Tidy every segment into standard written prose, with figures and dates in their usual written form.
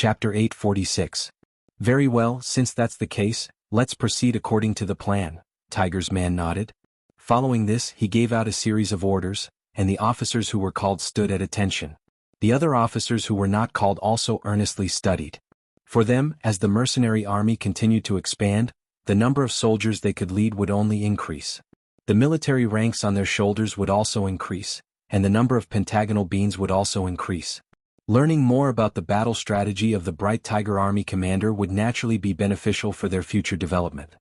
Chapter 846. Very well, since that's the case, let's proceed according to the plan, Tiger's man nodded. Following this, he gave out a series of orders, and the officers who were called stood at attention. The other officers who were not called also earnestly studied. For them, as the mercenary army continued to expand, the number of soldiers they could lead would only increase. The military ranks on their shoulders would also increase, and the number of pentagonal beans would also increase. Learning more about the battle strategy of the Bright Tiger Army commander would naturally be beneficial for their future development.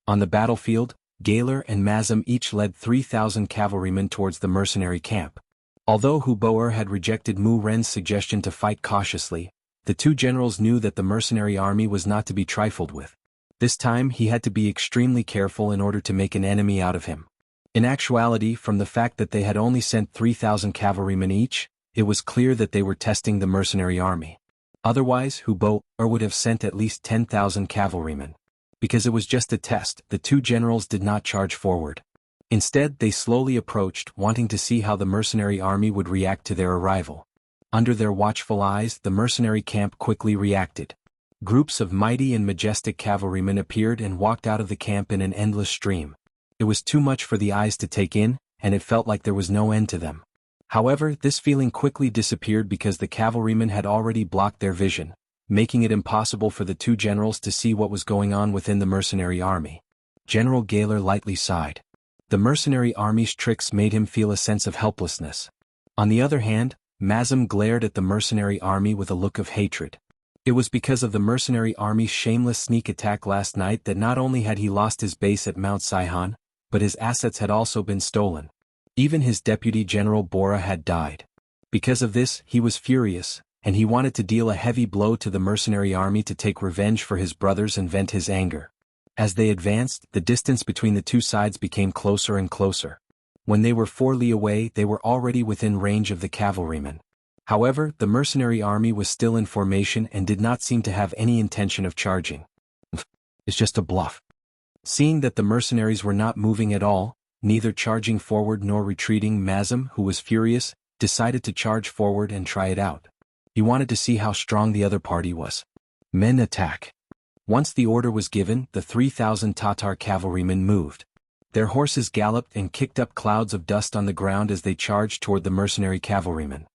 On the battlefield, Gaylor and Mazam each led 3,000 cavalrymen towards the mercenary camp. Although Hu Boer had rejected Mu Ren's suggestion to fight cautiously, the two generals knew that the mercenary army was not to be trifled with. This time he had to be extremely careful in order to make an enemy out of him. In actuality, from the fact that they had only sent 3,000 cavalrymen each, it was clear that they were testing the mercenary army. Otherwise, Hu Boer would have sent at least 10,000 cavalrymen. Because it was just a test, the two generals did not charge forward. Instead, they slowly approached, wanting to see how the mercenary army would react to their arrival. Under their watchful eyes, the mercenary camp quickly reacted. Groups of mighty and majestic cavalrymen appeared and walked out of the camp in an endless stream. It was too much for the eyes to take in, and it felt like there was no end to them. However, this feeling quickly disappeared because the cavalrymen had already blocked their vision, making it impossible for the two generals to see what was going on within the mercenary army. General Gaylor lightly sighed. The mercenary army's tricks made him feel a sense of helplessness. On the other hand, Mazam glared at the mercenary army with a look of hatred. It was because of the mercenary army's shameless sneak attack last night that not only had he lost his base at Mount Saihan, but his assets had also been stolen. Even his deputy General Bora had died. Because of this, he was furious, and he wanted to deal a heavy blow to the mercenary army to take revenge for his brothers and vent his anger. As they advanced, the distance between the two sides became closer and closer. When they were 4 li away, they were already within range of the cavalrymen. However, the mercenary army was still in formation and did not seem to have any intention of charging. It's just a bluff. Seeing that the mercenaries were not moving at all, neither charging forward nor retreating, Mazam, who was furious, decided to charge forward and try it out. He wanted to see how strong the other party was. Men attack. Once the order was given, the 3,000 Tatar cavalrymen moved. Their horses galloped and kicked up clouds of dust on the ground as they charged toward the mercenary cavalrymen.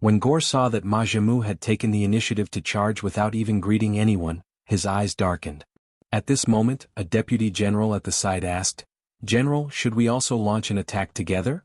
When Gore saw that Majamu had taken the initiative to charge without even greeting anyone, his eyes darkened. At this moment, a deputy general at the side asked, "General, should we also launch an attack together?"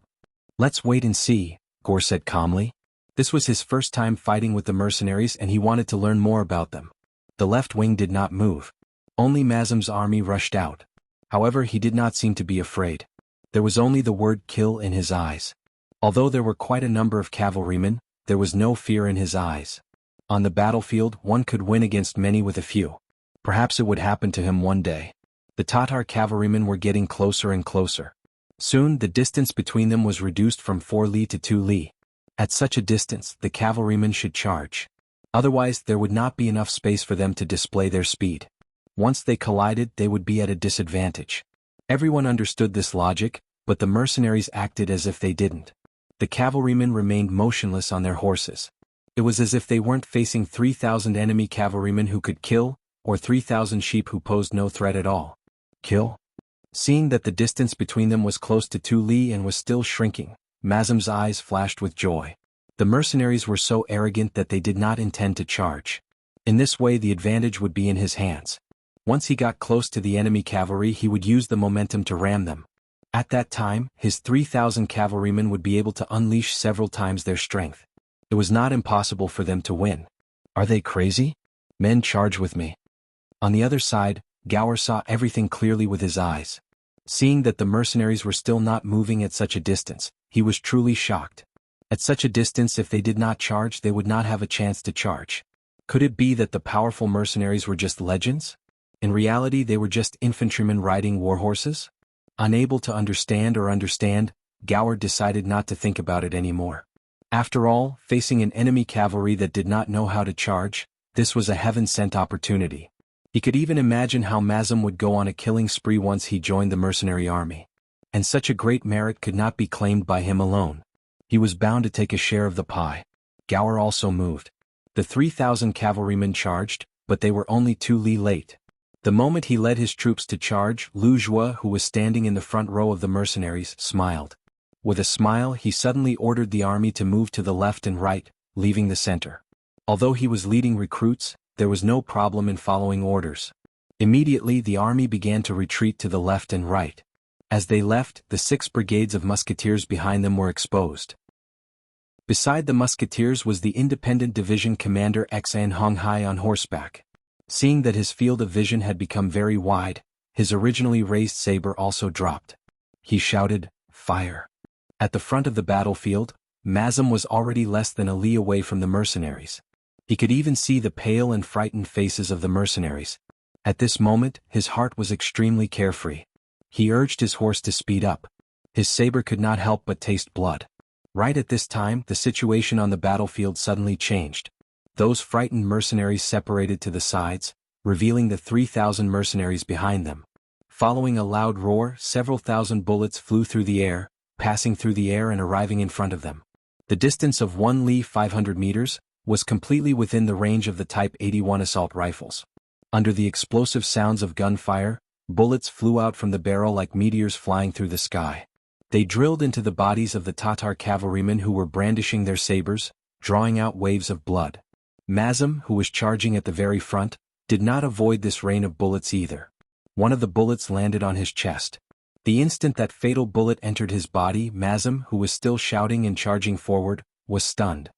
"Let's wait and see," Gore said calmly. This was his first time fighting with the mercenaries and he wanted to learn more about them. The left wing did not move. Only Mazam's army rushed out. However, he did not seem to be afraid. There was only the word kill in his eyes. Although there were quite a number of cavalrymen, there was no fear in his eyes. On the battlefield, one could win against many with a few. Perhaps it would happen to him one day. The Tatar cavalrymen were getting closer and closer. Soon, the distance between them was reduced from 4 li to 2 li. At such a distance, the cavalrymen should charge. Otherwise, there would not be enough space for them to display their speed. Once they collided, they would be at a disadvantage. Everyone understood this logic, but the mercenaries acted as if they didn't. The cavalrymen remained motionless on their horses. It was as if they weren't facing 3,000 enemy cavalrymen who could kill, or 3,000 sheep who posed no threat at all. Kill? Seeing that the distance between them was close to 2 li and was still shrinking, Mazam's eyes flashed with joy. The mercenaries were so arrogant that they did not intend to charge. In this way, the advantage would be in his hands. Once he got close to the enemy cavalry, he would use the momentum to ram them. At that time, his 3,000 cavalrymen would be able to unleash several times their strength. It was not impossible for them to win. Are they crazy? Men, charge with me. On the other side, Gower saw everything clearly with his eyes. Seeing that the mercenaries were still not moving at such a distance, he was truly shocked. At such a distance, if they did not charge, they would not have a chance to charge. Could it be that the powerful mercenaries were just legends? In reality, they were just infantrymen riding war horses? Unable to understand, Gower decided not to think about it anymore. After all, facing an enemy cavalry that did not know how to charge, this was a heaven-sent opportunity. He could even imagine how Mazam would go on a killing spree once he joined the mercenary army. And such a great merit could not be claimed by him alone. He was bound to take a share of the pie. Gower also moved. The 3,000 cavalrymen charged, but they were only too late. The moment he led his troops to charge, Lu Jue, who was standing in the front row of the mercenaries, smiled. With a smile, he suddenly ordered the army to move to the left and right, leaving the center. Although he was leading recruits, there was no problem in following orders. Immediately the army began to retreat to the left and right. As they left, the 6 brigades of musketeers behind them were exposed. Beside the musketeers was the independent division commander Xan Honghai on horseback. Seeing that his field of vision had become very wide, his originally raised saber also dropped. He shouted, "Fire!" At the front of the battlefield, Mazem was already less than a li away from the mercenaries. He could even see the pale and frightened faces of the mercenaries. At this moment, his heart was extremely carefree. He urged his horse to speed up. His saber could not help but taste blood. Right at this time, the situation on the battlefield suddenly changed. Those frightened mercenaries separated to the sides, revealing the 3,000 mercenaries behind them. Following a loud roar, several thousand bullets flew through the air, passing through the air and arriving in front of them. The distance of 1 li 500 meters was completely within the range of the Type 81 assault rifles. Under the explosive sounds of gunfire, bullets flew out from the barrel like meteors flying through the sky. They drilled into the bodies of the Tatar cavalrymen who were brandishing their sabers, drawing out waves of blood. Mazem, who was charging at the very front, did not avoid this rain of bullets either. One of the bullets landed on his chest. The instant that fatal bullet entered his body, Mazem, who was still shouting and charging forward, was stunned.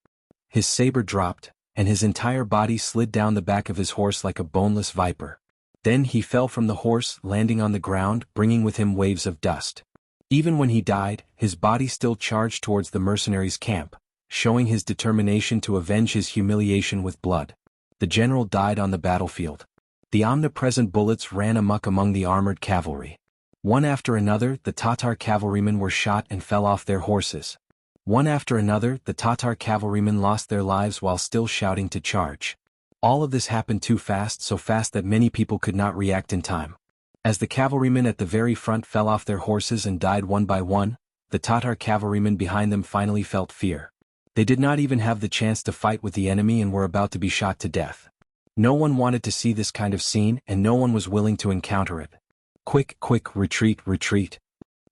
His saber dropped, and his entire body slid down the back of his horse like a boneless viper. Then he fell from the horse, landing on the ground, bringing with him waves of dust. Even when he died, his body still charged towards the mercenaries' camp, showing his determination to avenge his humiliation with blood. The general died on the battlefield. The omnipresent bullets ran amok among the armored cavalry. One after another, the Tatar cavalrymen were shot and fell off their horses. One after another, the Tatar cavalrymen lost their lives while still shouting to charge. All of this happened too fast, so fast that many people could not react in time. As the cavalrymen at the very front fell off their horses and died one by one, the Tatar cavalrymen behind them finally felt fear. They did not even have the chance to fight with the enemy and were about to be shot to death. No one wanted to see this kind of scene, and no one was willing to encounter it. Quick, retreat, retreat.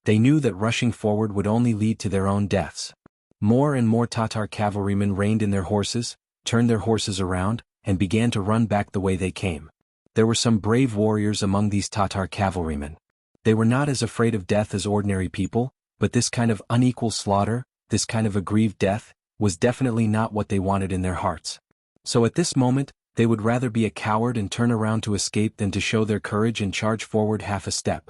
They knew that rushing forward would only lead to their own deaths. More and more Tatar cavalrymen reined in their horses, turned their horses around, and began to run back the way they came. There were some brave warriors among these Tatar cavalrymen. They were not as afraid of death as ordinary people, but this kind of unequal slaughter, this kind of aggrieved death, was definitely not what they wanted in their hearts. So at this moment, they would rather be a coward and turn around to escape than to show their courage and charge forward half a step.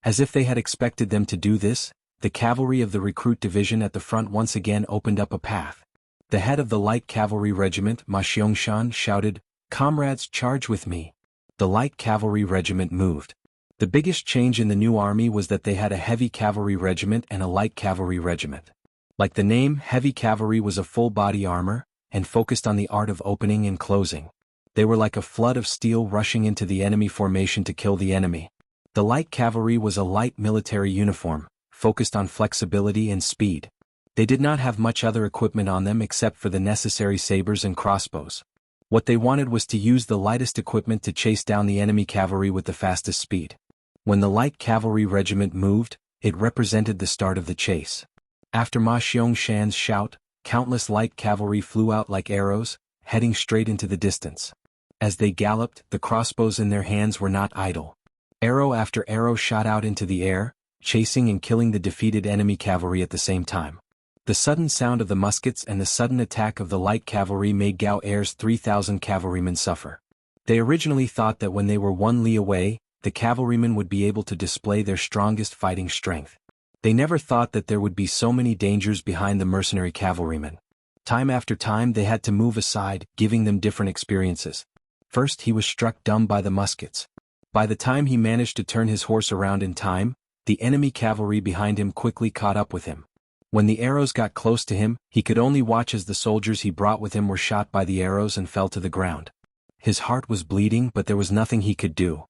As if they had expected them to do this, the cavalry of the recruit division at the front once again opened up a path. The head of the light cavalry regiment, Ma Xiangshan, shouted, "Comrades, charge with me." The light cavalry regiment moved. The biggest change in the new army was that they had a heavy cavalry regiment and a light cavalry regiment. Like the name, heavy cavalry was a full-body armor, and focused on the art of opening and closing. They were like a flood of steel rushing into the enemy formation to kill the enemy. The light cavalry was a light military uniform, focused on flexibility and speed. They did not have much other equipment on them except for the necessary sabers and crossbows. What they wanted was to use the lightest equipment to chase down the enemy cavalry with the fastest speed. When the light cavalry regiment moved, it represented the start of the chase. After Ma Xiangshan's shout, countless light cavalry flew out like arrows, heading straight into the distance. As they galloped, the crossbows in their hands were not idle. Arrow after arrow shot out into the air, chasing and killing the defeated enemy cavalry at the same time. The sudden sound of the muskets and the sudden attack of the light cavalry made Gao Er's 3,000 cavalrymen suffer. They originally thought that when they were 1 li away, the cavalrymen would be able to display their strongest fighting strength. They never thought that there would be so many dangers behind the mercenary cavalrymen. Time after time they had to move aside, giving them different experiences. First he was struck dumb by the muskets. By the time he managed to turn his horse around in time, the enemy cavalry behind him quickly caught up with him. When the arrows got close to him, he could only watch as the soldiers he brought with him were shot by the arrows and fell to the ground. His heart was bleeding, but there was nothing he could do.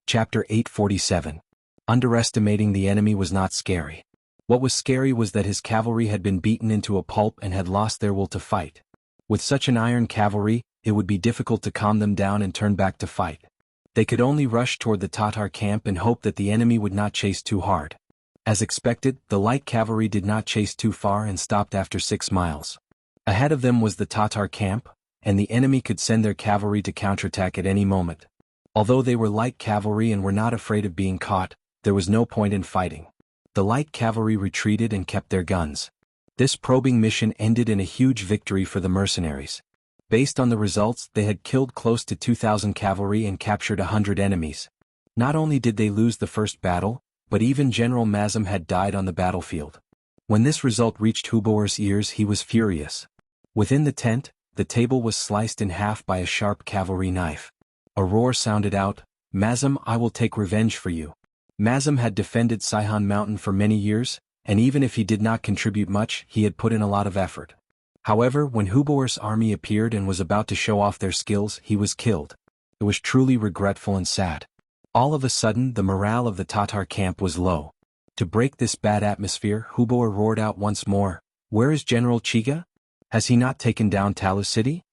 Chapter 847. Underestimating the enemy was not scary. What was scary was that his cavalry had been beaten into a pulp and had lost their will to fight. With such an iron cavalry, it would be difficult to calm them down and turn back to fight. They could only rush toward the Tatar camp and hope that the enemy would not chase too hard. As expected, the light cavalry did not chase too far and stopped after 6 miles. Ahead of them was the Tatar camp, and the enemy could send their cavalry to counterattack at any moment. Although they were light cavalry and were not afraid of being caught, there was no point in fighting. The light cavalry retreated and kept their guns. This probing mission ended in a huge victory for the mercenaries. Based on the results, they had killed close to 2,000 cavalry and captured 100 enemies. Not only did they lose the first battle, but even General Mazem had died on the battlefield. When this result reached Huboer's ears, he was furious. Within the tent, the table was sliced in half by a sharp cavalry knife. A roar sounded out, "Mazem, I will take revenge for you." Mazem had defended Saihan Mountain for many years, and even if he did not contribute much, he had put in a lot of effort. However, when Huboer's army appeared and was about to show off their skills, he was killed. It was truly regretful and sad. All of a sudden, the morale of the Tatar camp was low. To break this bad atmosphere, Huboer roared out once more, "Where is General Chiga? Has he not taken down Talu City?"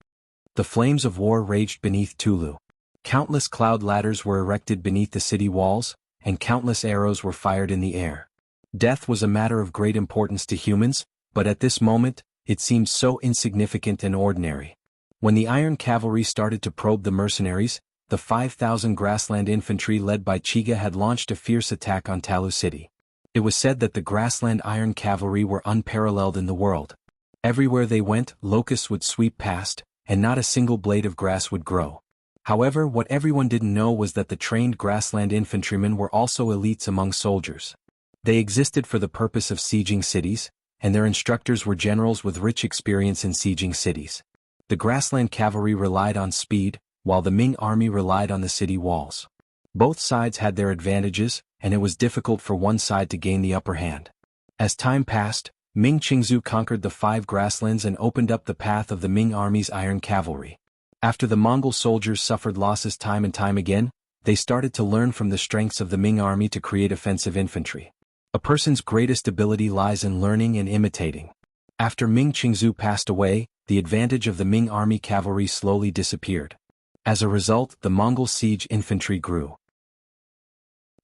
The flames of war raged beneath Tulu. Countless cloud ladders were erected beneath the city walls, and countless arrows were fired in the air. Death was a matter of great importance to humans, but at this moment, it seemed so insignificant and ordinary. When the Iron Cavalry started to probe the mercenaries, the 5,000 grassland infantry led by Chiga had launched a fierce attack on Talu City. It was said that the grassland Iron Cavalry were unparalleled in the world. Everywhere they went, locusts would sweep past, and not a single blade of grass would grow. However, what everyone didn't know was that the trained grassland infantrymen were also elites among soldiers. They existed for the purpose of sieging cities, and their instructors were generals with rich experience in sieging cities. The grassland cavalry relied on speed, while the Ming army relied on the city walls. Both sides had their advantages, and it was difficult for one side to gain the upper hand. As time passed, Ming Qingzu conquered the 5 grasslands and opened up the path of the Ming army's iron cavalry. After the Mongol soldiers suffered losses time and time again, they started to learn from the strengths of the Ming army to create offensive infantry. A person's greatest ability lies in learning and imitating. After Ming Qingzu passed away, the advantage of the Ming army cavalry slowly disappeared. As a result, the Mongol siege infantry grew.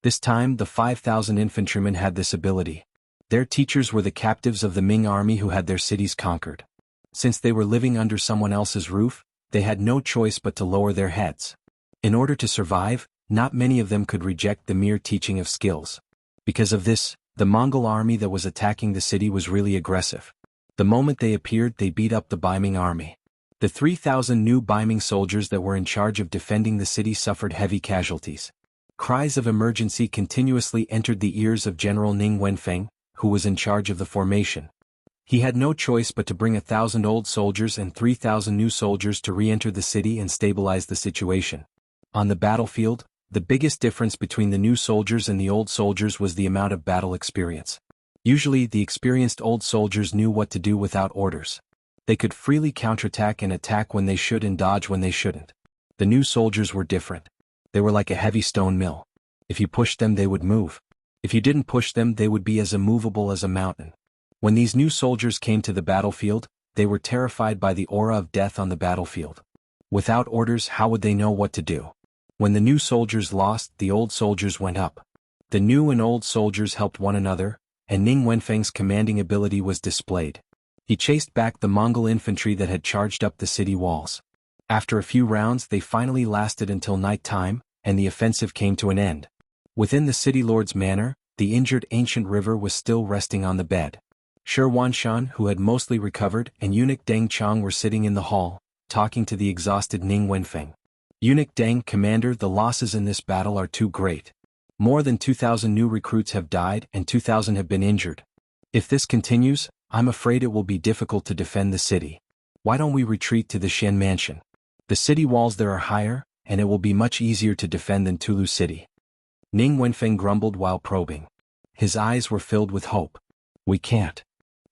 This time, the 5,000 infantrymen had this ability. Their teachers were the captives of the Ming army who had their cities conquered. Since they were living under someone else's roof, they had no choice but to lower their heads. In order to survive, not many of them could reject the mere teaching of skills. Because of this, the Mongol army that was attacking the city was really aggressive. The moment they appeared, they beat up the Baiming army. The 3,000 new Baiming soldiers that were in charge of defending the city suffered heavy casualties. Cries of emergency continuously entered the ears of General Ning Wenfeng, who was in charge of the formation. He had no choice but to bring 1,000 old soldiers and 3,000 new soldiers to re-enter the city and stabilize the situation. On the battlefield, the biggest difference between the new soldiers and the old soldiers was the amount of battle experience. Usually, the experienced old soldiers knew what to do without orders. They could freely counterattack and attack when they should and dodge when they shouldn't. The new soldiers were different. They were like a heavy stone mill. If you pushed them, they would move. If you didn't push them, they would be as immovable as a mountain. When these new soldiers came to the battlefield, they were terrified by the aura of death on the battlefield. Without orders, how would they know what to do? When the new soldiers lost, the old soldiers went up. The new and old soldiers helped one another, and Ning Wenfeng's commanding ability was displayed. He chased back the Mongol infantry that had charged up the city walls. After a few rounds, they finally lasted until night time, and the offensive came to an end. Within the city lord's manor, the injured ancient river was still resting on the bed. Shi Wanshan, who had mostly recovered, and eunuch Deng Chang were sitting in the hall, talking to the exhausted Ning Wenfeng. Eunuch Deng, Commander, the losses in this battle are too great. More than 2,000 new recruits have died and 2,000 have been injured. If this continues, I'm afraid it will be difficult to defend the city. Why don't we retreat to the Xian Mansion? The city walls there are higher, and it will be much easier to defend than Tulu City. Ning Wenfeng grumbled while probing. His eyes were filled with hope. We can't.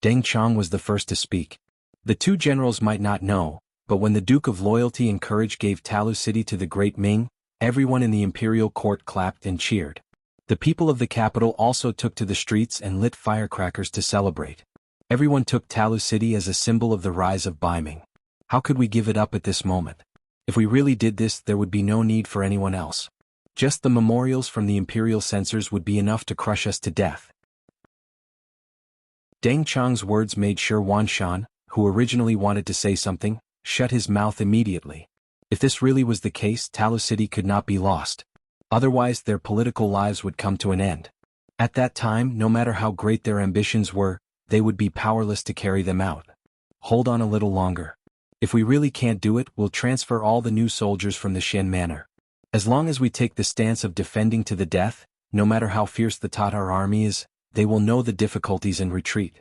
Deng Chang was the first to speak. The two generals might not know, but when the Duke of Loyalty and Courage gave Talu City to the Great Ming, everyone in the imperial court clapped and cheered. The people of the capital also took to the streets and lit firecrackers to celebrate. Everyone took Talu City as a symbol of the rise of Ming. How could we give it up at this moment? If we really did this, there would be no need for anyone else. Just the memorials from the imperial censors would be enough to crush us to death. Deng Chang's words made sure Wan Shan, who originally wanted to say something, shut his mouth immediately. If this really was the case, Talu City could not be lost. Otherwise, their political lives would come to an end. At that time, no matter how great their ambitions were, they would be powerless to carry them out. Hold on a little longer. If we really can't do it, we'll transfer all the new soldiers from the Shen Manor. As long as we take the stance of defending to the death, no matter how fierce the Tatar army is, they will know the difficulties and retreat.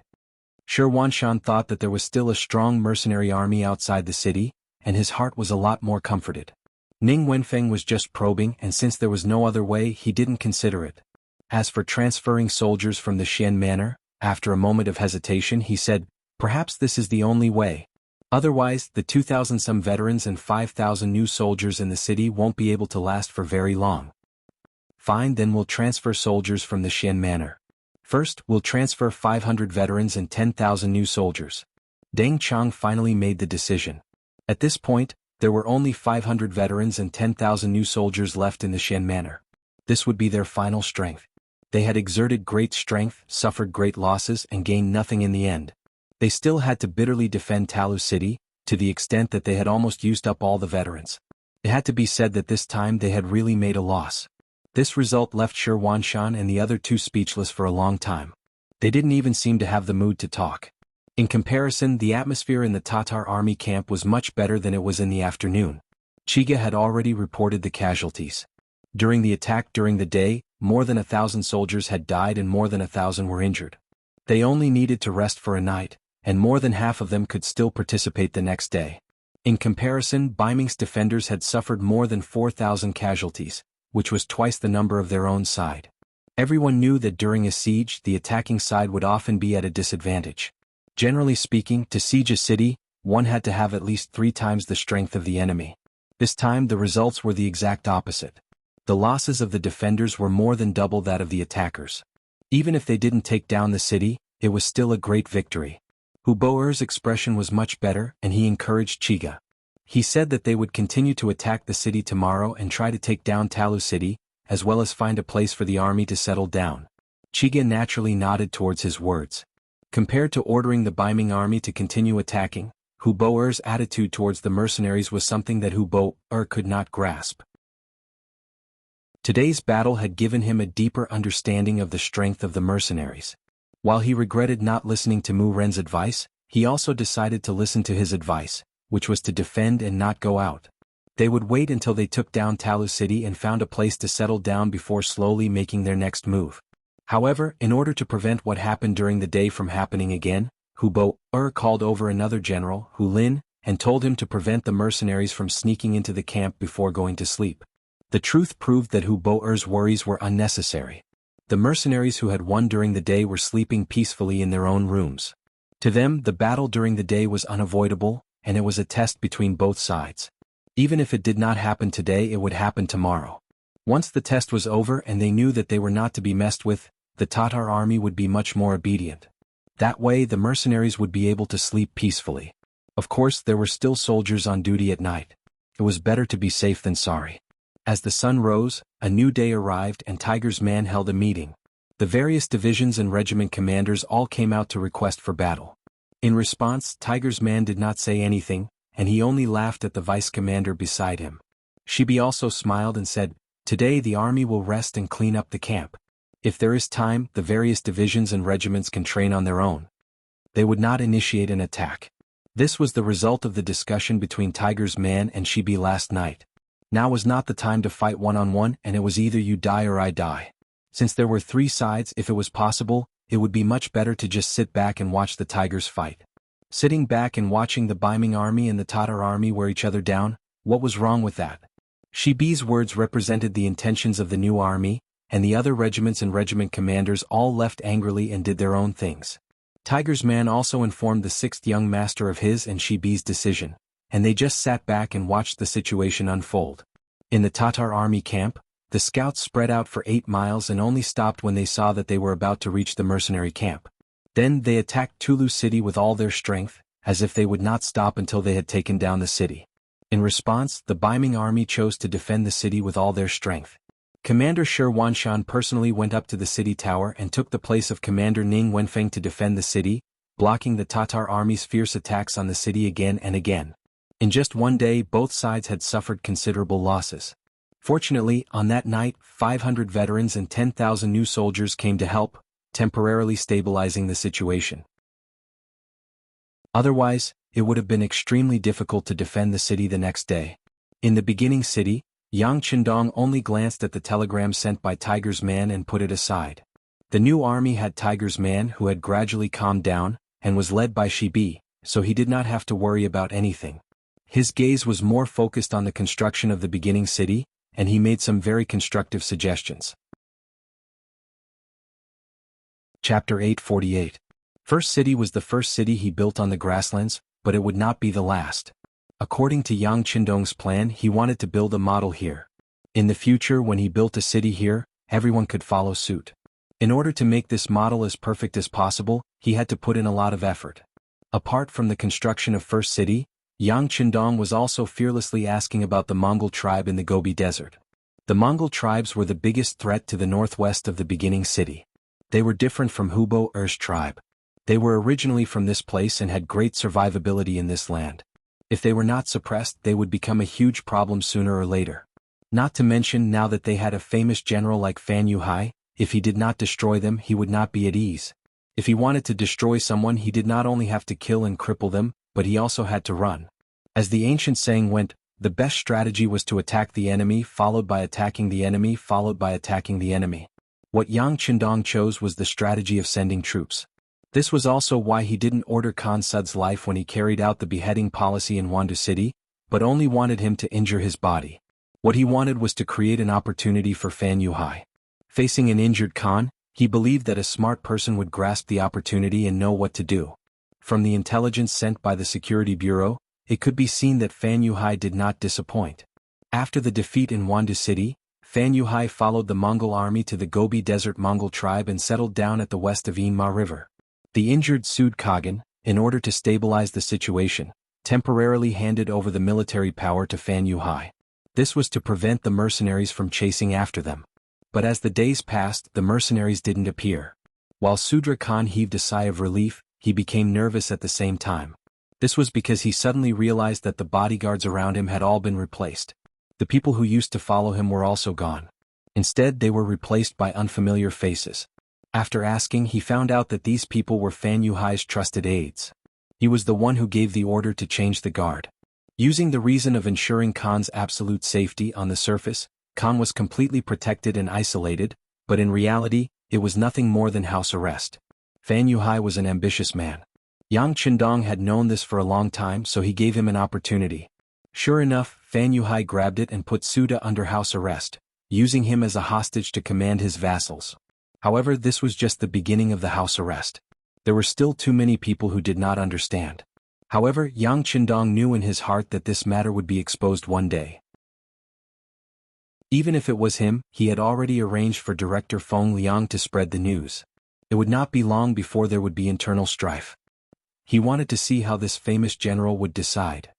Sure, Wan Shan thought that there was still a strong mercenary army outside the city, and his heart was a lot more comforted. Ning Wenfeng was just probing, and since there was no other way, he didn't consider it. As for transferring soldiers from the Shen Manor, after a moment of hesitation he said, perhaps this is the only way. Otherwise, the 2,000-some veterans and 5,000 new soldiers in the city won't be able to last for very long. Fine, then we'll transfer soldiers from the Shen Manor. First, we'll transfer 500 veterans and 10,000 new soldiers. Deng Chang finally made the decision. At this point, there were only 500 veterans and 10,000 new soldiers left in the Shen Manor. This would be their final strength. They had exerted great strength, suffered great losses, and gained nothing in the end. They still had to bitterly defend Talu City, to the extent that they had almost used up all the veterans. It had to be said that this time they had really made a loss. This result left Shi Wanshan and the other two speechless for a long time. They didn't even seem to have the mood to talk. In comparison, the atmosphere in the Tatar army camp was much better than it was in the afternoon. Chiga had already reported the casualties. During the attack during the day, more than 1,000 soldiers had died and more than 1,000 were injured. They only needed to rest for a night, and more than half of them could still participate the next day. In comparison, Ming's defenders had suffered more than 4,000 casualties, which was twice the number of their own side. Everyone knew that during a siege, the attacking side would often be at a disadvantage. Generally speaking, to siege a city, one had to have at least 3 times the strength of the enemy. This time the results were the exact opposite. The losses of the defenders were more than double that of the attackers. Even if they didn't take down the city, it was still a great victory. Hu Boer's expression was much better, and he encouraged Chiga. He said that they would continue to attack the city tomorrow and try to take down Talu City, as well as find a place for the army to settle down. Chiga naturally nodded towards his words. Compared to ordering the Ming army to continue attacking, Hu Boer's attitude towards the mercenaries was something that Hu Boer could not grasp. Today's battle had given him a deeper understanding of the strength of the mercenaries. While he regretted not listening to Mu Ren's advice, he also decided to listen to his advice, which was to defend and not go out. They would wait until they took down Talu City and found a place to settle down before slowly making their next move. However, in order to prevent what happened during the day from happening again, Hu Boer called over another general, Hu Lin, and told him to prevent the mercenaries from sneaking into the camp before going to sleep. The truth proved that Hu Boer's worries were unnecessary. The mercenaries who had won during the day were sleeping peacefully in their own rooms. To them, the battle during the day was unavoidable, and it was a test between both sides. Even if it did not happen today, it would happen tomorrow. Once the test was over and they knew that they were not to be messed with, the Tatar army would be much more obedient. That way the mercenaries would be able to sleep peacefully. Of course, there were still soldiers on duty at night. It was better to be safe than sorry. As the sun rose, a new day arrived and Tiger's Man held a meeting. The various divisions and regiment commanders all came out to request for battle. In response, Tiger's Man did not say anything, and he only laughed at the vice commander beside him. Shibi also smiled and said, "Today the army will rest and clean up the camp. If there is time, the various divisions and regiments can train on their own. They would not initiate an attack." This was the result of the discussion between Tiger's Man and Shibi last night. Now was not the time to fight one-on-one, and it was either you die or I die. Since there were 3 sides, if it was possible, it would be much better to just sit back and watch the Tigers fight. Sitting back and watching the Ming army and the Tatar army wear each other down, what was wrong with that? Shibi's words represented the intentions of the new army, and the other regiments and regiment commanders all left angrily and did their own things. Tiger's Man also informed the 6th young master of his and Shibi's decision, and they just sat back and watched the situation unfold. In the Tatar army camp, The scouts spread out for 8 miles and only stopped when they saw that they were about to reach the mercenary camp. Then they attacked Tulu City with all their strength, as if they would not stop until they had taken down the city. In response, the Ming army chose to defend the city with all their strength. Commander Shi Wanshan personally went up to the city tower and took the place of Commander Ning Wenfeng to defend the city, blocking the Tatar army's fierce attacks on the city again and again. In just one day, both sides had suffered considerable losses. Fortunately, on that night, 500 veterans and 10,000 new soldiers came to help, temporarily stabilizing the situation. Otherwise, it would have been extremely difficult to defend the city the next day. In the beginning city, Yang Qindong only glanced at the telegram sent by Tiger's man and put it aside. The new army had Tiger's man who had gradually calmed down, and was led by Shibi, so he did not have to worry about anything. His gaze was more focused on the construction of the beginning city, and he made some very constructive suggestions. Chapter 848. First city was the first city he built on the grasslands, but it would not be the last. According to Yang Qindong's plan, he wanted to build a model here. In the future, when he built a city here, everyone could follow suit. In order to make this model as perfect as possible, he had to put in a lot of effort. Apart from the construction of first city, Yang Qindong was also fearlessly asking about the Mongol tribe in the Gobi Desert. The Mongol tribes were the biggest threat to the northwest of the beginning city. They were different from Hubo Er's tribe. They were originally from this place and had great survivability in this land. If they were not suppressed, they would become a huge problem sooner or later. Not to mention, now that they had a famous general like Fan Yuhai, if he did not destroy them, he would not be at ease. If he wanted to destroy someone, he did not only have to kill and cripple them, but he also had to run. As the ancient saying went, the best strategy was to attack the enemy, followed by attacking the enemy, followed by attacking the enemy. What Yang Qindong chose was the strategy of sending troops. This was also why he didn't order Khan Sud's life when he carried out the beheading policy in Wandu City, but only wanted him to injure his body. What he wanted was to create an opportunity for Fan Yuhai. Facing an injured Khan, he believed that a smart person would grasp the opportunity and know what to do. From the intelligence sent by the Security Bureau, it could be seen that Fan Yuhai did not disappoint. After the defeat in Wandu City, Fan Yuhai followed the Mongol army to the Gobi Desert Mongol tribe and settled down at the west of Inma River. The injured Sud Khagan, in order to stabilize the situation, temporarily handed over the military power to Fan Yuhai. This was to prevent the mercenaries from chasing after them. But as the days passed, the mercenaries didn't appear. While Sudra Khan heaved a sigh of relief, he became nervous at the same time. This was because he suddenly realized that the bodyguards around him had all been replaced. The people who used to follow him were also gone. Instead, they were replaced by unfamiliar faces. After asking, he found out that these people were Fan Yuhai's trusted aides. He was the one who gave the order to change the guard. Using the reason of ensuring Khan's absolute safety on the surface, Khan was completely protected and isolated, but in reality, it was nothing more than house arrest. Fan Yuhai was an ambitious man. Yang Qindong had known this for a long time, so he gave him an opportunity. Sure enough, Fan Yuhai grabbed it and put Suda under house arrest, using him as a hostage to command his vassals. However, this was just the beginning of the house arrest. There were still too many people who did not understand. However, Yang Qindong knew in his heart that this matter would be exposed one day. Even if it was him, he had already arranged for Director Feng Liang to spread the news. It would not be long before there would be internal strife. He wanted to see how this famous general would decide.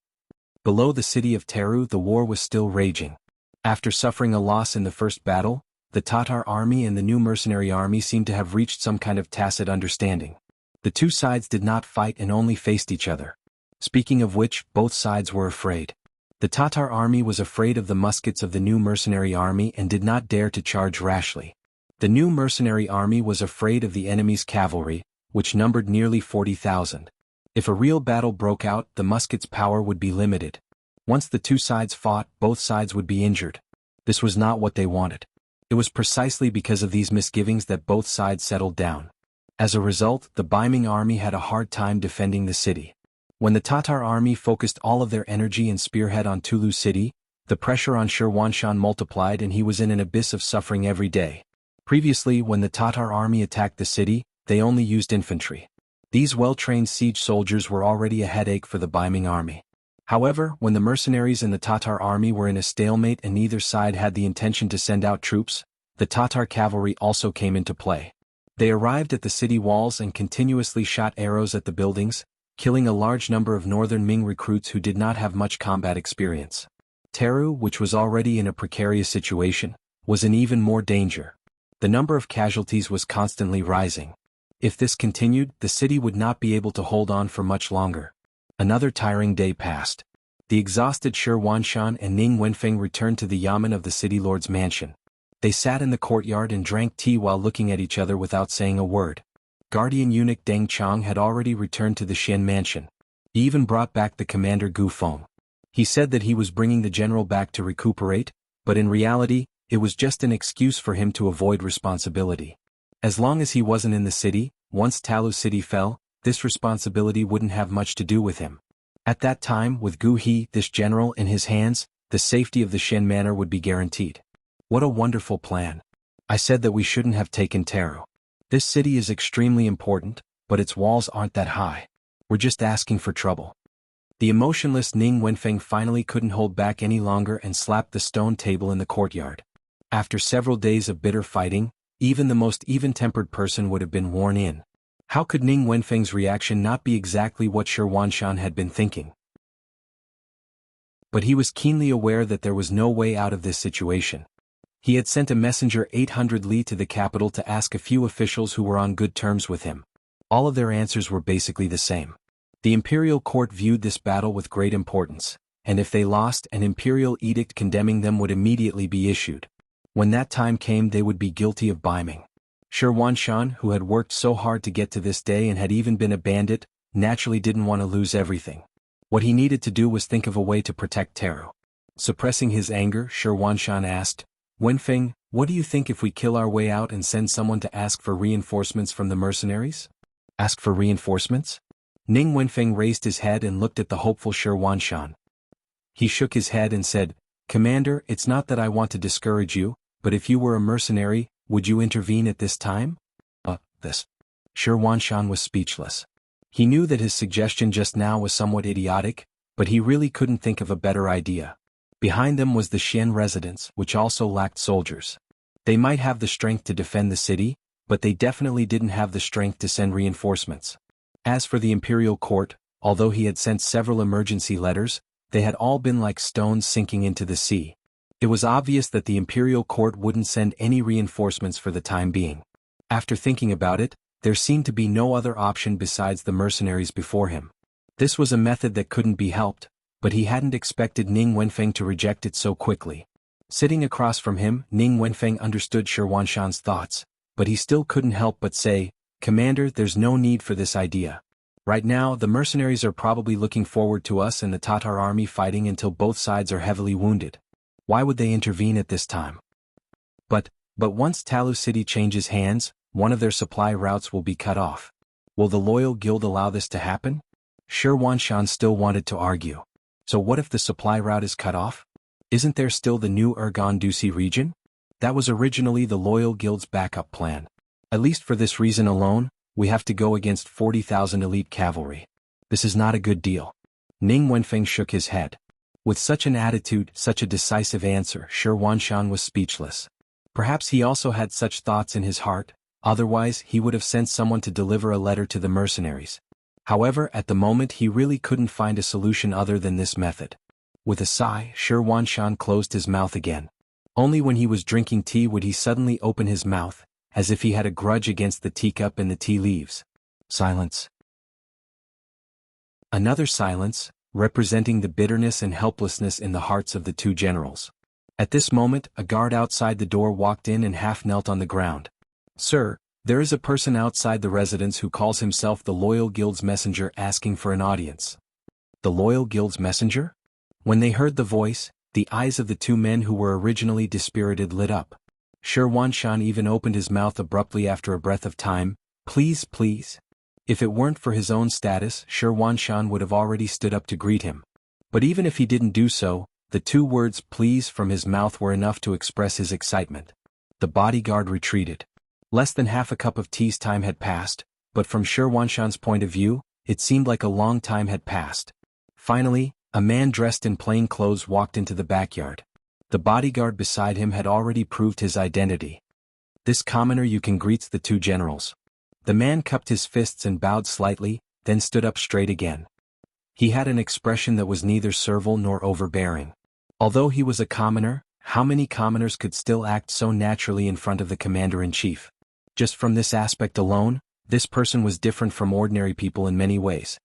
Below the city of Teru, the war was still raging. After suffering a loss in the first battle, the Tatar army and the new mercenary army seemed to have reached some kind of tacit understanding. The two sides did not fight and only faced each other. Speaking of which, both sides were afraid. The Tatar army was afraid of the muskets of the new mercenary army and did not dare to charge rashly. The new mercenary army was afraid of the enemy's cavalry, which numbered nearly 40,000. If a real battle broke out, the muskets' power would be limited. Once the two sides fought, both sides would be injured. This was not what they wanted. It was precisely because of these misgivings that both sides settled down. As a result, the Ming army had a hard time defending the city. When the Tatar army focused all of their energy and spearhead on Tulu City, the pressure on Shi Wanshan multiplied and he was in an abyss of suffering every day. Previously, when the Tatar army attacked the city, they only used infantry. These well-trained siege soldiers were already a headache for the Ming army. However, when the mercenaries and the Tatar army were in a stalemate and neither side had the intention to send out troops, the Tatar cavalry also came into play. They arrived at the city walls and continuously shot arrows at the buildings, killing a large number of northern Ming recruits who did not have much combat experience. Teru, which was already in a precarious situation, was in even more danger. The number of casualties was constantly rising. If this continued, the city would not be able to hold on for much longer. Another tiring day passed. The exhausted Shi Wanshan and Ning Wenfeng returned to the yamen of the city lord's mansion. They sat in the courtyard and drank tea while looking at each other without saying a word. Guardian eunuch Deng Chong had already returned to the Xian mansion. He even brought back the commander Gu Feng. He said that he was bringing the general back to recuperate, but in reality, it was just an excuse for him to avoid responsibility. As long as he wasn't in the city, once Talu City fell, this responsibility wouldn't have much to do with him. At that time, with Gu He, this general, in his hands, the safety of the Xian manor would be guaranteed. What a wonderful plan. I said that we shouldn't have taken Teru. This city is extremely important, but its walls aren't that high. We're just asking for trouble. The emotionless Ning Wenfeng finally couldn't hold back any longer and slapped the stone table in the courtyard. After several days of bitter fighting, even the most even-tempered person would have been worn in. How could Ning Wenfeng's reaction not be exactly what Shi Wanshan had been thinking? But he was keenly aware that there was no way out of this situation. He had sent a messenger 800 li to the capital to ask a few officials who were on good terms with him. All of their answers were basically the same. The imperial court viewed this battle with great importance, and if they lost, an imperial edict condemning them would immediately be issued. When that time came, they would be guilty of biming. Shi Wanshan, who had worked so hard to get to this day and had even been a bandit, naturally didn't want to lose everything. What he needed to do was think of a way to protect Teru. Suppressing his anger, Shi Wanshan asked, Wenfeng, what do you think if we kill our way out and send someone to ask for reinforcements from the mercenaries? Ask for reinforcements? Ning Wenfeng raised his head and looked at the hopeful Shi Wanshan. He shook his head and said, Commander, it's not that I want to discourage you, but if you were a mercenary, would you intervene at this time? This. Shi Wanshan was speechless. He knew that his suggestion just now was somewhat idiotic, but he really couldn't think of a better idea. Behind them was the Xian residence, which also lacked soldiers. They might have the strength to defend the city, but they definitely didn't have the strength to send reinforcements. As for the imperial court, although he had sent several emergency letters, they had all been like stones sinking into the sea. It was obvious that the imperial court wouldn't send any reinforcements for the time being. After thinking about it, there seemed to be no other option besides the mercenaries before him. This was a method that couldn't be helped, but he hadn't expected Ning Wenfeng to reject it so quickly. Sitting across from him, Ning Wenfeng understood Shi Wanshan's thoughts, but he still couldn't help but say, Commander, there's no need for this idea. Right now, the mercenaries are probably looking forward to us and the Tatar army fighting until both sides are heavily wounded. Why would they intervene at this time? But once Talu City changes hands, one of their supply routes will be cut off. Will the loyal guild allow this to happen? Shi Wanshan still wanted to argue. So what if the supply route is cut off? Isn't there still the new Urgan Dusi region? That was originally the loyal guild's backup plan. At least for this reason alone, we have to go against 40,000 elite cavalry. This is not a good deal. Ning Wenfeng shook his head. With such an attitude, such a decisive answer, Shi Wanshan was speechless. Perhaps he also had such thoughts in his heart, otherwise he would have sent someone to deliver a letter to the mercenaries. However, at the moment he really couldn't find a solution other than this method. With a sigh, Shi Wanshan closed his mouth again. Only when he was drinking tea would he suddenly open his mouth, as if he had a grudge against the teacup and the tea leaves. Silence. Another silence, representing the bitterness and helplessness in the hearts of the two generals. At this moment, a guard outside the door walked in and half knelt on the ground. Sir, there is a person outside the residence who calls himself the Loyal Guild's messenger asking for an audience. The Loyal Guild's messenger? When they heard the voice, the eyes of the two men who were originally dispirited lit up. Shi Wanshan even opened his mouth abruptly after a breath of time. Please, please. If it weren't for his own status, Shi Wanshan would have already stood up to greet him. But even if he didn't do so, the two words please from his mouth were enough to express his excitement. The bodyguard retreated. Less than half a cup of tea's time had passed, but from Shi Wanshan's point of view, it seemed like a long time had passed. Finally, A man dressed in plain clothes walked into the backyard. The bodyguard beside him had already proved his identity. "This commoner you can greets the two generals." The man cupped his fists and bowed slightly, then stood up straight again. He had an expression that was neither servile nor overbearing. Although he was a commoner, how many commoners could still act so naturally in front of the commander-in-chief? Just from this aspect alone, this person was different from ordinary people in many ways.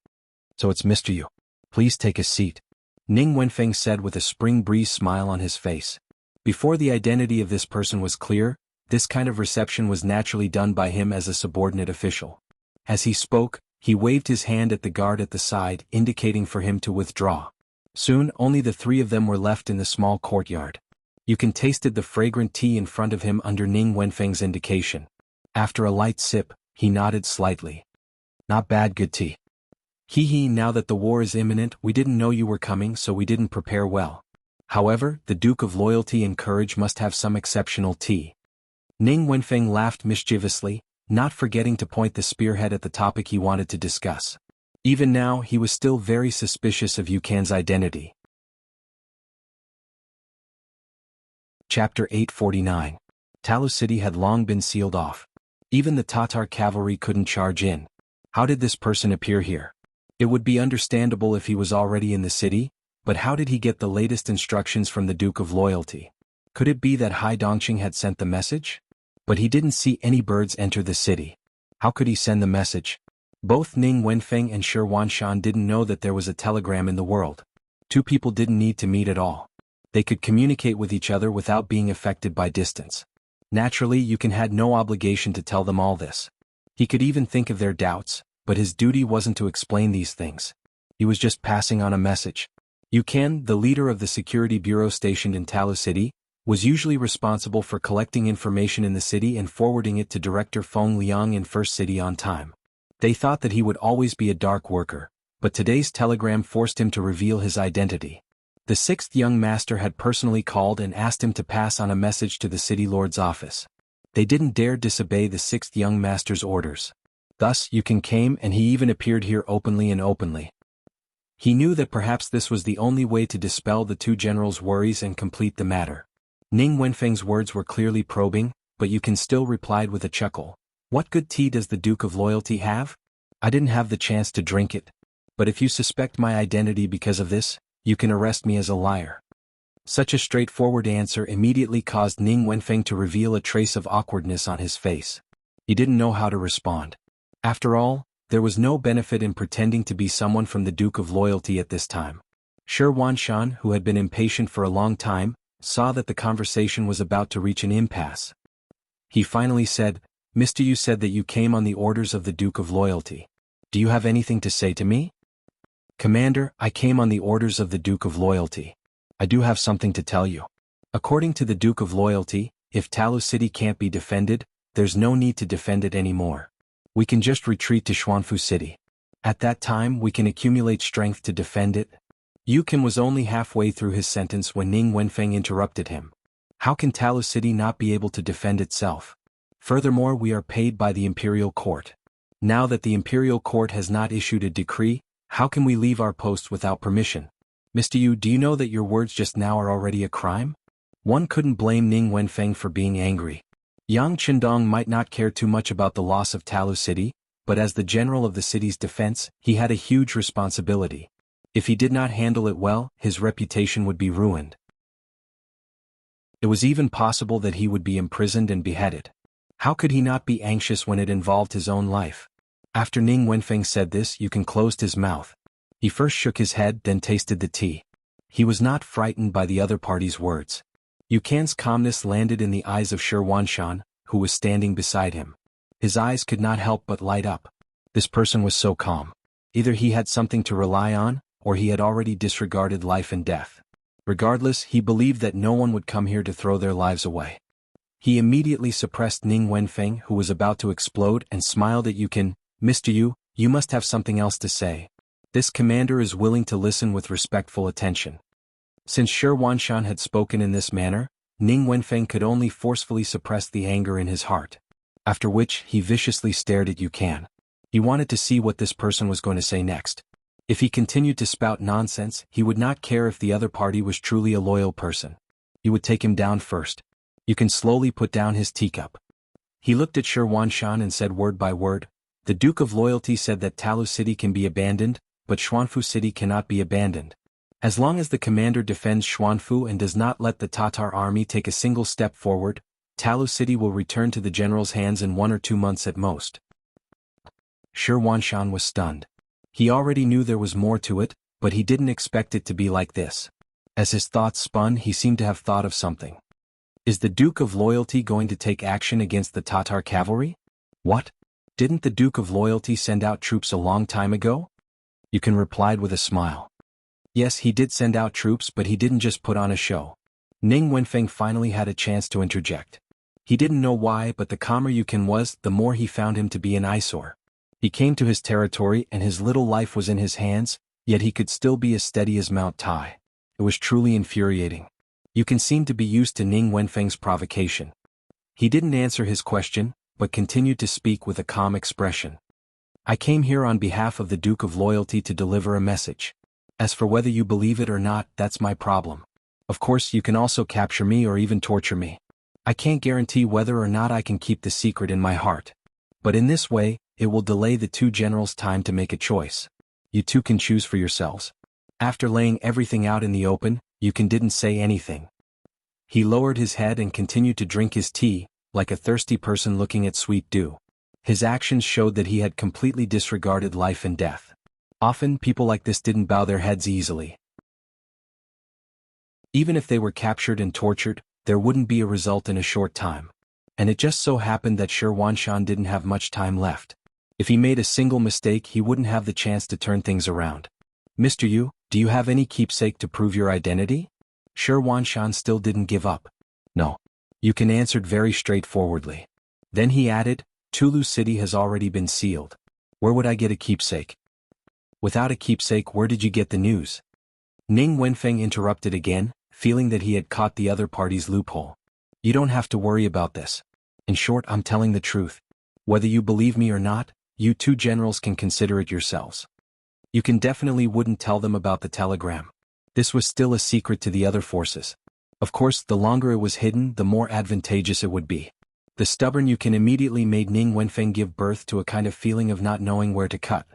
"So it's Mr. Yu. Please take a seat," Ning Wenfeng said with a spring breeze smile on his face. Before the identity of this person was clear, this kind of reception was naturally done by him as a subordinate official. As he spoke, he waved his hand at the guard at the side, indicating for him to withdraw. Soon only the three of them were left in the small courtyard. Yukon tasted the fragrant tea in front of him under Ning Wenfeng's indication. After a light sip, he nodded slightly. "Not bad, good tea. Hee, now that the war is imminent, we didn't know you were coming, so we didn't prepare well. However, the Duke of Loyalty and Courage must have some exceptional tea." Ning Wenfeng laughed mischievously, not forgetting to point the spearhead at the topic he wanted to discuss. Even now he was still very suspicious of Yukan's identity. Chapter 849. Talu City had long been sealed off. Even the Tatar cavalry couldn't charge in. How did this person appear here? It would be understandable if he was already in the city, but how did he get the latest instructions from the Duke of Loyalty? Could it be that Hai Dongqing had sent the message? But he didn't see any birds enter the city. How could he send the message? Both Ning Wenfeng and Shi Wanshan didn't know that there was a telegram in the world. Two people didn't need to meet at all. They could communicate with each other without being affected by distance. Naturally, Yukon had no obligation to tell them all this. He could even think of their doubts, but his duty wasn't to explain these things. He was just passing on a message. Yukon, the leader of the security bureau stationed in Talu City, was usually responsible for collecting information in the city and forwarding it to Director Feng Liang in First City on time. They thought that he would always be a dark worker, but today's telegram forced him to reveal his identity. The sixth young master had personally called and asked him to pass on a message to the city lord's office. They didn't dare disobey the sixth young master's orders. Thus Yukon came, and he even appeared here openly. He knew that perhaps this was the only way to dispel the two generals' worries and complete the matter. Ning Wenfeng's words were clearly probing, but Yukon still replied with a chuckle. "What good tea does the Duke of Loyalty have? I didn't have the chance to drink it. But if you suspect my identity because of this, you can arrest me as a liar." Such a straightforward answer immediately caused Ning Wenfeng to reveal a trace of awkwardness on his face. He didn't know how to respond. After all, there was no benefit in pretending to be someone from the Duke of Loyalty at this time. Shi Wanshan, who had been impatient for a long time, saw that the conversation was about to reach an impasse. He finally said, "Mr. Yu said that you came on the orders of the Duke of Loyalty. Do you have anything to say to me?" "Commander, I came on the orders of the Duke of Loyalty. I do have something to tell you. According to the Duke of Loyalty, if Talu City can't be defended, there's no need to defend it anymore. We can just retreat to Xuanfu City. At that time we can accumulate strength to defend it." Yukon was only halfway through his sentence when Ning Wenfeng interrupted him. "How can Talu City not be able to defend itself? Furthermore, we are paid by the Imperial Court. Now that the Imperial Court has not issued a decree, how can we leave our posts without permission? Mr. Yu, do you know that your words just now are already a crime?" One couldn't blame Ning Wenfeng for being angry. Yang Qindong might not care too much about the loss of Talu City, but as the general of the city's defense, he had a huge responsibility. If he did not handle it well, his reputation would be ruined. It was even possible that he would be imprisoned and beheaded. How could he not be anxious when it involved his own life? After Ning Wenfeng said this, Yukon closed his mouth. He first shook his head, then tasted the tea. He was not frightened by the other party's words. Yukan's calmness landed in the eyes of Shi Wanshan, who was standing beside him. His eyes could not help but light up. This person was so calm. Either he had something to rely on, or he had already disregarded life and death. Regardless, he believed that no one would come here to throw their lives away. He immediately suppressed Ning Wenfeng, who was about to explode, and smiled at Yukon. "Mr. Yu, you must have something else to say. This commander is willing to listen with respectful attention." Since Shi Wanshan had spoken in this manner, Ning Wenfeng could only forcefully suppress the anger in his heart. After which, he viciously stared at Yukon. He wanted to see what this person was going to say next. If he continued to spout nonsense, he would not care if the other party was truly a loyal person. He would take him down first. You can slowly put down his teacup. He looked at Shi Wanshan and said word by word, "The Duke of Loyalty said that Talu City can be abandoned, but Xuanfu City cannot be abandoned. As long as the commander defends Xuanfu and does not let the Tatar army take a single step forward, Talu City will return to the general's hands in 1 or 2 months at most." Shi Wanshan was stunned. He already knew there was more to it, but he didn't expect it to be like this. As his thoughts spun, he seemed to have thought of something. Is the Duke of Loyalty going to take action against the Tatar cavalry? What? Didn't the Duke of Loyalty send out troops a long time ago? Yukon replied with a smile. Yes, he did send out troops, but he didn't just put on a show. Ning Wenfeng finally had a chance to interject. He didn't know why, but the calmer Yukon was, the more he found him to be an eyesore. He came to his territory and his little life was in his hands, yet he could still be as steady as Mount Tai. It was truly infuriating. Yukon seemed to be used to Ning Wenfeng's provocation. He didn't answer his question, but continued to speak with a calm expression. I came here on behalf of the Duke of Loyalty to deliver a message. As for whether you believe it or not, that's my problem. Of course, you can also capture me or even torture me. I can't guarantee whether or not I can keep the secret in my heart. But in this way, it will delay the two generals' time to make a choice. You two can choose for yourselves. After laying everything out in the open, Yukon didn't say anything. He lowered his head and continued to drink his tea, like a thirsty person looking at sweet dew. His actions showed that he had completely disregarded life and death. Often, people like this didn't bow their heads easily. Even if they were captured and tortured, there wouldn't be a result in a short time. And it just so happened that Shi Wanshan didn't have much time left. If he made a single mistake, he wouldn't have the chance to turn things around. Mr. Yu, do you have any keepsake to prove your identity? Shi Wanshan still didn't give up. No. Yukon answered very straightforwardly. Then he added, Tulu City has already been sealed. Where would I get a keepsake? Without a keepsake, where did you get the news? Ning Wenfeng interrupted again, feeling that he had caught the other party's loophole. You don't have to worry about this. In short, I'm telling the truth. Whether you believe me or not, you two generals can consider it yourselves. Yukon definitely wouldn't tell them about the telegram. This was still a secret to the other forces. Of course, the longer it was hidden, the more advantageous it would be. The stubborn Yukon immediately made Ning Wenfeng give birth to a kind of feeling of not knowing where to cut.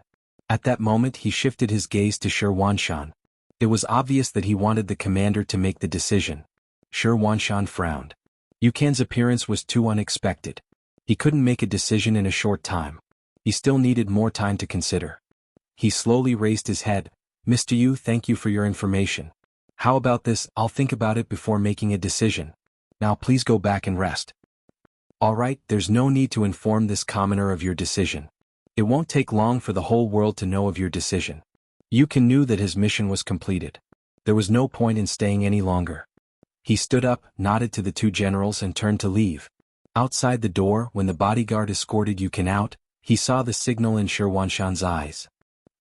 At that moment, he shifted his gaze to Shi Wanshan. It was obvious that he wanted the commander to make the decision. Shi Wanshan frowned. Yukon's appearance was too unexpected. He couldn't make a decision in a short time. He still needed more time to consider. He slowly raised his head. Mr. Yu, thank you for your information. How about this? I'll think about it before making a decision. Now please go back and rest. All right, there's no need to inform this commoner of your decision. It won't take long for the whole world to know of your decision. Yukon knew that his mission was completed. There was no point in staying any longer. He stood up, nodded to the two generals and turned to leave. Outside the door, when the bodyguard escorted Yukon out, he saw the signal in Shi Wanshan's eyes.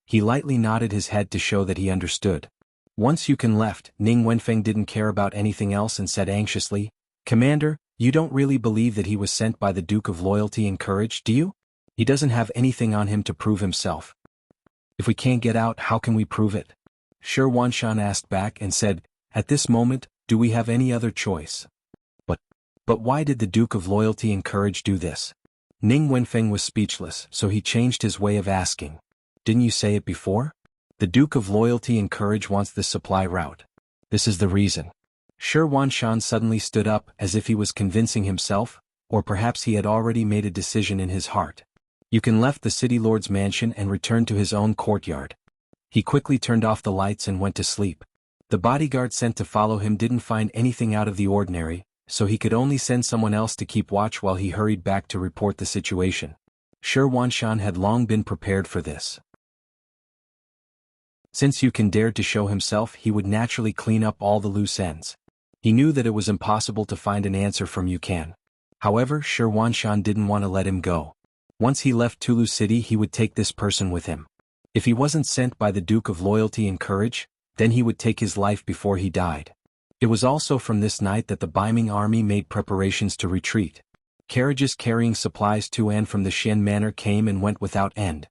He lightly nodded his head to show that he understood. Once Yukon left, Ning Wenfeng didn't care about anything else and said anxiously, Commander, you don't really believe that he was sent by the Duke of Loyalty and Courage, do you? He doesn't have anything on him to prove himself. If we can't get out, how can we prove it? Shi Wanshan asked back and said, At this moment, do we have any other choice? But why did the Duke of Loyalty and Courage do this? Ning Wenfeng was speechless, so he changed his way of asking. Didn't you say it before? The Duke of Loyalty and Courage wants this supply route. This is the reason. Shi Wanshan suddenly stood up as if he was convincing himself, or perhaps he had already made a decision in his heart. Yukon left the city lord's mansion and returned to his own courtyard. He quickly turned off the lights and went to sleep. The bodyguard sent to follow him didn't find anything out of the ordinary, so he could only send someone else to keep watch while he hurried back to report the situation. Shi Wanshan had long been prepared for this. Since Yukon dared to show himself, he would naturally clean up all the loose ends. He knew that it was impossible to find an answer from Yukon. However, Shi Wanshan didn't want to let him go. Once he left Tulu City, he would take this person with him. If he wasn't sent by the Duke of Loyalty and Courage, then he would take his life before he died. It was also from this night that the Ming army made preparations to retreat. Carriages carrying supplies to and from the Xian Manor came and went without end.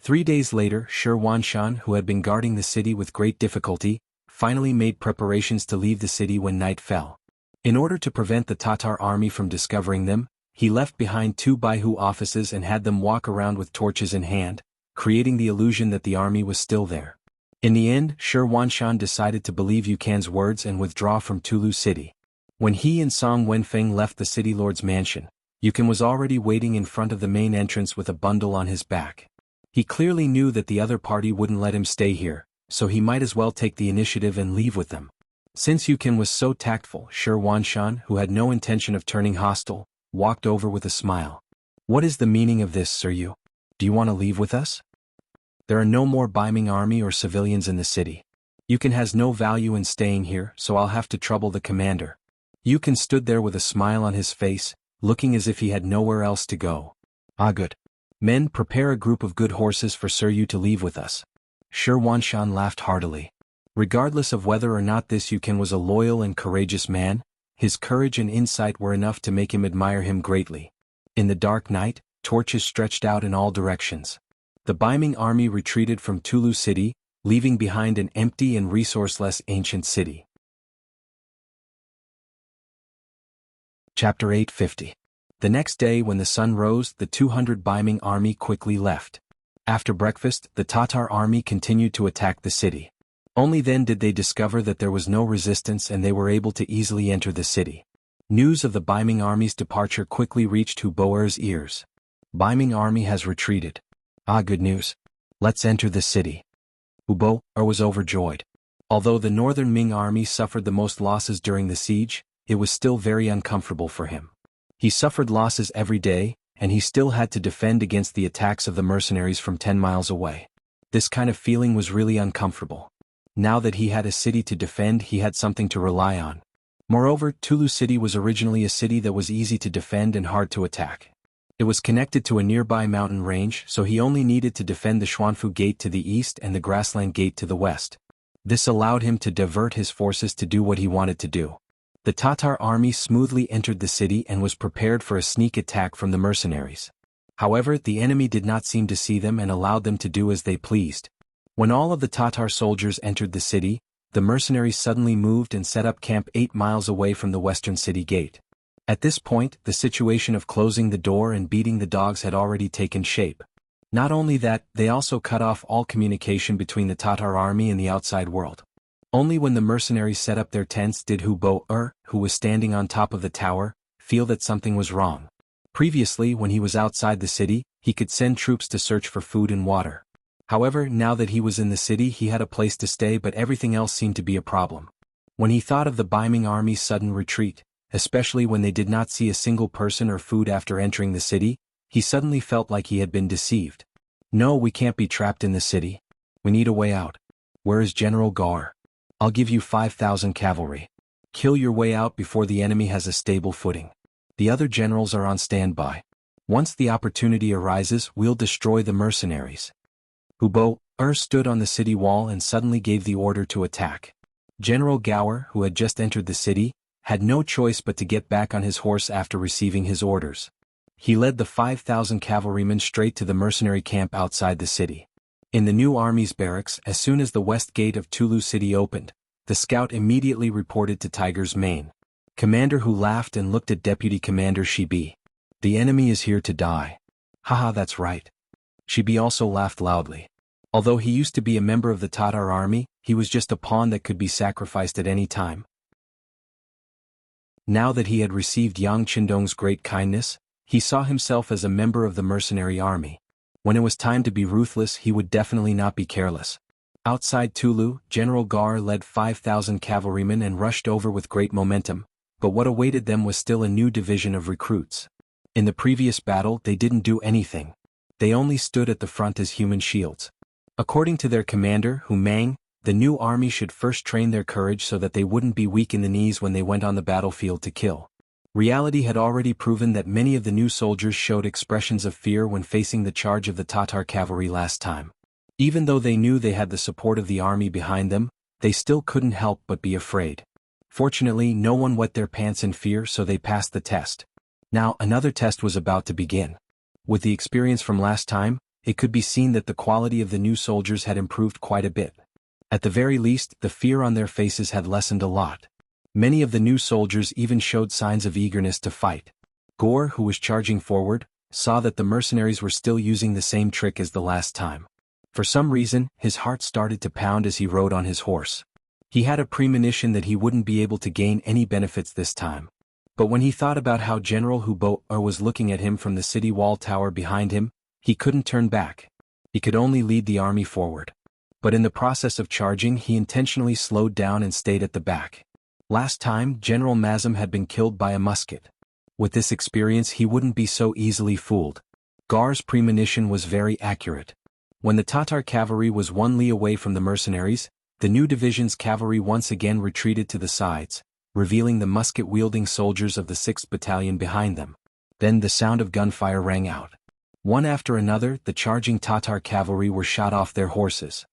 3 days later, Shan, who had been guarding the city with great difficulty, finally made preparations to leave the city when night fell. In order to prevent the Tatar army from discovering them, he left behind 2 Baihu offices and had them walk around with torches in hand, creating the illusion that the army was still there. In the end, Shan decided to believe Yukan's words and withdraw from Tulu city. When he and Song Wenfeng left the city lord's mansion, Yukan was already waiting in front of the main entrance with a bundle on his back. He clearly knew that the other party wouldn't let him stay here, so he might as well take the initiative and leave with them. Since Yukan was so tactful, Shan, who had no intention of turning hostile, walked over with a smile. "What is the meaning of this, Sir Yu? Do you want to leave with us? There are no more Ming army or civilians in the city. Yukan has no value in staying here, so I'll have to trouble the commander." Yukan stood there with a smile on his face, looking as if he had nowhere else to go. "Ah, good. Men, prepare a group of good horses for Sir Yu to leave with us." Shan laughed heartily. Regardless of whether or not this Yukan was a loyal and courageous man, his courage and insight were enough to make him admire him greatly. In the dark night, torches stretched out in all directions. The Ming army retreated from Tulu city, leaving behind an empty and resourceless ancient city. Chapter 850. The next day when the sun rose, the 200 Ming army quickly left. After breakfast, the Tatar army continued to attack the city. Only then did they discover that there was no resistance and they were able to easily enter the city. News of the Ming army's departure quickly reached Hu Boer's ears. Ming army has retreated. Ah, good news. Let's enter the city. Hu Boer was overjoyed. Although the northern Ming army suffered the most losses during the siege, it was still very uncomfortable for him. He suffered losses every day, and he still had to defend against the attacks of the mercenaries from 10 miles away. This kind of feeling was really uncomfortable. Now that he had a city to defend, he had something to rely on. Moreover, Tulu city was originally a city that was easy to defend and hard to attack. It was connected to a nearby mountain range, so he only needed to defend the Xuanfu Gate to the east and the Grassland Gate to the west. This allowed him to divert his forces to do what he wanted to do. The Tatar army smoothly entered the city and was prepared for a sneak attack from the mercenaries. However, the enemy did not seem to see them and allowed them to do as they pleased. When all of the Tatar soldiers entered the city, the mercenaries suddenly moved and set up camp 8 miles away from the western city gate. At this point, the situation of closing the door and beating the dogs had already taken shape. Not only that, they also cut off all communication between the Tatar army and the outside world. Only when the mercenaries set up their tents did Hu Boer, who was standing on top of the tower, feel that something was wrong. Previously, when he was outside the city, he could send troops to search for food and water. However, now that he was in the city, he had a place to stay, but everything else seemed to be a problem. When he thought of the Ming army's sudden retreat, especially when they did not see a single person or food after entering the city, he suddenly felt like he had been deceived. "No, we can't be trapped in the city. We need a way out. Where is General Gar? I'll give you 5,000 cavalry. Kill your way out before the enemy has a stable footing. The other generals are on standby. Once the opportunity arises, we'll destroy the mercenaries." Hu Boer stood on the city wall and suddenly gave the order to attack. General Gower, who had just entered the city, had no choice but to get back on his horse after receiving his orders. He led the 5,000 cavalrymen straight to the mercenary camp outside the city. In the new army's barracks, as soon as the west gate of Tulu city opened, the scout immediately reported to Tiger's Mane. Commander Hu laughed and looked at Deputy Commander Shibi. "The enemy is here to die." "Haha, that's right." Shibi also laughed loudly. Although he used to be a member of the Tatar army, he was just a pawn that could be sacrificed at any time. Now that he had received Yang Qindong's great kindness, he saw himself as a member of the mercenary army. When it was time to be ruthless, he would definitely not be careless. Outside Tulu, General Gar led 5,000 cavalrymen and rushed over with great momentum, but what awaited them was still a new division of recruits. In the previous battle, they didn't do anything. They only stood at the front as human shields. According to their commander, Hu Mang, the new army should first train their courage so that they wouldn't be weak in the knees when they went on the battlefield to kill. Reality had already proven that many of the new soldiers showed expressions of fear when facing the charge of the Tatar cavalry last time. Even though they knew they had the support of the army behind them, they still couldn't help but be afraid. Fortunately, no one wet their pants in fear, so they passed the test. Now, another test was about to begin. With the experience from last time, it could be seen that the quality of the new soldiers had improved quite a bit. At the very least, the fear on their faces had lessened a lot. Many of the new soldiers even showed signs of eagerness to fight. Gore, who was charging forward, saw that the mercenaries were still using the same trick as the last time. For some reason, his heart started to pound as he rode on his horse. He had a premonition that he wouldn't be able to gain any benefits this time. But when he thought about how General Hubo was looking at him from the city wall tower behind him, he couldn't turn back. He could only lead the army forward. But in the process of charging, he intentionally slowed down and stayed at the back. Last time, General Mazum had been killed by a musket. With this experience, he wouldn't be so easily fooled. Gar's premonition was very accurate. When the Tatar cavalry was 1 li away from the mercenaries, the new division's cavalry once again retreated to the sides, revealing the musket-wielding soldiers of the 6th Battalion behind them. Then the sound of gunfire rang out. One after another, the charging Tatar cavalry were shot off their horses.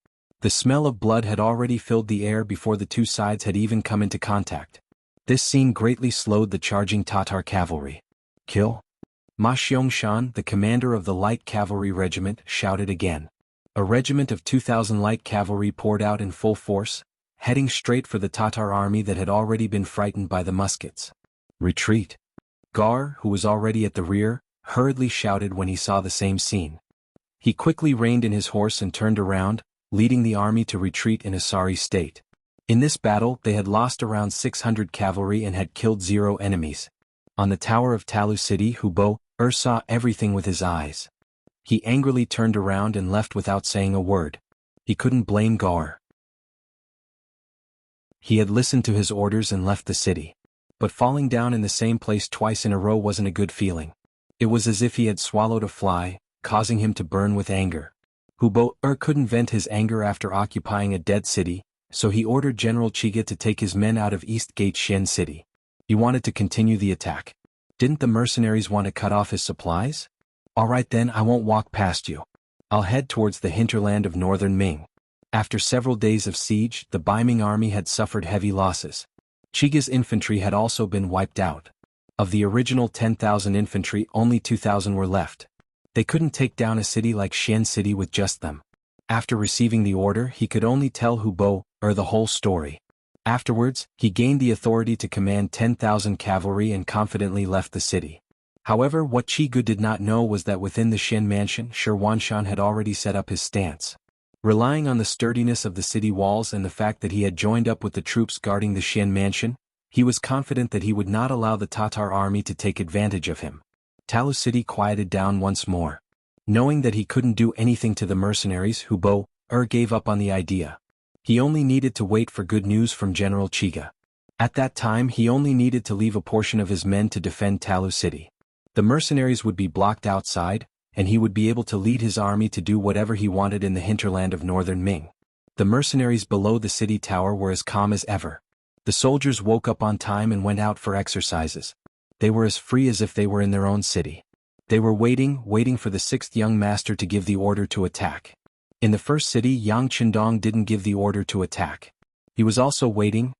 The smell of blood had already filled the air before the two sides had even come into contact. This scene greatly slowed the charging Tatar cavalry. Kill! Ma Xiangshan, the commander of the light cavalry regiment, shouted again. A regiment of 2,000 light cavalry poured out in full force, heading straight for the Tatar army that had already been frightened by the muskets. Retreat! Gar, who was already at the rear, hurriedly shouted when he saw the same scene. He quickly reined in his horse and turned around, leading the army to retreat in a sorry state. In this battle, they had lost around 600 cavalry and had killed 0 enemies. On the tower of Talu City, Hubo saw everything with his eyes. He angrily turned around and left without saying a word. He couldn't blame Gar. He had listened to his orders and left the city. But falling down in the same place twice in a row wasn't a good feeling. It was as if he had swallowed a fly, causing him to burn with anger. Hubo couldn't vent his anger after occupying a dead city, so he ordered General Chiga to take his men out of East Gate Shen City. He wanted to continue the attack. Didn't the mercenaries want to cut off his supplies? Alright then, I won't walk past you. I'll head towards the hinterland of northern Ming. After several days of siege, the Baiming army had suffered heavy losses. Chiga's infantry had also been wiped out. Of the original 10,000 infantry, only 2,000 were left. They couldn't take down a city like Shen City with just them. After receiving the order, he could only tell Hubo the whole story. Afterwards, he gained the authority to command 10,000 cavalry and confidently left the city. However, what Chigu did not know was that within the Shen mansion, Sherwanshan had already set up his stance. Relying on the sturdiness of the city walls and the fact that he had joined up with the troops guarding the Shen mansion, he was confident that he would not allow the Tatar army to take advantage of him. Talu City quieted down once more. Knowing that he couldn't do anything to the mercenaries, Hubo gave up on the idea. He only needed to wait for good news from General Chiga. At that time, he only needed to leave a portion of his men to defend Talu City. The mercenaries would be blocked outside, and he would be able to lead his army to do whatever he wanted in the hinterland of northern Ming. The mercenaries below the city tower were as calm as ever. The soldiers woke up on time and went out for exercises. They were as free as if they were in their own city. They were waiting for the 6th young master to give the order to attack. In the first city, Yang Qindong didn't give the order to attack. He was also waiting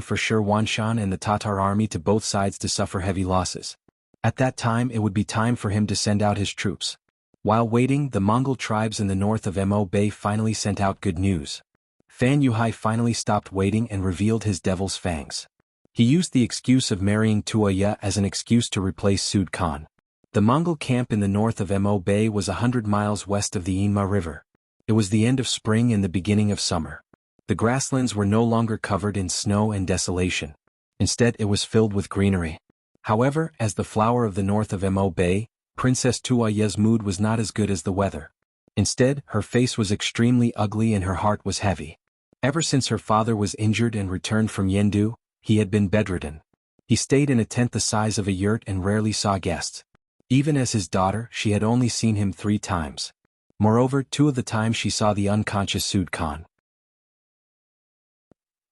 for Sherwanshan and the Tatar army to both sides to suffer heavy losses. At that time, it would be time for him to send out his troops. While waiting, the Mongol tribes in the north of Mo Bay finally sent out good news. Fan Yuhai finally stopped waiting and revealed his devil's fangs. He used the excuse of marrying Tuoya as an excuse to replace Sud Khan. The Mongol camp in the north of Mo Bay was 100 miles west of the Yinma River. It was the end of spring and the beginning of summer. The grasslands were no longer covered in snow and desolation. Instead, it was filled with greenery. However, as the flower of the north of Mo Bay, Princess Tuoya's mood was not as good as the weather. Instead, her face was extremely ugly and her heart was heavy. Ever since her father was injured and returned from Yendu, he had been bedridden. He stayed in a tent the size of a yurt and rarely saw guests. Even as his daughter, she had only seen him 3 times. Moreover, 2 of the times she saw the unconscious Sud Khan.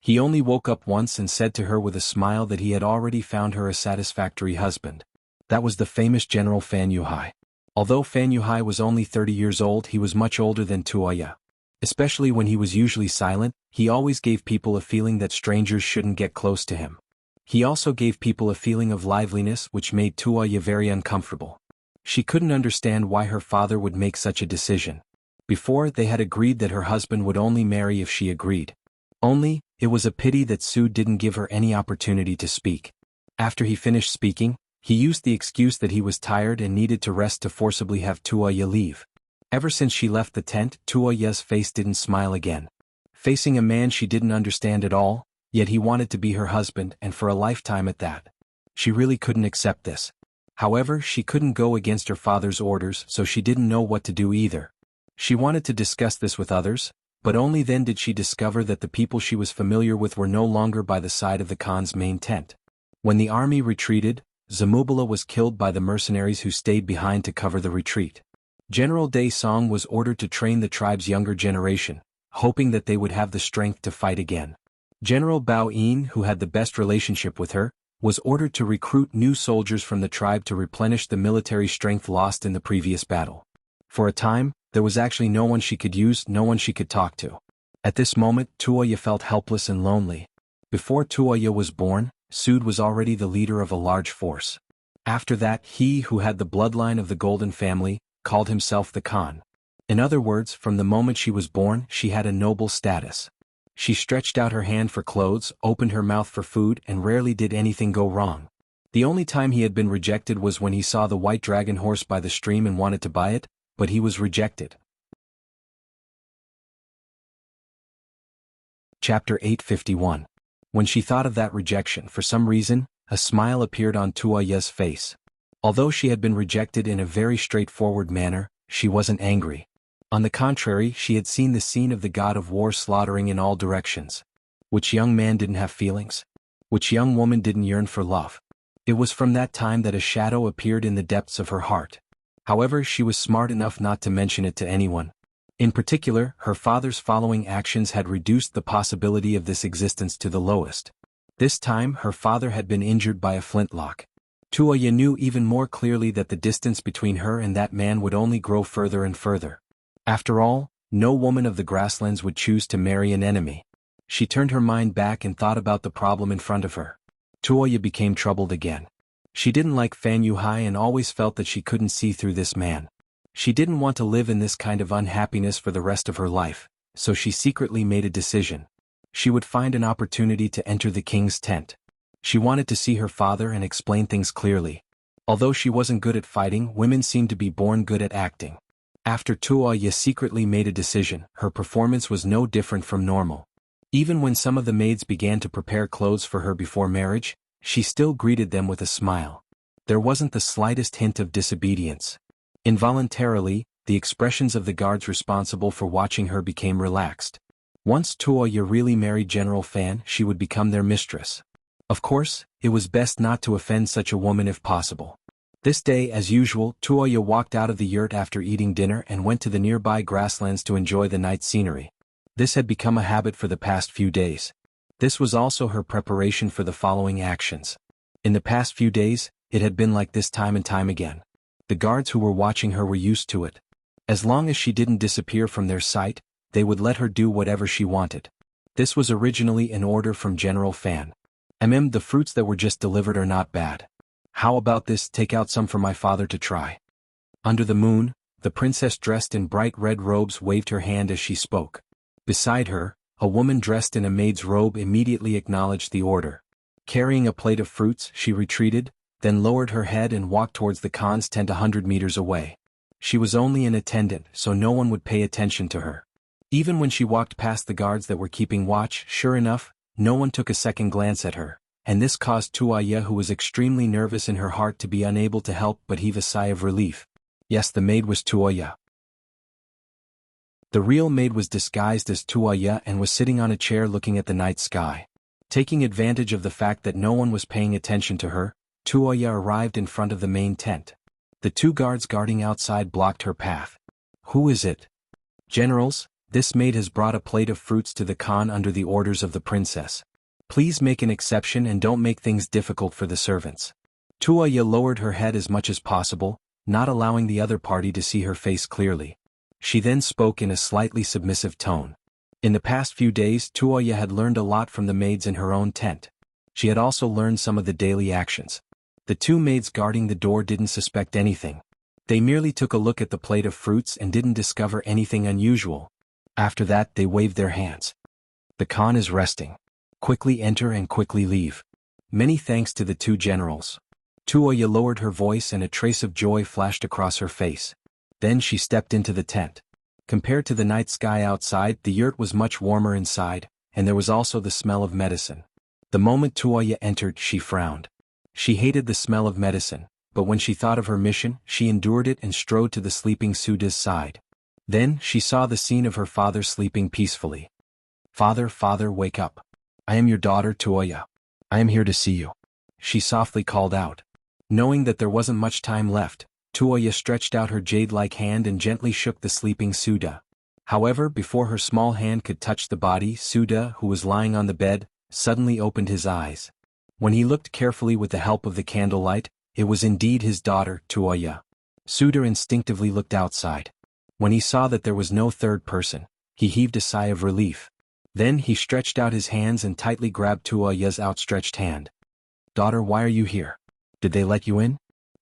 He only woke up once and said to her with a smile that he had already found her a satisfactory husband. That was the famous General Fan Yuhai. Although Fan Yuhai was only 30 years old, he was much older than Tuoya. Especially when he was usually silent, he always gave people a feeling that strangers shouldn't get close to him. He also gave people a feeling of liveliness which made Tuoya very uncomfortable. She couldn't understand why her father would make such a decision. Before, they had agreed that her husband would only marry if she agreed. Only, it was a pity that Su didn't give her any opportunity to speak. After he finished speaking, he used the excuse that he was tired and needed to rest to forcibly have Tuoya leave. Ever since she left the tent, Tuoya's face didn't smile again. Facing a man she didn't understand at all, yet he wanted to be her husband and for a lifetime at that. She really couldn't accept this. However, she couldn't go against her father's orders, so she didn't know what to do either. She wanted to discuss this with others, but only then did she discover that the people she was familiar with were no longer by the side of the Khan's main tent. When the army retreated, Zamubala was killed by the mercenaries who stayed behind to cover the retreat. General Day Song was ordered to train the tribe's younger generation, hoping that they would have the strength to fight again. General Bao Yin, who had the best relationship with her, was ordered to recruit new soldiers from the tribe to replenish the military strength lost in the previous battle. For a time, there was actually no one she could use, no one she could talk to. At this moment, Tuoya felt helpless and lonely. Before Tuoya was born, Sud was already the leader of a large force. After that, he who had the bloodline of the Golden family, called himself the Khan. In other words, from the moment she was born, she had a noble status. She stretched out her hand for clothes, opened her mouth for food, and rarely did anything go wrong. The only time he had been rejected was when he saw the white dragon horse by the stream and wanted to buy it, but he was rejected. Chapter 851. When she thought of that rejection, for some reason, a smile appeared on Tuoya's face. Although she had been rejected in a very straightforward manner, she wasn't angry. On the contrary, she had seen the scene of the god of war slaughtering in all directions. Which young man didn't have feelings? Which young woman didn't yearn for love? It was from that time that a shadow appeared in the depths of her heart. However, she was smart enough not to mention it to anyone. In particular, her father's following actions had reduced the possibility of this existence to the lowest. This time, her father had been injured by a flintlock. Tuoya knew even more clearly that the distance between her and that man would only grow further and further. After all, no woman of the grasslands would choose to marry an enemy. She turned her mind back and thought about the problem in front of her. Tuoya became troubled again. She didn't like Fan Yuhai and always felt that she couldn't see through this man. She didn't want to live in this kind of unhappiness for the rest of her life, so she secretly made a decision. She would find an opportunity to enter the king's tent. She wanted to see her father and explain things clearly. Although she wasn't good at fighting, women seemed to be born good at acting. After Tuoya secretly made a decision, her performance was no different from normal. Even when some of the maids began to prepare clothes for her before marriage, she still greeted them with a smile. There wasn't the slightest hint of disobedience. Involuntarily, the expressions of the guards responsible for watching her became relaxed. Once Tuoya really married General Fan, she would become their mistress. Of course, it was best not to offend such a woman if possible. This day, as usual, Tuoya walked out of the yurt after eating dinner and went to the nearby grasslands to enjoy the night scenery. This had become a habit for the past few days. This was also her preparation for the following actions. In the past few days, it had been like this time and time again. The guards who were watching her were used to it. As long as she didn't disappear from their sight, they would let her do whatever she wanted. This was originally an order from General Fan. The fruits that were just delivered are not bad. How about this? Take out some for my father to try. Under the moon, the princess dressed in bright red robes waved her hand as she spoke. Beside her, a woman dressed in a maid's robe immediately acknowledged the order. Carrying a plate of fruits, she retreated, then lowered her head and walked towards the Khan's tent 100 meters away. She was only an attendant, so no one would pay attention to her. Even when she walked past the guards that were keeping watch, sure enough, no one took a second glance at her, and this caused Tuoya, who was extremely nervous in her heart, to be unable to help but heave a sigh of relief. Yes, the maid was Tuoya. The real maid was disguised as Tuoya and was sitting on a chair looking at the night sky. Taking advantage of the fact that no one was paying attention to her, Tuoya arrived in front of the main tent. The two guards guarding outside blocked her path. Who is it? Generals, this maid has brought a plate of fruits to the Khan under the orders of the princess. Please make an exception and don't make things difficult for the servants. Tuoya lowered her head as much as possible, not allowing the other party to see her face clearly. She then spoke in a slightly submissive tone. In the past few days, Tuoya had learned a lot from the maids in her own tent. She had also learned some of the daily actions. The two maids guarding the door didn't suspect anything. They merely took a look at the plate of fruits and didn't discover anything unusual. After that they waved their hands. The Khan is resting. Quickly enter and quickly leave. Many thanks to the two generals. Tuoya lowered her voice and a trace of joy flashed across her face. Then she stepped into the tent. Compared to the night sky outside, the yurt was much warmer inside, and there was also the smell of medicine. The moment Tuoya entered, she frowned. She hated the smell of medicine, but when she thought of her mission, she endured it and strode to the sleeping Suda's side. Then she saw the scene of her father sleeping peacefully. "Father, father, wake up. I am your daughter Tuoya. I am here to see you," she softly called out. Knowing that there wasn't much time left, Tuoya stretched out her jade-like hand and gently shook the sleeping Suda. However, before her small hand could touch the body, Suda, who was lying on the bed, suddenly opened his eyes. When he looked carefully with the help of the candlelight, it was indeed his daughter, Tuoya. Suda instinctively looked outside. When he saw that there was no third person, he heaved a sigh of relief. Then he stretched out his hands and tightly grabbed Tuoya's outstretched hand. "Daughter, why are you here? Did they let you in?"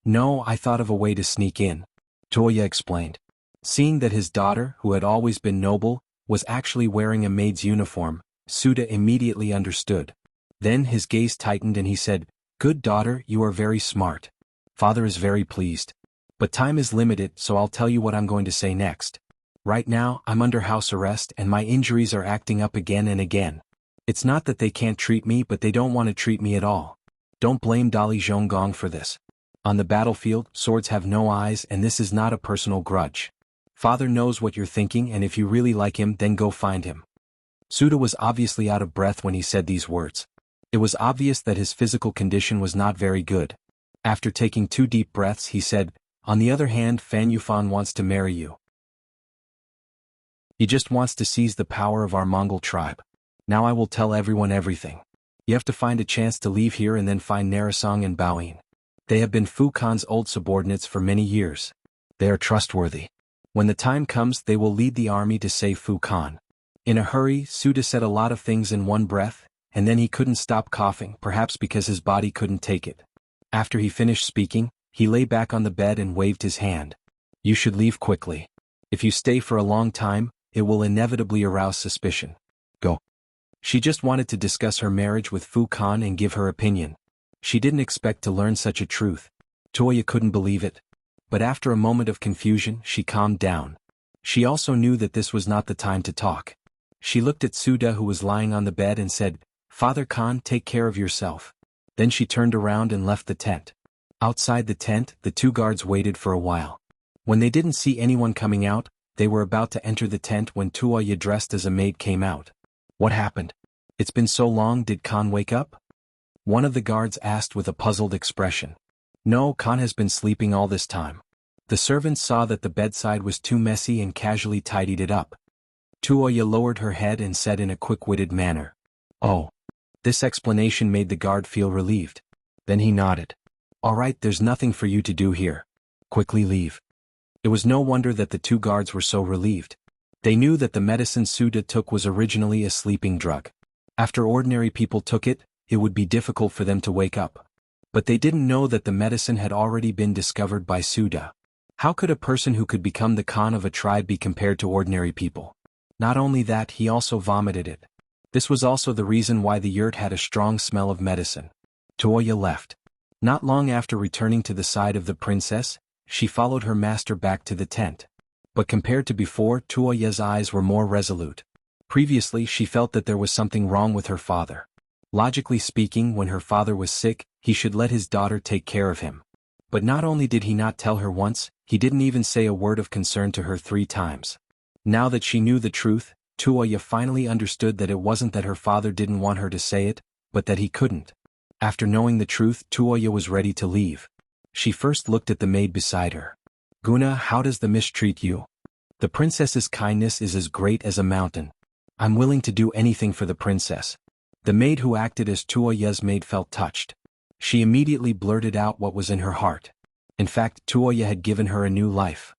"No, I thought of a way to sneak in," Tuoya explained. Seeing that his daughter, who had always been noble, was actually wearing a maid's uniform, Suda immediately understood. Then his gaze tightened and he said, "Good daughter, you are very smart. Father is very pleased. But time is limited, so I'll tell you what I'm going to say next. Right now, I'm under house arrest and my injuries are acting up again and again. It's not that they can't treat me, but they don't want to treat me at all. Don't blame Dali Zhonggong for this. On the battlefield, swords have no eyes and this is not a personal grudge. Father knows what you're thinking and if you really like him, then go find him." Suda was obviously out of breath when he said these words. It was obvious that his physical condition was not very good. After taking 2 deep breaths, he said, "On the other hand, Fan Yufan wants to marry you. He just wants to seize the power of our Mongol tribe. Now I will tell everyone everything. You have to find a chance to leave here and then find Narisong and Baoyin. They have been Fu Khan's old subordinates for many years. They are trustworthy. When the time comes, they will lead the army to save Fu Khan." In a hurry, Suda said a lot of things in one breath, and then he couldn't stop coughing, perhaps because his body couldn't take it. After he finished speaking, he lay back on the bed and waved his hand. "You should leave quickly. If you stay for a long time, it will inevitably arouse suspicion. Go." She just wanted to discuss her marriage with Fu Khan and give her opinion. She didn't expect to learn such a truth. Toya couldn't believe it. But after a moment of confusion, she calmed down. She also knew that this was not the time to talk. She looked at Suda, who was lying on the bed, and said, "Father Khan, take care of yourself." Then she turned around and left the tent. Outside the tent, the 2 guards waited for a while. When they didn't see anyone coming out, they were about to enter the tent when Tuoya, dressed as a maid, came out. "What happened? It's been so long, did Khan wake up?" One of the guards asked with a puzzled expression. "No, Khan has been sleeping all this time." The servants saw that the bedside was too messy and casually tidied it up. Tuoya lowered her head and said in a quick-witted manner, "Oh." This explanation made the guard feel relieved. Then he nodded. "All right, there's nothing for you to do here. Quickly leave." It was no wonder that the 2 guards were so relieved. They knew that the medicine Suda took was originally a sleeping drug. After ordinary people took it, it would be difficult for them to wake up. But they didn't know that the medicine had already been discovered by Suda. How could a person who could become the Khan of a tribe be compared to ordinary people? Not only that, he also vomited it. This was also the reason why the yurt had a strong smell of medicine. Tuoya left. Not long after returning to the side of the princess, she followed her master back to the tent. But compared to before, Tuoya's eyes were more resolute. Previously, she felt that there was something wrong with her father. Logically speaking, when her father was sick, he should let his daughter take care of him. But not only did he not tell her once, he didn't even say a word of concern to her 3 times. Now that she knew the truth, Tuoya finally understood that it wasn't that her father didn't want her to say it, but that he couldn't. After knowing the truth, Tuoya was ready to leave. She first looked at the maid beside her. "Guna, how does the mistreat you?" "The princess's kindness is as great as a mountain. I'm willing to do anything for the princess." The maid who acted as Tuoya's maid felt touched. She immediately blurted out what was in her heart. In fact, Tuoya had given her a new life.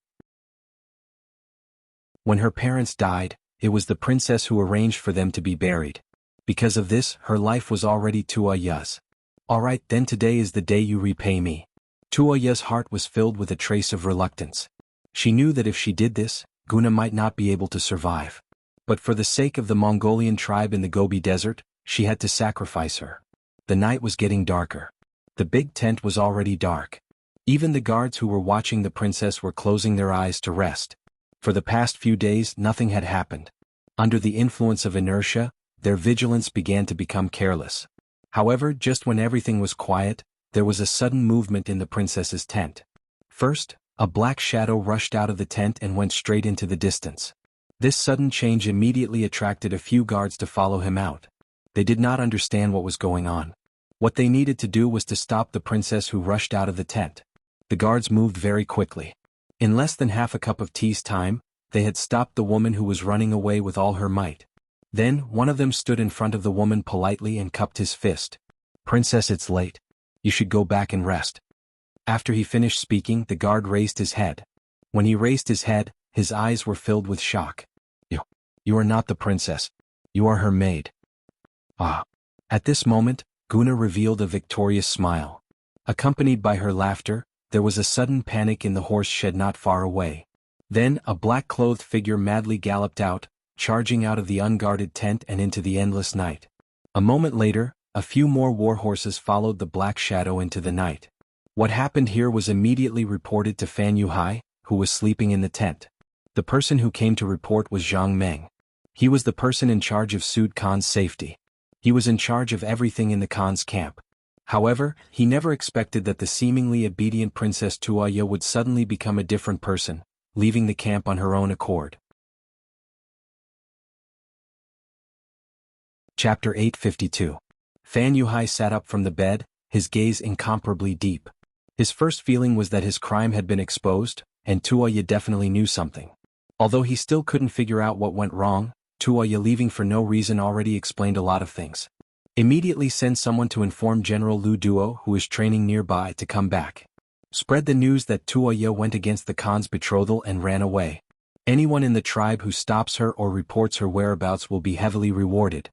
When her parents died, it was the princess who arranged for them to be buried. Because of this, her life was already Tuoya's. "All right, then today is the day you repay me. Tuoya's heart was filled with a trace of reluctance. She knew that if she did this, Guna might not be able to survive. But for the sake of the Mongolian tribe in the Gobi Desert, she had to sacrifice her. The night was getting darker. The big tent was already dark. Even the guards who were watching the princess were closing their eyes to rest. For the past few days nothing had happened. Under the influence of inertia, their vigilance began to become careless. However, just when everything was quiet, there was a sudden movement in the princess's tent. First, a black shadow rushed out of the tent and went straight into the distance. This sudden change immediately attracted a few guards to follow him out. They did not understand what was going on. What they needed to do was to stop the princess who rushed out of the tent. The guards moved very quickly. In less than half a cup of tea's time, they had stopped the woman who was running away with all her might. Then, one of them stood in front of the woman politely and cupped his fist. "Princess, it's late. You should go back and rest." After he finished speaking, the guard raised his head. When he raised his head, his eyes were filled with shock. You are not the princess. You are her maid." Ah. At this moment, Guna revealed a victorious smile. Accompanied by her laughter, there was a sudden panic in the horse shed not far away. Then, a black-clothed figure madly galloped out, charging out of the unguarded tent and into the endless night. A moment later, a few more war horses followed the black shadow into the night. What happened here was immediately reported to Fan Yuhai, who was sleeping in the tent. The person who came to report was Jiang Meng. He was the person in charge of Sud Khan's safety. He was in charge of everything in the Khan's camp. However, he never expected that the seemingly obedient Princess Tuoya would suddenly become a different person, leaving the camp on her own accord. Chapter 852. Fan Yuhai sat up from the bed, his gaze incomparably deep. His first feeling was that his crime had been exposed, and Tuoya definitely knew something. Although he still couldn't figure out what went wrong, Tuoya leaving for no reason already explained a lot of things. Immediately send someone to inform General Lu Duo, who is training nearby, to come back. Spread the news that Tuoya went against the Khan's betrothal and ran away. Anyone in the tribe who stops her or reports her whereabouts will be heavily rewarded.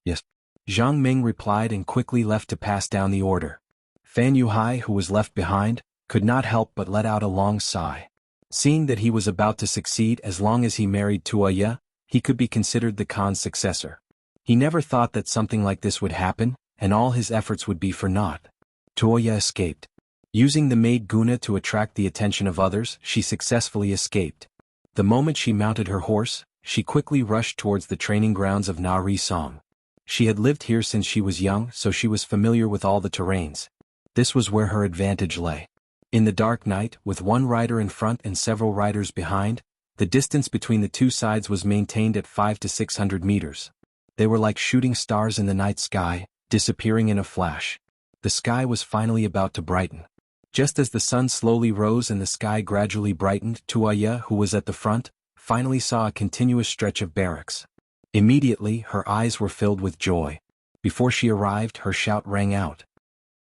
Yes. Jiang Ming replied and quickly left to pass down the order. Fan Yuhai, who was left behind, could not help but let out a long sigh. Seeing that he was about to succeed as long as he married Tuoya, he could be considered the Khan's successor. He never thought that something like this would happen, and all his efforts would be for naught. Tuoya escaped. Using the maid Guna to attract the attention of others, she successfully escaped. The moment she mounted her horse, she quickly rushed towards the training grounds of Na Ri Song. She had lived here since she was young, so she was familiar with all the terrains. This was where her advantage lay. In the dark night, with one rider in front and several riders behind, the distance between the two sides was maintained at 500 to 600 meters. They were like shooting stars in the night sky, disappearing in a flash. The sky was finally about to brighten. Just as the sun slowly rose and the sky gradually brightened, Tuoya, who was at the front, finally saw a continuous stretch of barracks. Immediately, her eyes were filled with joy. Before she arrived, her shout rang out.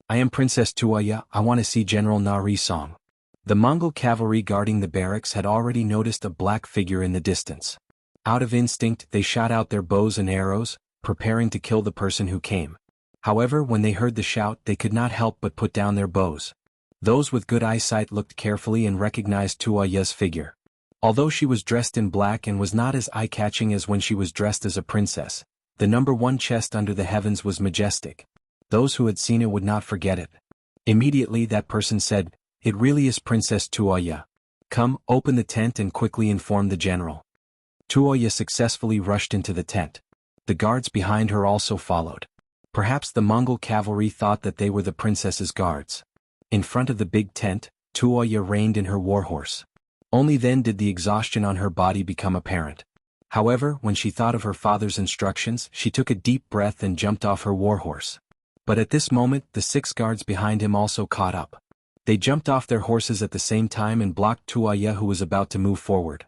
"I am Princess Tuoya, I want to see General Na Ri Song." The Mongol cavalry guarding the barracks had already noticed a black figure in the distance. Out of instinct, they shot out their bows and arrows, preparing to kill the person who came. However, when they heard the shout, they could not help but put down their bows. Those with good eyesight looked carefully and recognized Tuoya's figure. Although she was dressed in black and was not as eye-catching as when she was dressed as a princess, the #1 chest under the heavens was majestic. Those who had seen it would not forget it. Immediately that person said, "It really is Princess Tuoya. Come, open the tent and quickly inform the general." Tuoya successfully rushed into the tent. The guards behind her also followed. Perhaps the Mongol cavalry thought that they were the princess's guards. In front of the big tent, Tuoya reined in her warhorse. Only then did the exhaustion on her body become apparent. However, when she thought of her father's instructions, she took a deep breath and jumped off her warhorse. But at this moment, the 6 guards behind him also caught up. They jumped off their horses at the same time and blocked Tuoya, who was about to move forward.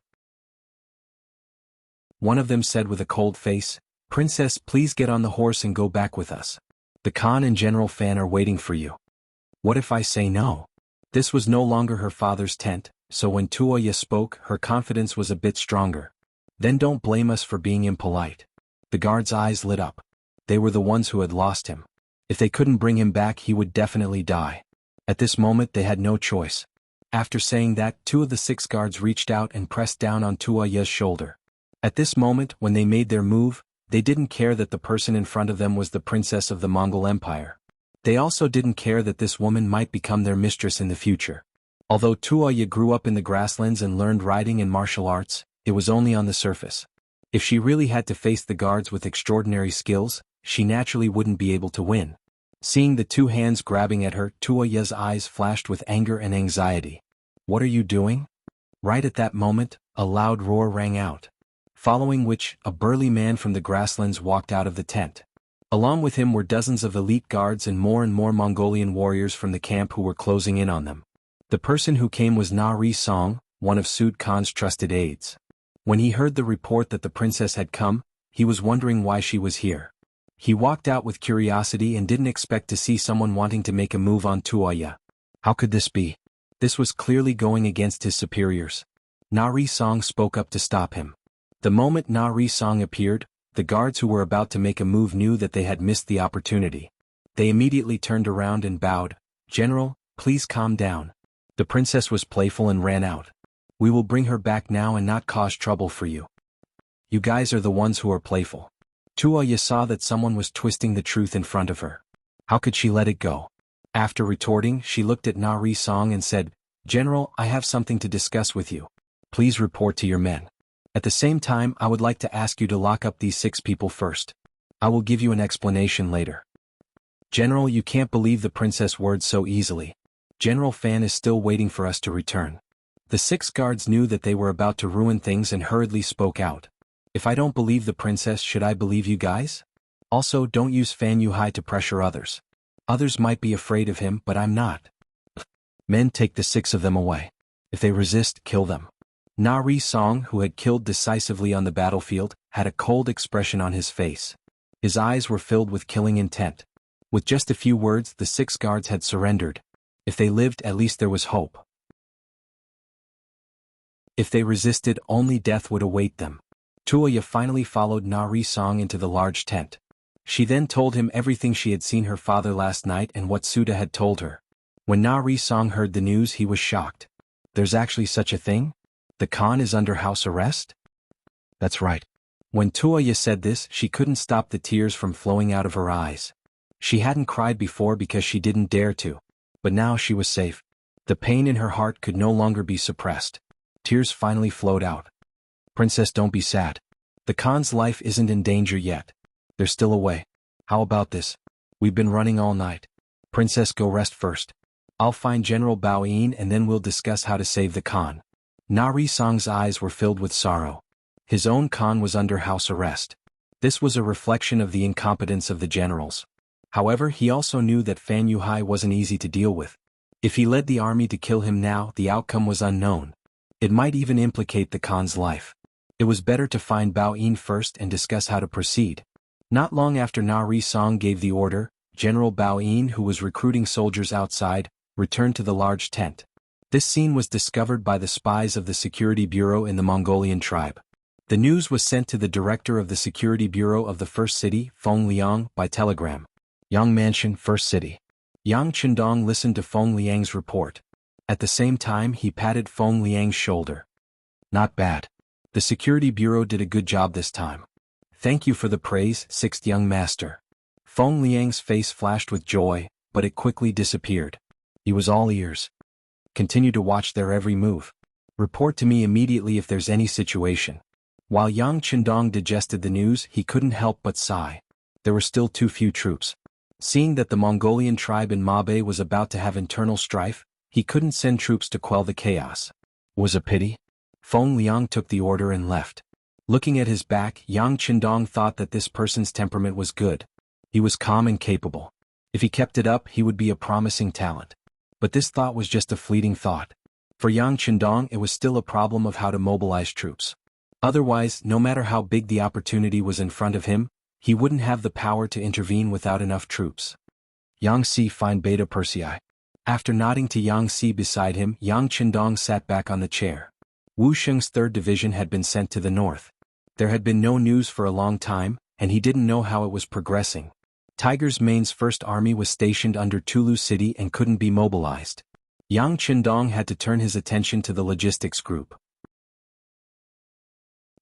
One of them said with a cold face, "Princess, please get on the horse and go back with us. The Khan and General Fan are waiting for you." What if I say no? This was no longer her father's tent, so when Tuoya spoke, her confidence was a bit stronger. "Then don't blame us for being impolite." The guards' eyes lit up. They were the ones who had lost him. If they couldn't bring him back, he would definitely die. At this moment they had no choice. After saying that, 2 of the 6 guards reached out and pressed down on Tuoya's shoulder. At this moment, when they made their move, they didn't care that the person in front of them was the princess of the Mongol Empire. They also didn't care that this woman might become their mistress in the future. Although Tuoya grew up in the grasslands and learned riding and martial arts, it was only on the surface. If she really had to face the guards with extraordinary skills, she naturally wouldn't be able to win. Seeing the 2 hands grabbing at her, Tuoya's eyes flashed with anger and anxiety. "What are you doing?" Right at that moment, a loud roar rang out. Following which, a burly man from the grasslands walked out of the tent. Along with him were dozens of elite guards and more Mongolian warriors from the camp who were closing in on them. The person who came was Na-Ri Song, one of Sud Khan's trusted aides. When he heard the report that the princess had come, he was wondering why she was here. He walked out with curiosity and didn't expect to see someone wanting to make a move on Tuoya. How could this be? This was clearly going against his superiors. Na-Ri Song spoke up to stop him. The moment Na-Ri Song appeared, the guards who were about to make a move knew that they had missed the opportunity. They immediately turned around and bowed. "General, please calm down." The princess was playful and ran out. "We will bring her back now and not cause trouble for you. You guys are the ones who are playful." Tuoya saw that someone was twisting the truth in front of her. How could she let it go? After retorting, she looked at Na-Ri Song and said, "General, I have something to discuss with you. Please report to your men. At the same time, I would like to ask you to lock up these 6 people first. I will give you an explanation later." "General, you can't believe the princess' words so easily. General Fan is still waiting for us to return." The 6 guards knew that they were about to ruin things and hurriedly spoke out. "If I don't believe the princess, should I believe you guys? Also, don't use Fan Yuhai to pressure others. Others might be afraid of him, but I'm not. Men, take the 6 of them away. If they resist, kill them." Na-Ri Song, who had killed decisively on the battlefield, had a cold expression on his face. His eyes were filled with killing intent. With just a few words, the 6 guards had surrendered. If they lived, at least there was hope. If they resisted, only death would await them. Tuoya finally followed Na-Ri Song into the large tent. She then told him everything she had seen her father last night and what Suda had told her. When Na-Ri Song heard the news, he was shocked. "There's actually such a thing? The Khan is under house arrest?" "That's right." When Tuoya said this, she couldn't stop the tears from flowing out of her eyes. She hadn't cried before because she didn't dare to. But now she was safe. The pain in her heart could no longer be suppressed. Tears finally flowed out. "Princess, don't be sad. The Khan's life isn't in danger yet. There's still a way. How about this? We've been running all night. Princess, go rest first. I'll find General Baoyin and then we'll discuss how to save the Khan." Na-Ri Song's eyes were filled with sorrow. His own Khan was under house arrest. This was a reflection of the incompetence of the generals. However, he also knew that Fan Yuhai wasn't easy to deal with. If he led the army to kill him now, the outcome was unknown. It might even implicate the Khan's life. It was better to find Baoyin first and discuss how to proceed. Not long after Na-Ri Song gave the order, General Baoyin, who was recruiting soldiers outside, returned to the large tent. This scene was discovered by the spies of the Security Bureau in the Mongolian tribe. The news was sent to the director of the Security Bureau of the First City, Feng Liang, by telegram. Yang Mansion, First City. Yang Chendong listened to Feng Liang's report. At the same time, he patted Feng Liang's shoulder. "Not bad. The Security Bureau did a good job this time. Thank you for the praise, 6th young master." Feng Liang's face flashed with joy, but it quickly disappeared. He was all ears. "Continue to watch their every move. Report to me immediately if there's any situation." While Yang Chendong digested the news, he couldn't help but sigh. There were still too few troops. Seeing that the Mongolian tribe in Mabe was about to have internal strife, he couldn't send troops to quell the chaos. Was a pity. Feng Liang took the order and left. Looking at his back, Yang Chendong thought that this person's temperament was good. He was calm and capable. If he kept it up, he would be a promising talent. But this thought was just a fleeting thought. For Yang Chendong, it was still a problem of how to mobilize troops. Otherwise, no matter how big the opportunity was in front of him, he wouldn't have the power to intervene without enough troops. Yang Si find Beta Persei. After nodding to Yang Si beside him, Yang Chendong sat back on the chair. Wu Sheng's 3rd Division had been sent to the north. There had been no news for a long time, and he didn't know how it was progressing. Tiger's Mane's first army was stationed under Tulu City and couldn't be mobilized. Yang Qindong had to turn his attention to the logistics group.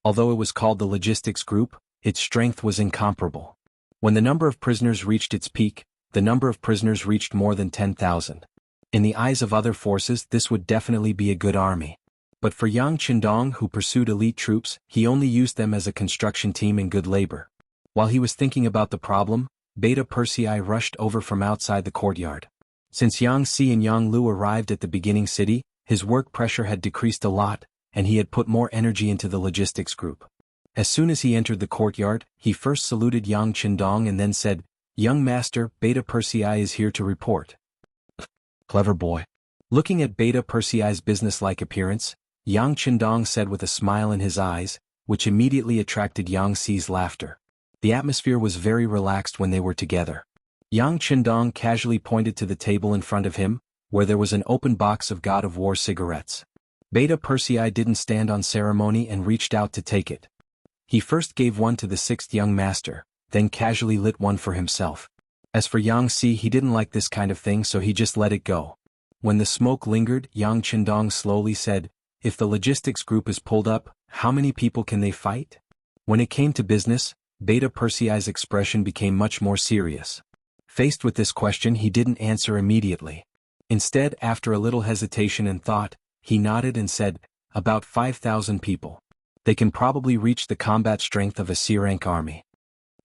Although it was called the logistics group, its strength was incomparable. When the number of prisoners reached its peak, the number of prisoners reached more than 10,000. In the eyes of other forces, this would definitely be a good army. But for Yang Qindong, who pursued elite troops, he only used them as a construction team in good labor. While he was thinking about the problem, Beta Persei rushed over from outside the courtyard. Since Yang Si and Yang Lu arrived at the beginning city, his work pressure had decreased a lot, and he had put more energy into the logistics group. As soon as he entered the courtyard, he first saluted Yang Qindong and then said, "Young master, Beta Persei is here to report." Clever boy. Looking at Beta Persei's businesslike appearance, Yang Qindong said with a smile in his eyes, which immediately attracted Yang Si's laughter. The atmosphere was very relaxed when they were together. Yang Qindong casually pointed to the table in front of him, where there was an open box of God of War cigarettes. Beta Persei didn't stand on ceremony and reached out to take it. He first gave one to the sixth young master, then casually lit one for himself. As for Yang Si, he didn't like this kind of thing, so he just let it go. When the smoke lingered, Yang Qindong slowly said, "If the logistics group is pulled up, how many people can they fight?" When it came to business, Beta Persei's expression became much more serious. Faced with this question, he didn't answer immediately. Instead, after a little hesitation and thought, he nodded and said, "About 5,000 people. They can probably reach the combat strength of a C-rank army."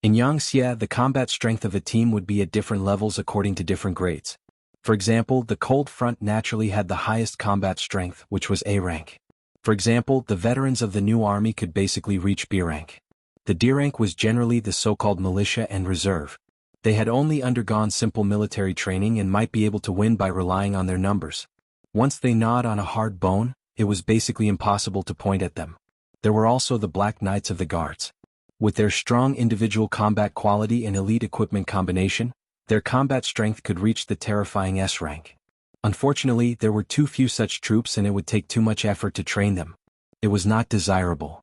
In Yangxia, the combat strength of a team would be at different levels according to different grades. For example, the Cold Front naturally had the highest combat strength, which was A rank. For example, the veterans of the new army could basically reach B rank. The D rank was generally the so-called militia and reserve. They had only undergone simple military training and might be able to win by relying on their numbers. Once they gnawed on a hard bone, it was basically impossible to point at them. There were also the Black Knights of the Guards. With their strong individual combat quality and elite equipment combination, their combat strength could reach the terrifying S rank. Unfortunately, there were too few such troops and it would take too much effort to train them. It was not desirable.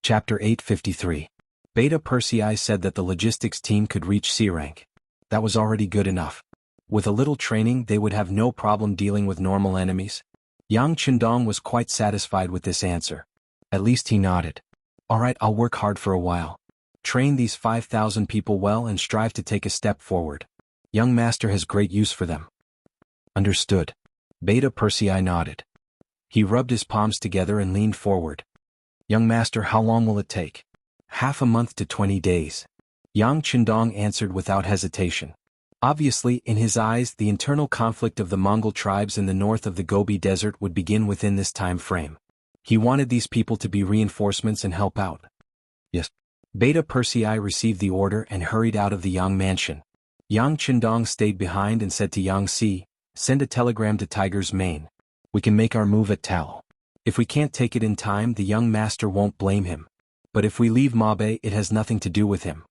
Chapter 853. Beta Persei said that the logistics team could reach C rank. That was already good enough. With a little training, they would have no problem dealing with normal enemies. Yang Qindong was quite satisfied with this answer. At least he nodded. "Alright, I'll work hard for a while. Train these 5,000 people well and strive to take a step forward. Young master has great use for them." Understood. Beta Persei nodded. He rubbed his palms together and leaned forward. "Young master, how long will it take?" "Half a month to 20 days. Yang Qindong answered without hesitation. Obviously, in his eyes, the internal conflict of the Mongol tribes in the north of the Gobi Desert would begin within this time frame. He wanted these people to be reinforcements and help out. Yes. Beta Persei received the order and hurried out of the Yang mansion. Yang Qindong stayed behind and said to Yang Si, "Send a telegram to Tiger's Mane. We can make our move at Tao. If we can't take it in time, the young master won't blame him. But if we leave Mabe, it has nothing to do with him."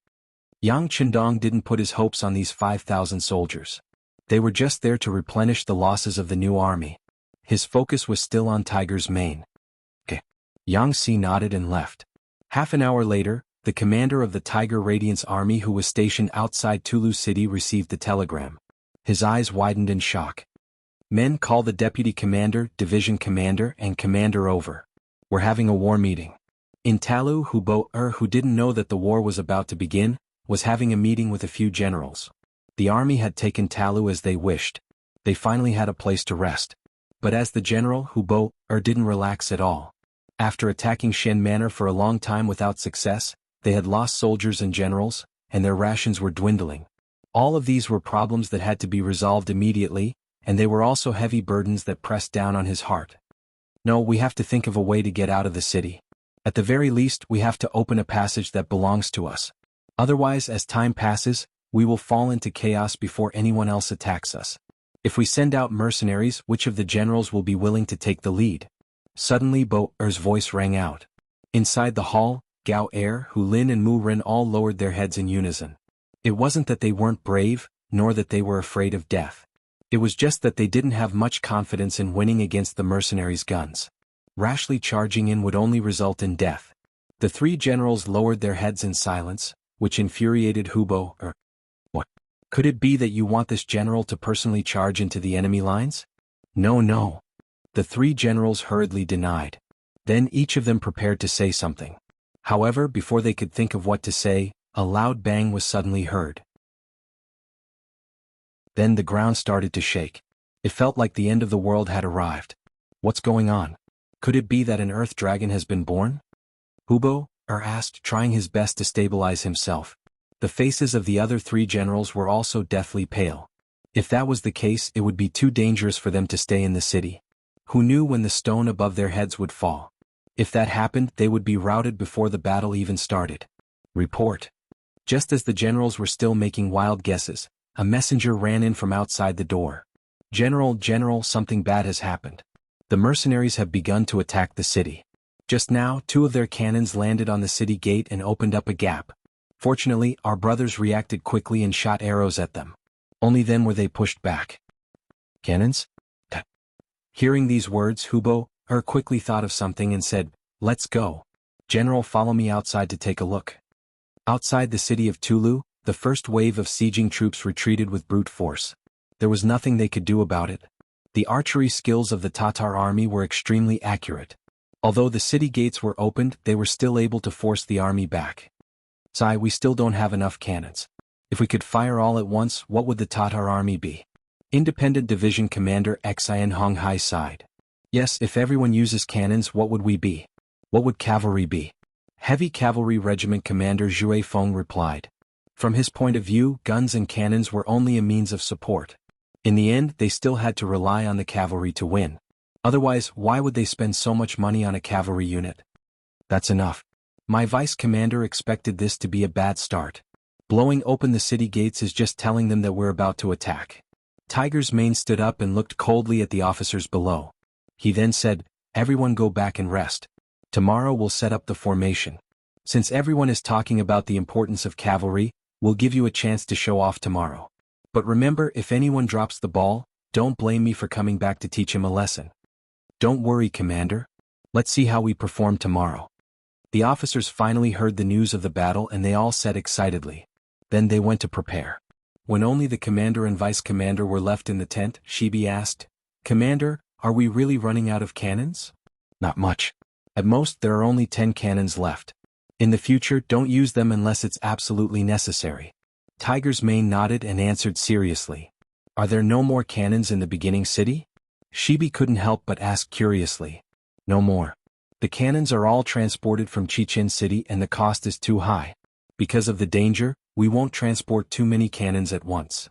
Yang Qindong didn't put his hopes on these 5,000 soldiers. They were just there to replenish the losses of the new army. His focus was still on Tiger's Mane. Okay. Yang Si nodded and left. Half an hour later, the commander of the Tiger Radiance army who was stationed outside Tulu City received the telegram. His eyes widened in shock. "Men, call the deputy commander, division commander, and commander over. We're having a war meeting." In Talu, who didn't know that the war was about to begin, was having a meeting with a few generals. The army had taken Talu as they wished. They finally had a place to rest. But as the general, didn't relax at all. After attacking Shen Manor for a long time without success, they had lost soldiers and generals, and their rations were dwindling. All of these were problems that had to be resolved immediately, and they were also heavy burdens that pressed down on his heart. "No, we have to think of a way to get out of the city. At the very least, we have to open a passage that belongs to us. Otherwise, as time passes, we will fall into chaos before anyone else attacks us. If we send out mercenaries, which of the generals will be willing to take the lead?" Suddenly Bo-er's voice rang out. Inside the hall, Gao Er, Hu Lin and Mu Ren all lowered their heads in unison. It wasn't that they weren't brave, nor that they were afraid of death. It was just that they didn't have much confidence in winning against the mercenaries' guns. Rashly charging in would only result in death. The three generals lowered their heads in silence, which infuriated Hubo. What? Could it be that you want this general to personally charge into the enemy lines? No, no. The three generals hurriedly denied. Then each of them prepared to say something. However, before they could think of what to say, a loud bang was suddenly heard. Then the ground started to shake. It felt like the end of the world had arrived. What's going on? Could it be that an earth dragon has been born? Hubo asked, trying his best to stabilize himself. The faces of the other three generals were also deathly pale. If that was the case, it would be too dangerous for them to stay in the city. Who knew when the stone above their heads would fall? If that happened, they would be routed before the battle even started. Report. Just as the generals were still making wild guesses, a messenger ran in from outside the door. General, something bad has happened. The mercenaries have begun to attack the city. Just now, 2 of their cannons landed on the city gate and opened up a gap. Fortunately, our brothers reacted quickly and shot arrows at them. Only then were they pushed back. Cannons? Hearing these words, Hubo quickly thought of something and said, "Let's go. General, follow me outside to take a look." Outside the city of Tulu, the first wave of sieging troops retreated with brute force. There was nothing they could do about it. The archery skills of the Tatar army were extremely accurate. Although the city gates were opened, they were still able to force the army back. "Sai, we still don't have enough cannons. If we could fire all at once, what would the Tatar army be?" Independent Division Commander Xian Honghai sighed. "Yes, if everyone uses cannons, what would we be? What would cavalry be?" Heavy Cavalry Regiment Commander Zhue Feng replied. From his point of view, guns and cannons were only a means of support. In the end, they still had to rely on the cavalry to win. Otherwise, why would they spend so much money on a cavalry unit? That's enough. My vice commander expected this to be a bad start. Blowing open the city gates is just telling them that we're about to attack. Tiger's Mane stood up and looked coldly at the officers below. He then said, "Everyone go back and rest. Tomorrow we'll set up the formation. Since everyone is talking about the importance of cavalry, we'll give you a chance to show off tomorrow. But remember, if anyone drops the ball, don't blame me for coming back to teach him a lesson." "Don't worry, Commander. Let's see how we perform tomorrow." The officers finally heard the news of the battle and they all said excitedly. Then they went to prepare. When only the commander and vice commander were left in the tent, Shibi asked, "Commander, are we really running out of cannons?" "Not much. At most there are only 10 cannons left. In the future, don't use them unless it's absolutely necessary." Tiger's Mane nodded and answered seriously. "Are there no more cannons in the beginning city?" Shibi couldn't help but ask curiously. "No more. The cannons are all transported from Chichen City and the cost is too high. Because of the danger, we won't transport too many cannons at once.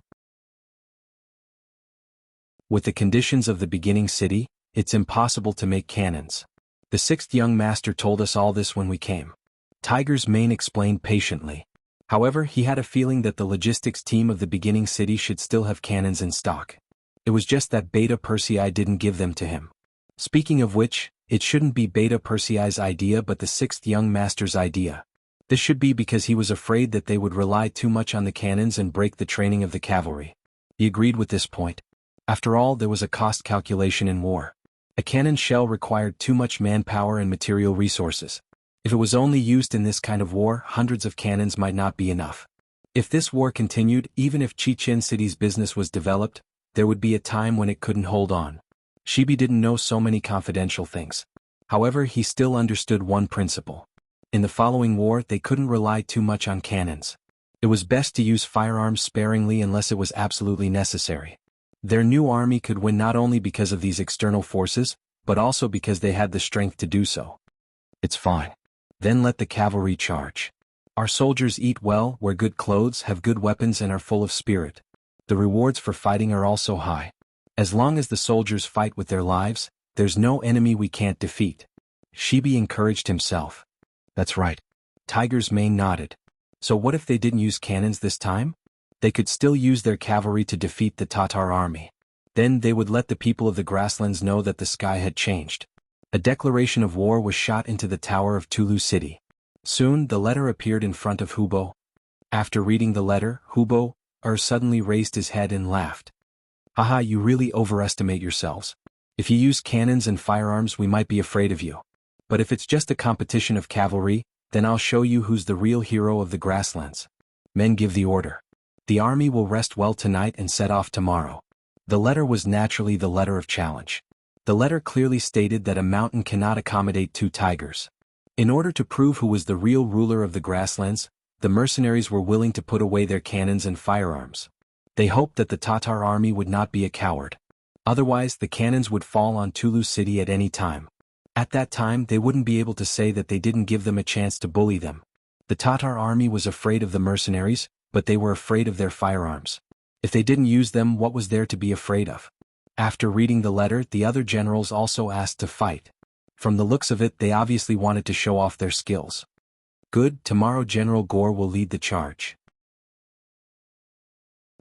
With the conditions of the beginning city, it's impossible to make cannons. The 6th young master told us all this when we came." Tiger's Mane explained patiently. However, he had a feeling that the logistics team of the beginning city should still have cannons in stock. It was just that Beta Persei didn't give them to him. Speaking of which, it shouldn't be Beta Persei's idea but the 6th young master's idea. This should be because he was afraid that they would rely too much on the cannons and break the training of the cavalry. He agreed with this point. After all, there was a cost calculation in war. A cannon shell required too much manpower and material resources. If it was only used in this kind of war, hundreds of cannons might not be enough. If this war continued, even if Chichen City's business was developed, there would be a time when it couldn't hold on. Shibi didn't know so many confidential things. However, he still understood one principle. In the following war, they couldn't rely too much on cannons. It was best to use firearms sparingly unless it was absolutely necessary. Their new army could win not only because of these external forces, but also because they had the strength to do so. "It's fine. Then let the cavalry charge. Our soldiers eat well, wear good clothes, have good weapons and are full of spirit. The rewards for fighting are also high. As long as the soldiers fight with their lives, there's no enemy we can't defeat." Shibi encouraged himself. "That's right." Tiger's Mane nodded. "So what if they didn't use cannons this time? They could still use their cavalry to defeat the Tatar army. Then they would let the people of the grasslands know that the sky had changed." A declaration of war was shot into the tower of Tulu City. Soon the letter appeared in front of Hubo. After reading the letter, Hubo suddenly raised his head and laughed. "Haha, you really overestimate yourselves. If you use cannons and firearms we might be afraid of you. But if it's just a competition of cavalry, Then I'll show you who's the real hero of the grasslands. Men, give the order. The army will rest well tonight and set off tomorrow. The letter was naturally the letter of challenge. The letter clearly stated that a mountain cannot accommodate 2 tigers. In order to prove who was the real ruler of the grasslands, the mercenaries were willing to put away their cannons and firearms. They hoped that the Tatar army would not be a coward. Otherwise, the cannons would fall on Tulu city at any time. At that time, they wouldn't be able to say that they didn't give them a chance to bully them. The Tatar army was afraid of the mercenaries, but they were afraid of their firearms. If they didn't use them, what was there to be afraid of? After reading the letter, the other generals also asked to fight. From the looks of it, they obviously wanted to show off their skills. Good, tomorrow General Gore will lead the charge.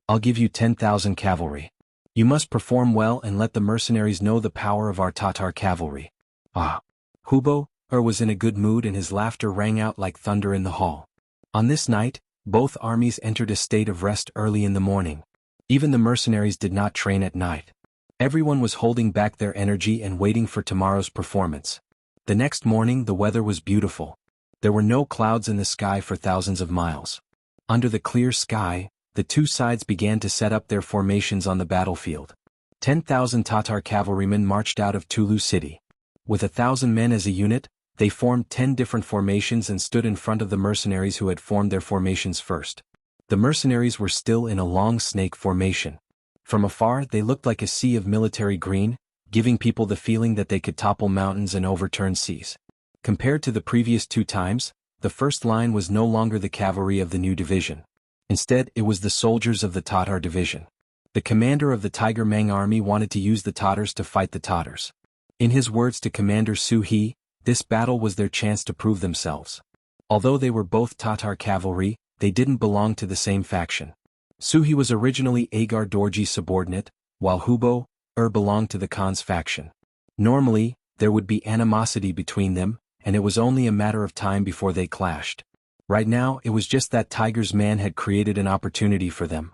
I'll give you 10,000 cavalry. You must perform well and let the mercenaries know the power of our Tatar cavalry. Ah! Hubo was in a good mood and his laughter rang out like thunder in the hall. On this night, both armies entered a state of rest early in the morning. Even the mercenaries did not train at night. Everyone was holding back their energy and waiting for tomorrow's performance. The next morning the weather was beautiful. There were no clouds in the sky for thousands of miles. Under the clear sky, the 2 sides began to set up their formations on the battlefield. 10,000 Tatar cavalrymen marched out of Tulu city. With 1,000 men as a unit, they formed 10 different formations and stood in front of the mercenaries who had formed their formations first. The mercenaries were still in a long snake formation. From afar they looked like a sea of military green, giving people the feeling that they could topple mountains and overturn seas. Compared to the previous 2 times, the first line was no longer the cavalry of the new division. Instead, it was the soldiers of the Tatar division. The commander of the Tiger Mang army wanted to use the Tatars to fight the Tatars. In his words to Commander Su He, this battle was their chance to prove themselves. Although they were both Tatar cavalry, they didn't belong to the same faction. Su He was originally Agar Dorji's subordinate, while Hubo belonged to the Khan's faction. Normally, there would be animosity between them, and it was only a matter of time before they clashed. Right now, it was just that Tiger's man had created an opportunity for them.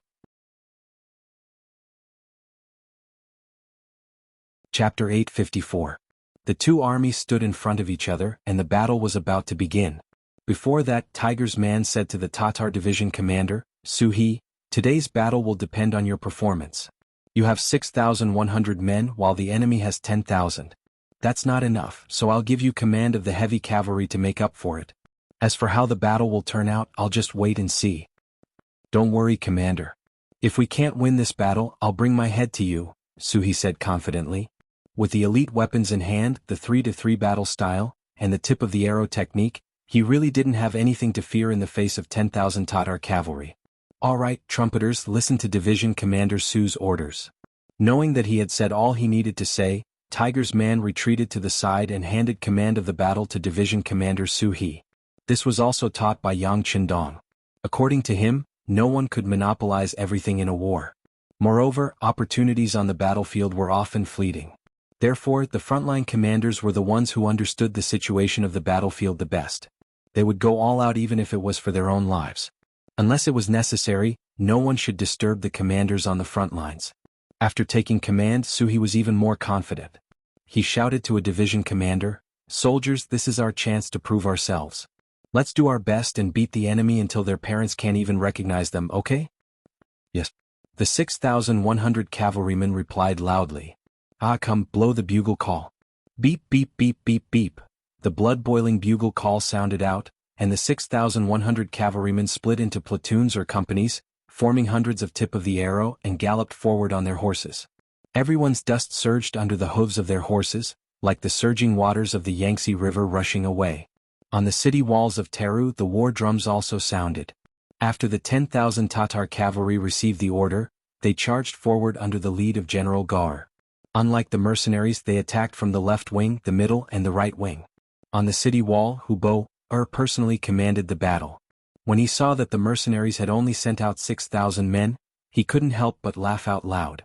Chapter 854. The 2 armies stood in front of each other, and the battle was about to begin. Before that, Tiger's man said to the Tatar division commander, Su He, today's battle will depend on your performance. You have 6,100 men while the enemy has 10,000. That's not enough, so I'll give you command of the heavy cavalry to make up for it. As for how the battle will turn out, I'll just wait and see. Don't worry, Commander. If we can't win this battle, I'll bring my head to you, Su He said confidently. With the elite weapons in hand, the 3-to-3 battle style, and the tip of the arrow technique, he really didn't have anything to fear in the face of 10,000 Tatar cavalry. All right, trumpeters, listen to Division Commander Su's orders. Knowing that he had said all he needed to say, Tiger's man retreated to the side and handed command of the battle to Division Commander Su He. This was also taught by Yang Qindong. According to him, no one could monopolize everything in a war. Moreover, opportunities on the battlefield were often fleeting. Therefore, the frontline commanders were the ones who understood the situation of the battlefield the best. They would go all out even if it was for their own lives. Unless it was necessary, no one should disturb the commanders on the front lines. After taking command, Su He was even more confident. He shouted to a division commander, "Soldiers, this is our chance to prove ourselves. Let's do our best and beat the enemy until their parents can't even recognize them, okay?" "Yes." The 6,100 cavalrymen replied loudly. "Ah, come, blow the bugle call." Beep, beep, beep, beep, beep. The blood-boiling bugle call sounded out, and the 6,100 cavalrymen split into platoons or companies, forming hundreds of tip of the arrow and galloped forward on their horses. Everyone's dust surged under the hooves of their horses, like the surging waters of the Yangtze River rushing away. On the city walls of Teru the war drums also sounded. After the 10,000 Tatar cavalry received the order, they charged forward under the lead of General Gar. Unlike the mercenaries, they attacked from the left wing, the middle, and the right wing. On the city wall, Hubo personally commanded the battle. When he saw that the mercenaries had only sent out 6,000 men, he couldn't help but laugh out loud.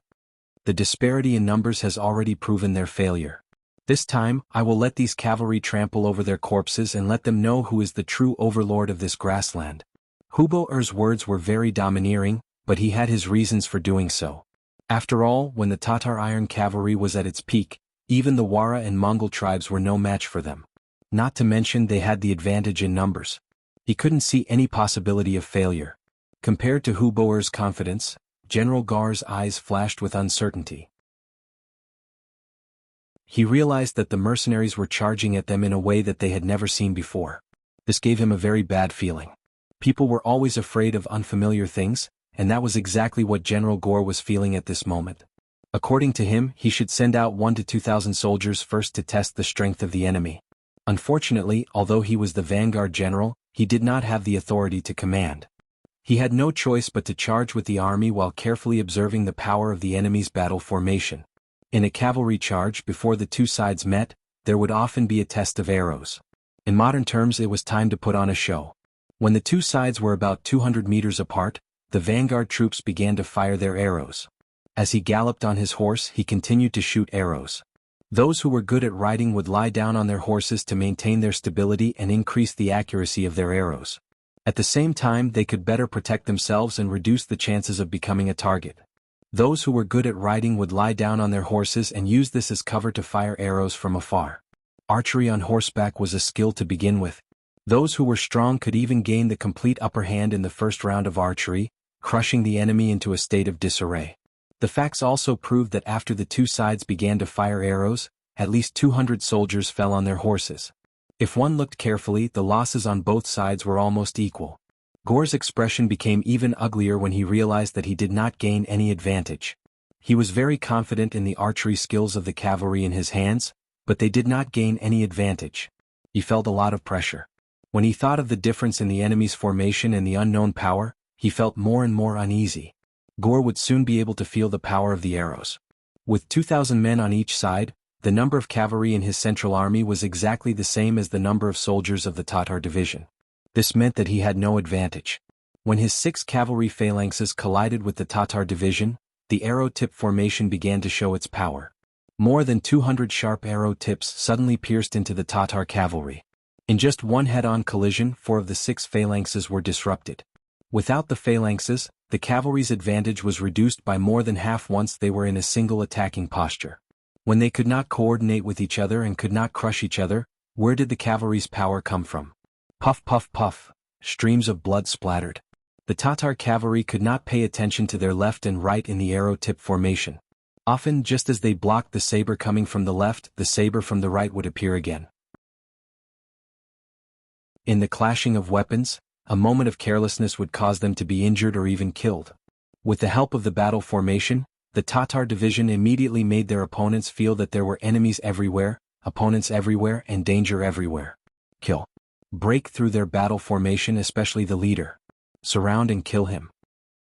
The disparity in numbers has already proven their failure. This time, I will let these cavalry trample over their corpses and let them know who is the true overlord of this grassland. Hubo's words were very domineering, but he had his reasons for doing so. After all, when the Tatar iron cavalry was at its peak, even the Wara and Mongol tribes were no match for them. Not to mention they had the advantage in numbers. He couldn't see any possibility of failure. Compared to Huboer's confidence, General Gar's eyes flashed with uncertainty. He realized that the mercenaries were charging at them in a way that they had never seen before. This gave him a very bad feeling. People were always afraid of unfamiliar things, and that was exactly what General Gore was feeling at this moment. According to him, he should send out 1,000 to 2,000 soldiers first to test the strength of the enemy. Unfortunately, although he was the vanguard general, he did not have the authority to command. He had no choice but to charge with the army while carefully observing the power of the enemy's battle formation. In a cavalry charge before the two sides met, there would often be a test of arrows. In modern terms, it was time to put on a show. When the two sides were about 200 meters apart, the vanguard troops began to fire their arrows. As he galloped on his horse, he continued to shoot arrows. Those who were good at riding would lie down on their horses to maintain their stability and increase the accuracy of their arrows. At the same time, they could better protect themselves and reduce the chances of becoming a target. Those who were good at riding would lie down on their horses and use this as cover to fire arrows from afar. Archery on horseback was a skill to begin with. Those who were strong could even gain the complete upper hand in the first round of archery, crushing the enemy into a state of disarray. The facts also proved that after the two sides began to fire arrows, at least 200 soldiers fell on their horses. If one looked carefully, the losses on both sides were almost equal. Gore's expression became even uglier when he realized that he did not gain any advantage. He was very confident in the archery skills of the cavalry in his hands, but they did not gain any advantage. He felt a lot of pressure. When he thought of the difference in the enemy's formation and the unknown power, he felt more and more uneasy. Gore would soon be able to feel the power of the arrows. With 2,000 men on each side, the number of cavalry in his central army was exactly the same as the number of soldiers of the Tatar division. This meant that he had no advantage. When his 6 cavalry phalanxes collided with the Tatar division, the arrow tip formation began to show its power. More than 200 sharp arrow tips suddenly pierced into the Tatar cavalry. In just one head-on collision, 4 of the 6 phalanxes were disrupted. Without the phalanxes, the cavalry's advantage was reduced by more than half once they were in a single attacking posture. When they could not coordinate with each other and could not crush each other, where did the cavalry's power come from? Puff puff puff, streams of blood splattered. The Tatar cavalry could not pay attention to their left and right in the arrow tip formation. Often, just as they blocked the saber coming from the left, the saber from the right would appear again. In the clashing of weapons, a moment of carelessness would cause them to be injured or even killed. With the help of the battle formation, the Tatar division immediately made their opponents feel that there were enemies everywhere, opponents everywhere, and danger everywhere. Kill. Break through their battle formation, especially the leader. Surround and kill him.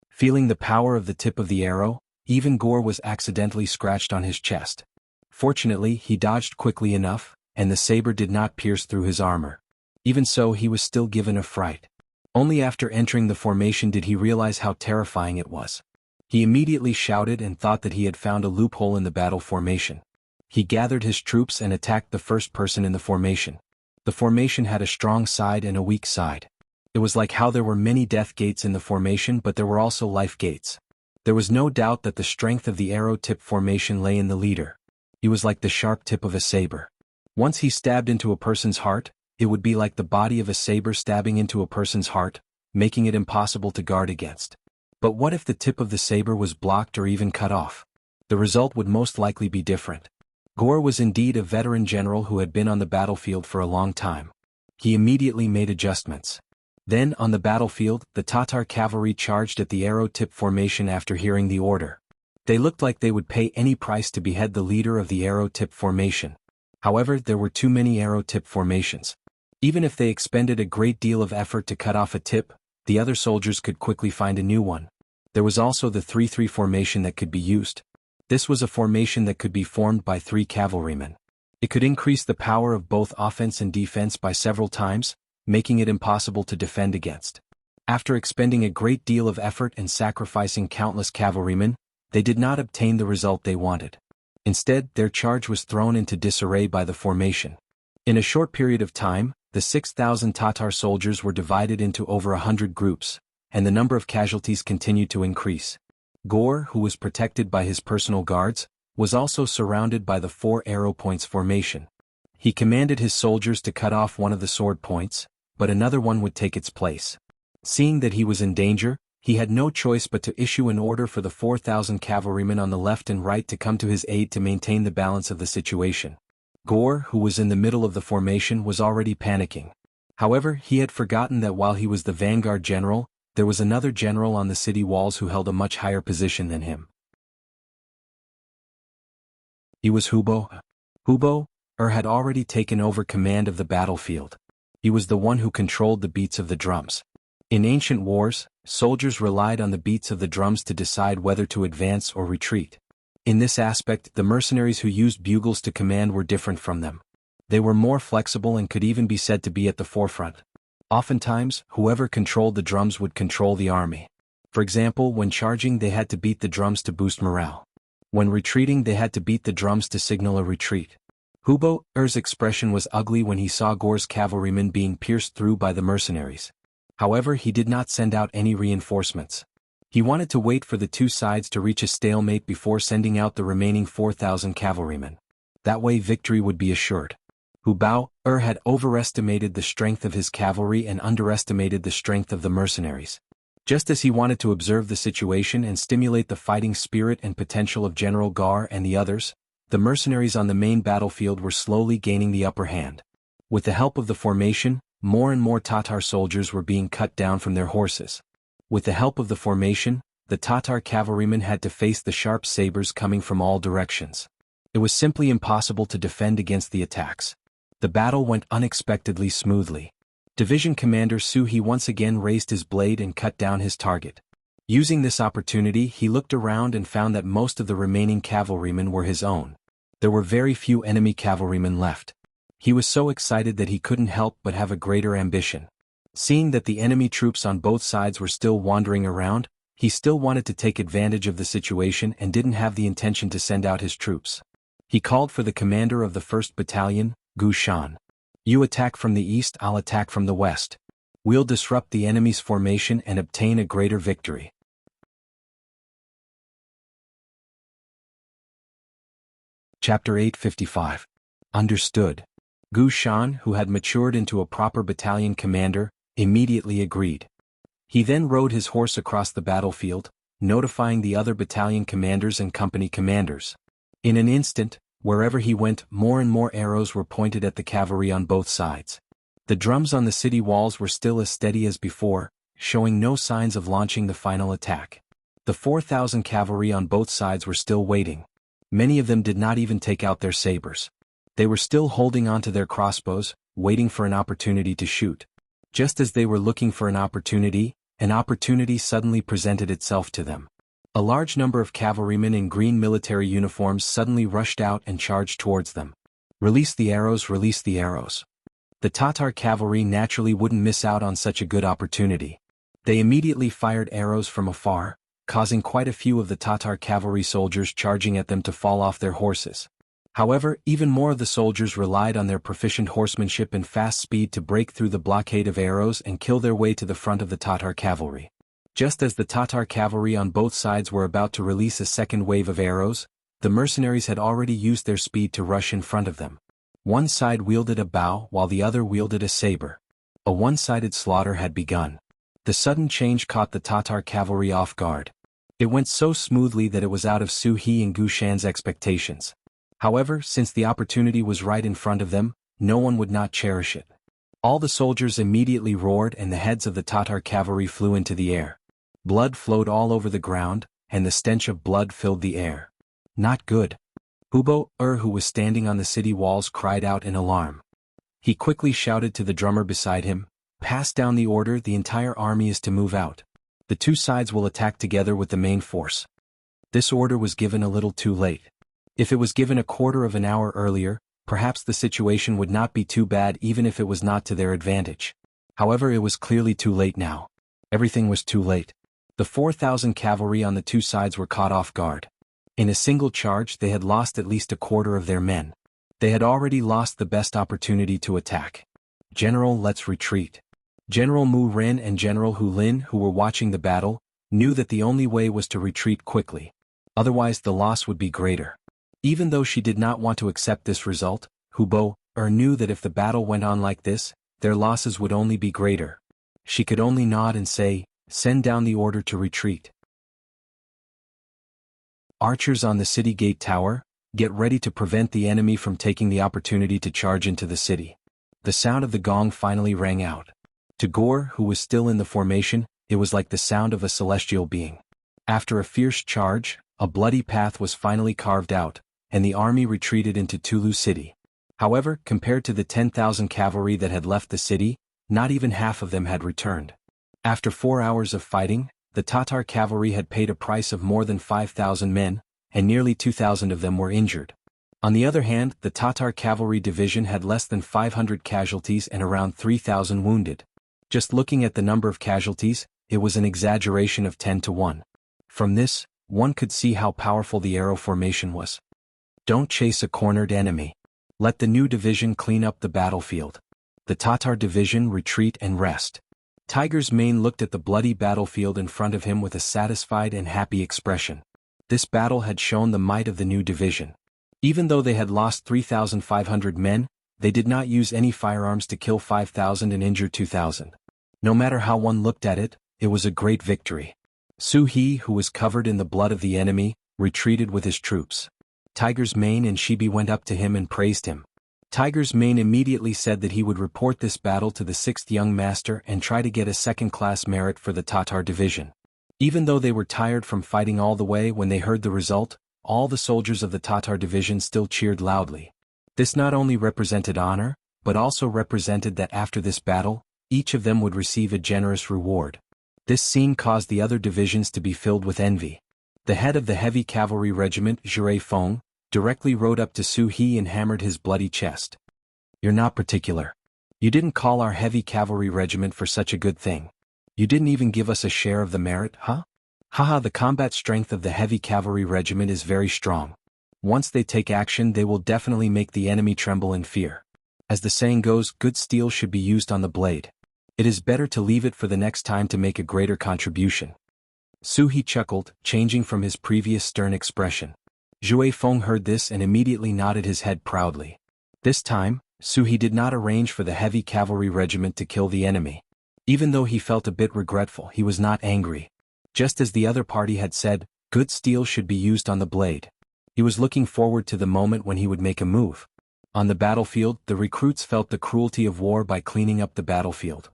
Feeling the power of the tip of the arrow, even Gore was accidentally scratched on his chest. Fortunately, he dodged quickly enough, and the saber did not pierce through his armor. Even so, he was still given a fright. Only after entering the formation did he realize how terrifying it was. He immediately shouted and thought that he had found a loophole in the battle formation. He gathered his troops and attacked the first person in the formation. The formation had a strong side and a weak side. It was like how there were many death gates in the formation, but there were also life gates. There was no doubt that the strength of the arrow tip formation lay in the leader. He was like the sharp tip of a saber. Once he stabbed into a person's heart, it would be like the body of a saber stabbing into a person's heart, making it impossible to guard against. But what if the tip of the saber was blocked or even cut off? The result would most likely be different. Gore was indeed a veteran general who had been on the battlefield for a long time. He immediately made adjustments. Then, on the battlefield, the Tatar cavalry charged at the arrow tip formation after hearing the order. They looked like they would pay any price to behead the leader of the arrow tip formation. However, there were too many arrow tip formations. Even if they expended a great deal of effort to cut off a tip, the other soldiers could quickly find a new one. There was also the 3-3 formation that could be used. This was a formation that could be formed by 3 cavalrymen. It could increase the power of both offense and defense by several times, making it impossible to defend against. After expending a great deal of effort and sacrificing countless cavalrymen, they did not obtain the result they wanted. Instead, their charge was thrown into disarray by the formation. In a short period of time, the 6,000 Tatar soldiers were divided into over 100 groups, and the number of casualties continued to increase. Gore, who was protected by his personal guards, was also surrounded by the 4 arrow points formation. He commanded his soldiers to cut off one of the sword points, but another one would take its place. Seeing that he was in danger, he had no choice but to issue an order for the 4,000 cavalrymen on the left and right to come to his aid to maintain the balance of the situation. Gore, who was in the middle of the formation, was already panicking. However, he had forgotten that while he was the vanguard general, there was another general on the city walls who held a much higher position than him. He was Hubo. Hubo had already taken over command of the battlefield. He was the one who controlled the beats of the drums. In ancient wars, soldiers relied on the beats of the drums to decide whether to advance or retreat. In this aspect, the mercenaries who used bugles to command were different from them. They were more flexible and could even be said to be at the forefront. Oftentimes, whoever controlled the drums would control the army. For example, when charging they had to beat the drums to boost morale. When retreating they had to beat the drums to signal a retreat. Hubo's expression was ugly when he saw Gore's cavalrymen being pierced through by the mercenaries. However, he did not send out any reinforcements. He wanted to wait for the two sides to reach a stalemate before sending out the remaining 4,000 cavalrymen. That way victory would be assured. Hubo had overestimated the strength of his cavalry and underestimated the strength of the mercenaries. Just as he wanted to observe the situation and stimulate the fighting spirit and potential of General Gar and the others, the mercenaries on the main battlefield were slowly gaining the upper hand. With the help of the formation, more and more Tatar soldiers were being cut down from their horses. With the help of the formation, the Tatar cavalrymen had to face the sharp sabers coming from all directions. It was simply impossible to defend against the attacks. The battle went unexpectedly smoothly. Division Commander Suhi once again raised his blade and cut down his target. Using this opportunity, he looked around and found that most of the remaining cavalrymen were his own. There were very few enemy cavalrymen left. He was so excited that he couldn't help but have a greater ambition. Seeing that the enemy troops on both sides were still wandering around, he still wanted to take advantage of the situation and didn't have the intention to send out his troops. He called for the commander of the 1st Battalion, Gu Shan. You attack from the east, I'll attack from the west. We'll disrupt the enemy's formation and obtain a greater victory. Chapter 855. Understood. Gu Shan, who had matured into a proper battalion commander, immediately agreed. He then rode his horse across the battlefield, notifying the other battalion commanders and company commanders. In an instant, wherever he went, more and more arrows were pointed at the cavalry on both sides. The drums on the city walls were still as steady as before, showing no signs of launching the final attack. The 4,000 cavalry on both sides were still waiting. Many of them did not even take out their sabers. They were still holding onto their crossbows, waiting for an opportunity to shoot. Just as they were looking for an opportunity suddenly presented itself to them. A large number of cavalrymen in green military uniforms suddenly rushed out and charged towards them. Release the arrows, release the arrows. The Tatar cavalry naturally wouldn't miss out on such a good opportunity. They immediately fired arrows from afar, causing quite a few of the Tatar cavalry soldiers charging at them to fall off their horses. However, even more of the soldiers relied on their proficient horsemanship and fast speed to break through the blockade of arrows and kill their way to the front of the Tatar cavalry. Just as the Tatar cavalry on both sides were about to release a second wave of arrows, the mercenaries had already used their speed to rush in front of them. One side wielded a bow while the other wielded a saber. A one-sided slaughter had begun. The sudden change caught the Tatar cavalry off guard. It went so smoothly that it was out of Suhi and Gu Shan's expectations. However, since the opportunity was right in front of them, no one would not cherish it. All the soldiers immediately roared and the heads of the Tatar cavalry flew into the air. Blood flowed all over the ground, and the stench of blood filled the air. Not good. Hubo, who was standing on the city walls, cried out in alarm. He quickly shouted to the drummer beside him, "Pass down the order, the entire army is to move out. The two sides will attack together with the main force." This order was given a little too late. If it was given a quarter of an hour earlier, perhaps the situation would not be too bad even if it was not to their advantage. However, it was clearly too late now. Everything was too late. The 4,000 cavalry on the two sides were caught off guard. In a single charge they had lost at least a quarter of their men. They had already lost the best opportunity to attack. "General, let's retreat." General Mu Ren and General Hu Lin, who were watching the battle, knew that the only way was to retreat quickly. Otherwise the loss would be greater. Even though she did not want to accept this result, Hubo knew that if the battle went on like this, their losses would only be greater. She could only nod and say, "Send down the order to retreat. Archers on the city gate tower, get ready to prevent the enemy from taking the opportunity to charge into the city." The sound of the gong finally rang out. To Gore, who was still in the formation, it was like the sound of a celestial being. After a fierce charge, a bloody path was finally carved out, and the army retreated into Tulu city. However, compared to the 10,000 cavalry that had left the city, not even half of them had returned. After 4 hours of fighting, the Tatar cavalry had paid a price of more than 5,000 men, and nearly 2,000 of them were injured. On the other hand, the Tatar cavalry division had less than 500 casualties and around 3,000 wounded. Just looking at the number of casualties, it was an exaggeration of 10 to 1. From this, one could see how powerful the arrow formation was. Don't chase a cornered enemy. Let the new division clean up the battlefield. The Tatar division retreat and rest. Tiger's Mane looked at the bloody battlefield in front of him with a satisfied and happy expression. This battle had shown the might of the new division. Even though they had lost 3,500 men, they did not use any firearms to kill 5,000 and injure 2,000. No matter how one looked at it, it was a great victory. Su He, who was covered in the blood of the enemy, retreated with his troops. Tiger's Mane and Shibi went up to him and praised him. Tiger's Mane immediately said that he would report this battle to the 6th young master and try to get a second-class merit for the Tatar division. Even though they were tired from fighting all the way, when they heard the result, all the soldiers of the Tatar division still cheered loudly. This not only represented honor, but also represented that after this battle, each of them would receive a generous reward. This scene caused the other divisions to be filled with envy. The head of the heavy cavalry regiment, Jure Feng, directly rode up to Su He and hammered his bloody chest. "You're not particular. You didn't call our heavy cavalry regiment for such a good thing. You didn't even give us a share of the merit, huh? Haha, the combat strength of the heavy cavalry regiment is very strong. Once they take action, they will definitely make the enemy tremble in fear. As the saying goes, good steel should be used on the blade. It is better to leave it for the next time to make a greater contribution." Su He chuckled, changing from his previous stern expression. Jue Feng heard this and immediately nodded his head proudly. This time, Su He did not arrange for the heavy cavalry regiment to kill the enemy. Even though he felt a bit regretful, he was not angry. Just as the other party had said, good steel should be used on the blade. He was looking forward to the moment when he would make a move. On the battlefield, the recruits felt the cruelty of war by cleaning up the battlefield.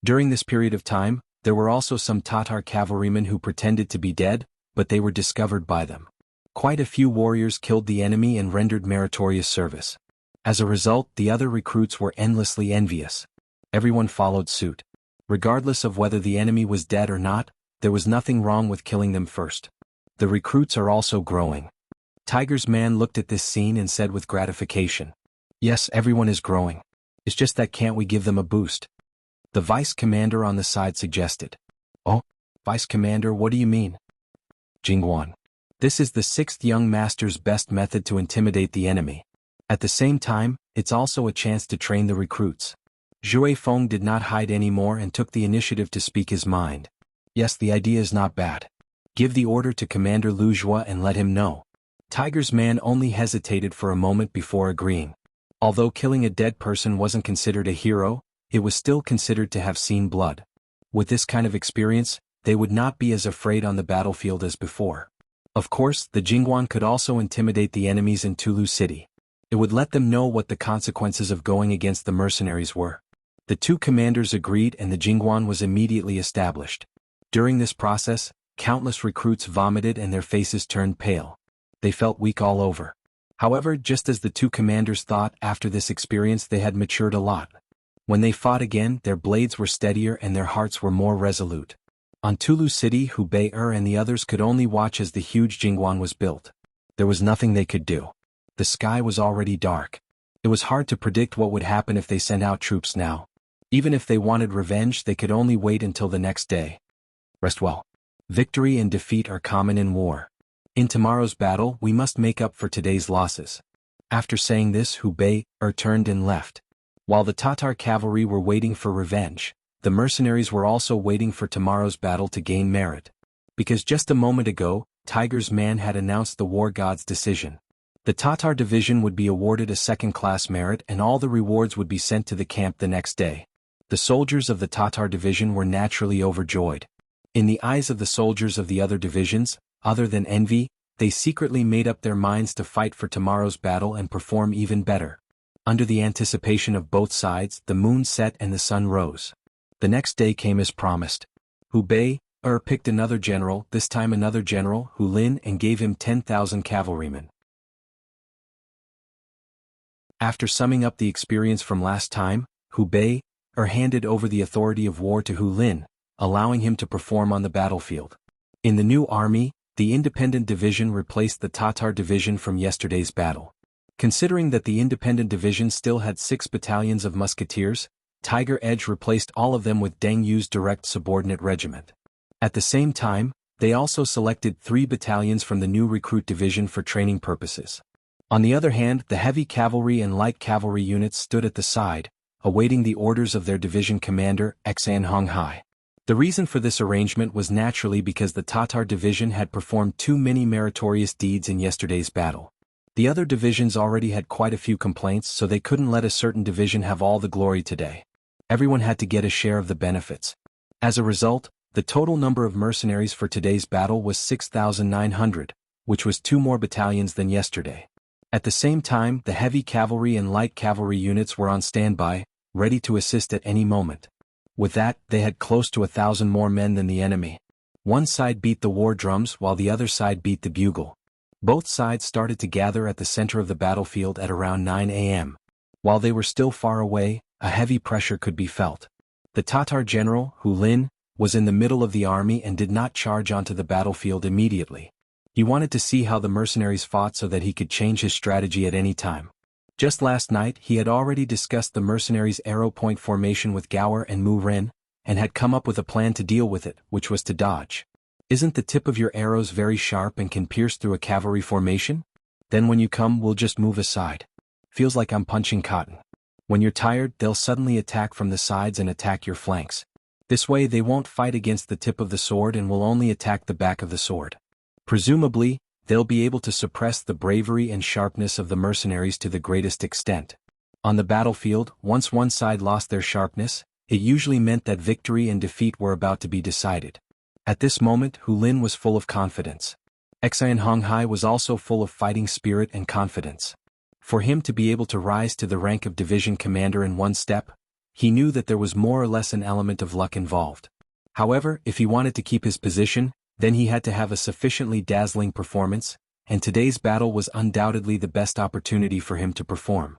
During this period of time, there were also some Tatar cavalrymen who pretended to be dead, but they were discovered by them. Quite a few warriors killed the enemy and rendered meritorious service. As a result, the other recruits were endlessly envious. Everyone followed suit. Regardless of whether the enemy was dead or not, there was nothing wrong with killing them first. The recruits are also growing. Tiger's Man looked at this scene and said with gratification, "Yes, everyone is growing. It's just that can't we give them a boost?" The vice commander on the side suggested. "Oh, vice commander, what do you mean?" "Jingguan. This is the 6th young master's best method to intimidate the enemy. At the same time, it's also a chance to train the recruits." Jue Feng did not hide anymore and took the initiative to speak his mind. "Yes, the idea is not bad. Give the order to Commander Lu Jua and let him know." Tiger's Man only hesitated for a moment before agreeing. Although killing a dead person wasn't considered a hero, it was still considered to have seen blood. With this kind of experience, they would not be as afraid on the battlefield as before. Of course, the Jingguan could also intimidate the enemies in Tulu City. It would let them know what the consequences of going against the mercenaries were. The two commanders agreed and the Jingguan was immediately established. During this process, countless recruits vomited and their faces turned pale. They felt weak all over. However, just as the two commanders thought, after this experience they had matured a lot. When they fought again, their blades were steadier and their hearts were more resolute. On Tulu City, Hubei and the others could only watch as the huge Jingguan was built. There was nothing they could do. The sky was already dark. It was hard to predict what would happen if they sent out troops now. Even if they wanted revenge, they could only wait until the next day. Rest well. Victory and defeat are common in war. In tomorrow's battle, we must make up for today's losses. After saying this, Hubei turned and left. While the Tatar cavalry were waiting for revenge, the mercenaries were also waiting for tomorrow's battle to gain merit. Because just a moment ago, Tiger's Man had announced the war god's decision. The Tatar division would be awarded a second-class merit and all the rewards would be sent to the camp the next day. The soldiers of the Tatar division were naturally overjoyed. In the eyes of the soldiers of the other divisions, other than envy, they secretly made up their minds to fight for tomorrow's battle and perform even better. Under the anticipation of both sides, the moon set and the sun rose. The next day came as promised. Hubei picked another general, this time another general, Hu Lin, and gave him 10,000 cavalrymen. After summing up the experience from last time, Hubei handed over the authority of war to Hu Lin, allowing him to perform on the battlefield. In the new army, the independent division replaced the Tatar division from yesterday's battle. Considering that the independent division still had 6 battalions of musketeers, Tiger Edge replaced all of them with Deng Yu's direct subordinate regiment. At the same time, they also selected 3 battalions from the new recruit division for training purposes. On the other hand, the heavy cavalry and light cavalry units stood at the side, awaiting the orders of their division commander, Xan Honghai. The reason for this arrangement was naturally because the Tatar division had performed too many meritorious deeds in yesterday's battle. The other divisions already had quite a few complaints, so they couldn't let a certain division have all the glory today. Everyone had to get a share of the benefits. As a result, the total number of mercenaries for today's battle was 6,900, which was 2 more battalions than yesterday. At the same time, the heavy cavalry and light cavalry units were on standby, ready to assist at any moment. With that, they had close to 1,000 more men than the enemy. One side beat the war drums while the other side beat the bugle. Both sides started to gather at the center of the battlefield at around 9 a.m. While they were still far away, a heavy pressure could be felt. The Tatar general, Hu Lin, was in the middle of the army and did not charge onto the battlefield immediately. He wanted to see how the mercenaries fought so that he could change his strategy at any time. Just last night he had already discussed the mercenaries' arrow point formation with Gower and Mu Ren, and had come up with a plan to deal with it, which was to dodge. Isn't the tip of your arrows very sharp and can pierce through a cavalry formation? Then when you come we'll just move aside. Feels like I'm punching cotton. When you're tired they'll suddenly attack from the sides and attack your flanks. This way they won't fight against the tip of the sword and will only attack the back of the sword. Presumably, they'll be able to suppress the bravery and sharpness of the mercenaries to the greatest extent. On the battlefield, once one side lost their sharpness, it usually meant that victory and defeat were about to be decided. At this moment, Hu Lin was full of confidence. Xan Honghai was also full of fighting spirit and confidence. For him to be able to rise to the rank of division commander in one step, he knew that there was more or less an element of luck involved. However, if he wanted to keep his position, then he had to have a sufficiently dazzling performance, and today's battle was undoubtedly the best opportunity for him to perform.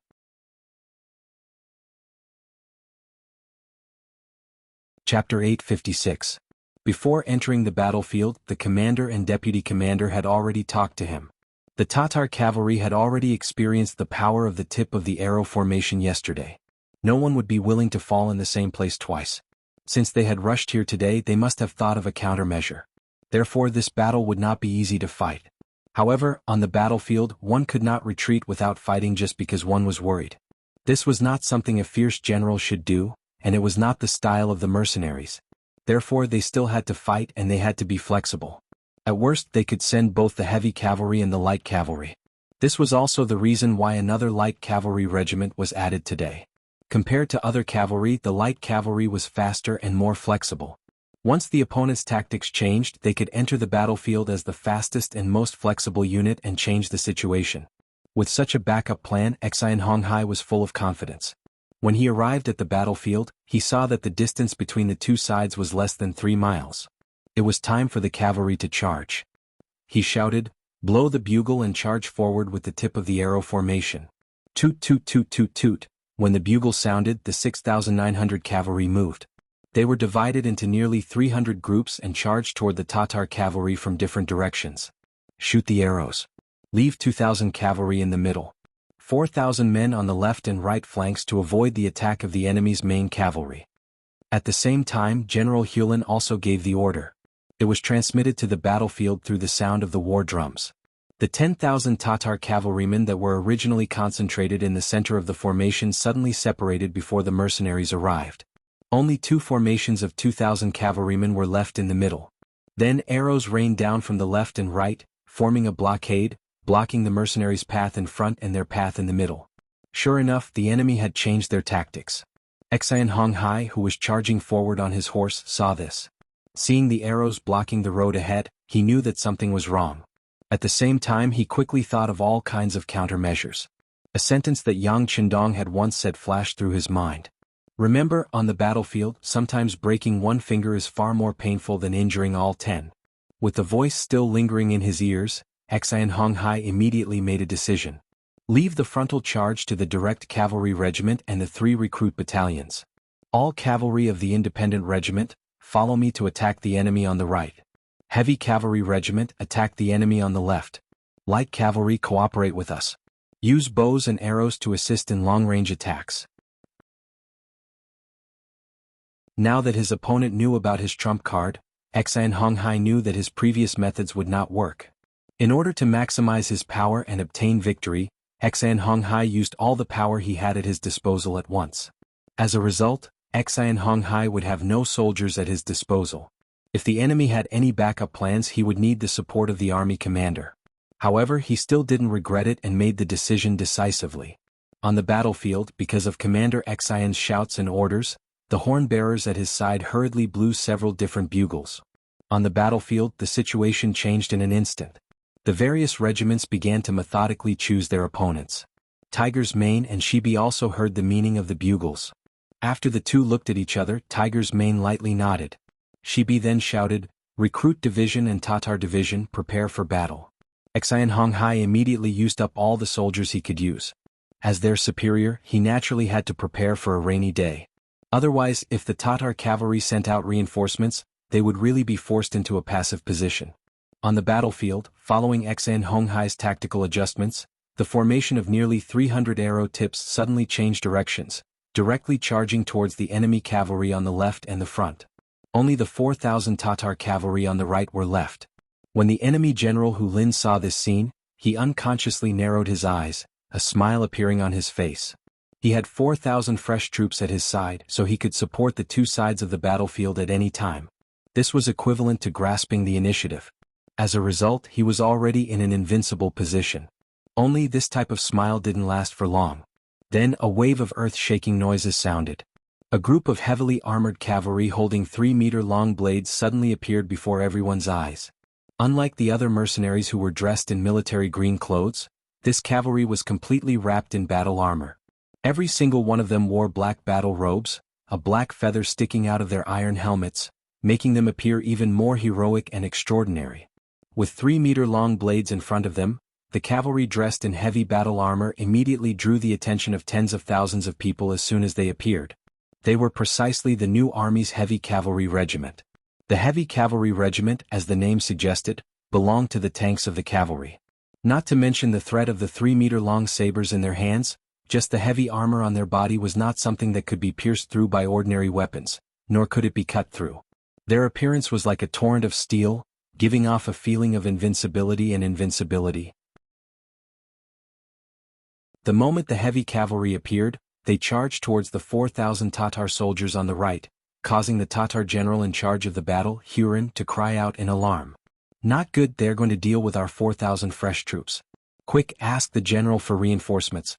Chapter 856. Before entering the battlefield, the commander and deputy commander had already talked to him. The Tatar cavalry had already experienced the power of the tip of the arrow formation yesterday. No one would be willing to fall in the same place twice. Since they had rushed here today, they must have thought of a countermeasure. Therefore this battle would not be easy to fight. However, on the battlefield, one could not retreat without fighting just because one was worried. This was not something a fierce general should do, and it was not the style of the mercenaries. Therefore they still had to fight and they had to be flexible. At worst they could send both the heavy cavalry and the light cavalry. This was also the reason why another light cavalry regiment was added today. Compared to other cavalry, the light cavalry was faster and more flexible. Once the opponent's tactics changed, they could enter the battlefield as the fastest and most flexible unit and change the situation. With such a backup plan, Xan Honghai was full of confidence. When he arrived at the battlefield, he saw that the distance between the two sides was less than 3 miles. It was time for the cavalry to charge. He shouted, "Blow the bugle and charge forward with the tip of the arrow formation." Toot toot toot toot toot. When the bugle sounded, the 6,900 cavalry moved. They were divided into nearly 300 groups and charged toward the Tatar cavalry from different directions. Shoot the arrows. Leave 2,000 cavalry in the middle. 4,000 men on the left and right flanks to avoid the attack of the enemy's main cavalry. At the same time, General Hulin also gave the order. It was transmitted to the battlefield through the sound of the war drums. The 10,000 Tatar cavalrymen that were originally concentrated in the center of the formation suddenly separated before the mercenaries arrived. Only 2 formations of 2,000 cavalrymen were left in the middle. Then arrows rained down from the left and right, forming a blockade, blocking the mercenaries' path in front and their path in the middle. Sure enough, the enemy had changed their tactics. Xian Honghai, who was charging forward on his horse, saw this. Seeing the arrows blocking the road ahead, he knew that something was wrong. At the same time, he quickly thought of all kinds of countermeasures. A sentence that Yang Qindong had once said flashed through his mind. Remember, on the battlefield, sometimes breaking one finger is far more painful than injuring all 10. With the voice still lingering in his ears, Xian Honghai immediately made a decision. Leave the frontal charge to the direct cavalry regiment and the 3 recruit battalions. All cavalry of the independent regiment, follow me to attack the enemy on the right. Heavy cavalry regiment, attack the enemy on the left. Light cavalry, cooperate with us. Use bows and arrows to assist in long-range attacks. Now that his opponent knew about his trump card, Xian Honghai knew that his previous methods would not work. In order to maximize his power and obtain victory, Xian Honghai used all the power he had at his disposal at once. As a result, Xian Honghai would have no soldiers at his disposal. If the enemy had any backup plans, he would need the support of the army commander. However, he still didn't regret it and made the decision decisively. On the battlefield, because of Commander Xian's shouts and orders, the horn-bearers at his side hurriedly blew several different bugles. On the battlefield, the situation changed in an instant. The various regiments began to methodically choose their opponents. Tiger's Mane and Shibi also heard the meaning of the bugles. After the two looked at each other, Tiger's Mane lightly nodded. Shibi then shouted, "Recruit division and Tatar division, prepare for battle." Xian Honghai immediately used up all the soldiers he could use. As their superior, he naturally had to prepare for a rainy day. Otherwise, if the Tatar cavalry sent out reinforcements, they would really be forced into a passive position. On the battlefield, following Xian Honghai's tactical adjustments, the formation of nearly 300 arrow tips suddenly changed directions, directly charging towards the enemy cavalry on the left and the front. Only the 4,000 Tatar cavalry on the right were left. When the enemy general Hu Lin saw this scene, he unconsciously narrowed his eyes, a smile appearing on his face. He had 4,000 fresh troops at his side, so he could support the two sides of the battlefield at any time. This was equivalent to grasping the initiative. As a result, he was already in an invincible position. Only this type of smile didn't last for long. Then a wave of earth-shaking noises sounded. A group of heavily armored cavalry holding 3-meter-long blades suddenly appeared before everyone's eyes. Unlike the other mercenaries who were dressed in military green clothes, this cavalry was completely wrapped in battle armor. Every single one of them wore black battle robes, a black feather sticking out of their iron helmets, making them appear even more heroic and extraordinary. With 3-meter-long blades in front of them, the cavalry dressed in heavy battle armor immediately drew the attention of tens of thousands of people as soon as they appeared. They were precisely the new army's heavy cavalry regiment. The heavy cavalry regiment, as the name suggested, belonged to the tanks of the cavalry. Not to mention the threat of the 3-meter-long sabers in their hands, just the heavy armor on their body was not something that could be pierced through by ordinary weapons, nor could it be cut through. Their appearance was like a torrent of steel, giving off a feeling of invincibility and invincibility. The moment the heavy cavalry appeared, they charged towards the 4,000 Tatar soldiers on the right, causing the Tatar general in charge of the battle, Hurin, to cry out in alarm. "Not good, they're going to deal with our 4,000 fresh troops. Quick, ask the general for reinforcements."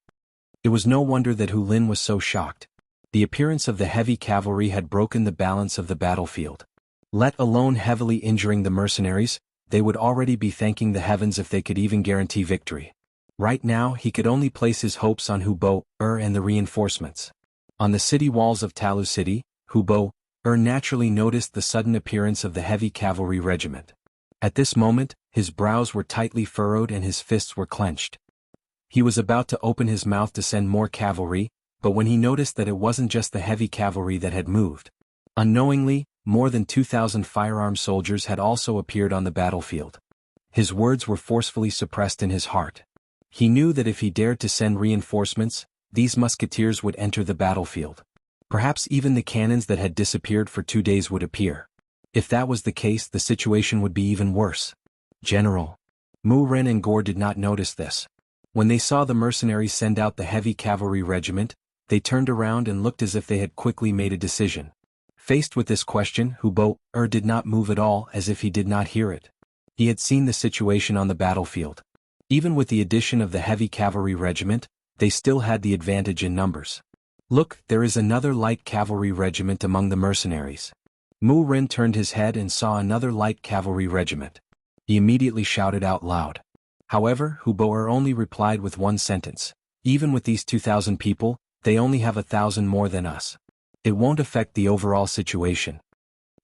It was no wonder that Hu Lin was so shocked. The appearance of the heavy cavalry had broken the balance of the battlefield. Let alone heavily injuring the mercenaries, they would already be thanking the heavens if they could even guarantee victory. Right now, he could only place his hopes on Hu Bo, and the reinforcements. On the city walls of Talu City, Hu Bo, naturally noticed the sudden appearance of the heavy cavalry regiment. At this moment, his brows were tightly furrowed and his fists were clenched. He was about to open his mouth to send more cavalry, but when he noticed that it wasn't just the heavy cavalry that had moved. Unknowingly, more than 2,000 firearmed soldiers had also appeared on the battlefield. His words were forcefully suppressed in his heart. He knew that if he dared to send reinforcements, these musketeers would enter the battlefield. Perhaps even the cannons that had disappeared for 2 days would appear. If that was the case, the situation would be even worse. General Mu Ren and Gore did not notice this. When they saw the mercenaries send out the heavy cavalry regiment, they turned around and looked as if they had quickly made a decision. Faced with this question, Hu Bo did not move at all, as if he did not hear it. He had seen the situation on the battlefield. Even with the addition of the heavy cavalry regiment, they still had the advantage in numbers. Look, there is another light cavalry regiment among the mercenaries. Mu Ren turned his head and saw another light cavalry regiment. He immediately shouted out loud. However, Hu Boer only replied with one sentence. Even with these 2,000 people, they only have 1,000 more than us. It won't affect the overall situation.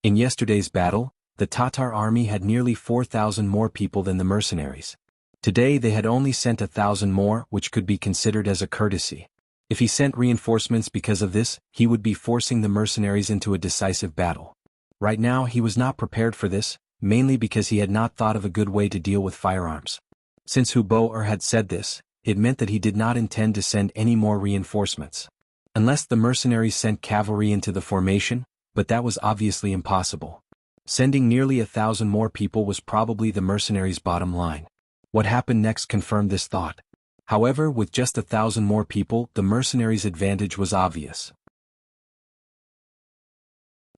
In yesterday's battle, the Tatar army had nearly 4,000 more people than the mercenaries. Today they had only sent 1,000 more, which could be considered as a courtesy. If he sent reinforcements because of this, he would be forcing the mercenaries into a decisive battle. Right now he was not prepared for this, mainly because he had not thought of a good way to deal with firearms. Since Hu Boer had said this, it meant that he did not intend to send any more reinforcements. Unless the mercenaries sent cavalry into the formation, but that was obviously impossible. Sending nearly 1,000 more people was probably the mercenaries' bottom line. What happened next confirmed this thought. However, with just 1,000 more people, the mercenaries' advantage was obvious.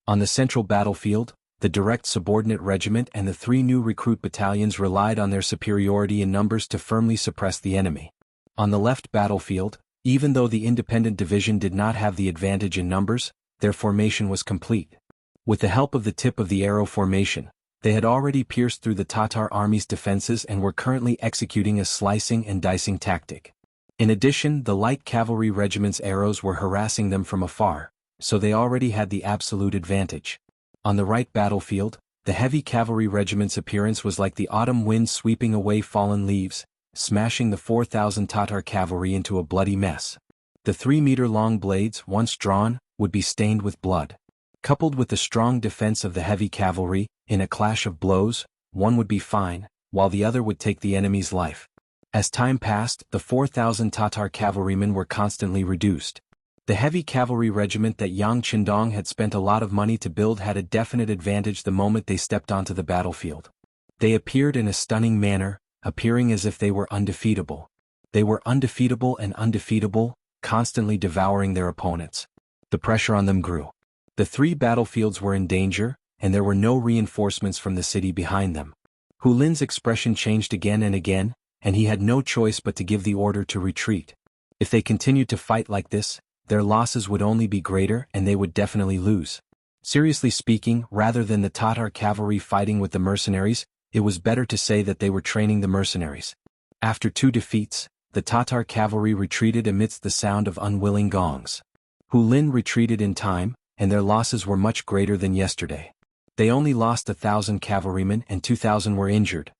On the central battlefield, the direct subordinate regiment and the 3 new recruit battalions relied on their superiority in numbers to firmly suppress the enemy. On the left battlefield, even though the independent division did not have the advantage in numbers, their formation was complete. With the help of the tip of the arrow formation, they had already pierced through the Tatar army's defenses and were currently executing a slicing and dicing tactic. In addition, the light cavalry regiment's arrows were harassing them from afar, so they already had the absolute advantage. On the right battlefield, the heavy cavalry regiment's appearance was like the autumn wind sweeping away fallen leaves, smashing the 4,000 Tatar cavalry into a bloody mess. The 3-meter-long blades, once drawn, would be stained with blood. Coupled with the strong defense of the heavy cavalry, in a clash of blows, one would be fine, while the other would take the enemy's life. As time passed, the 4,000 Tatar cavalrymen were constantly reduced. The heavy cavalry regiment that Yang Qindong had spent a lot of money to build had a definite advantage the moment they stepped onto the battlefield. They appeared in a stunning manner, appearing as if they were undefeatable. They were undefeatable and undefeatable, constantly devouring their opponents. The pressure on them grew. The 3 battlefields were in danger, and there were no reinforcements from the city behind them. Hu Lin's expression changed again and again, and he had no choice but to give the order to retreat. If they continued to fight like this, their losses would only be greater and they would definitely lose. Seriously speaking, rather than the Tatar cavalry fighting with the mercenaries, it was better to say that they were training the mercenaries. After 2 defeats, the Tatar cavalry retreated amidst the sound of unwilling gongs. Hu Lin retreated in time, and their losses were much greater than yesterday. They only lost 1,000 cavalrymen and 2,000 were injured.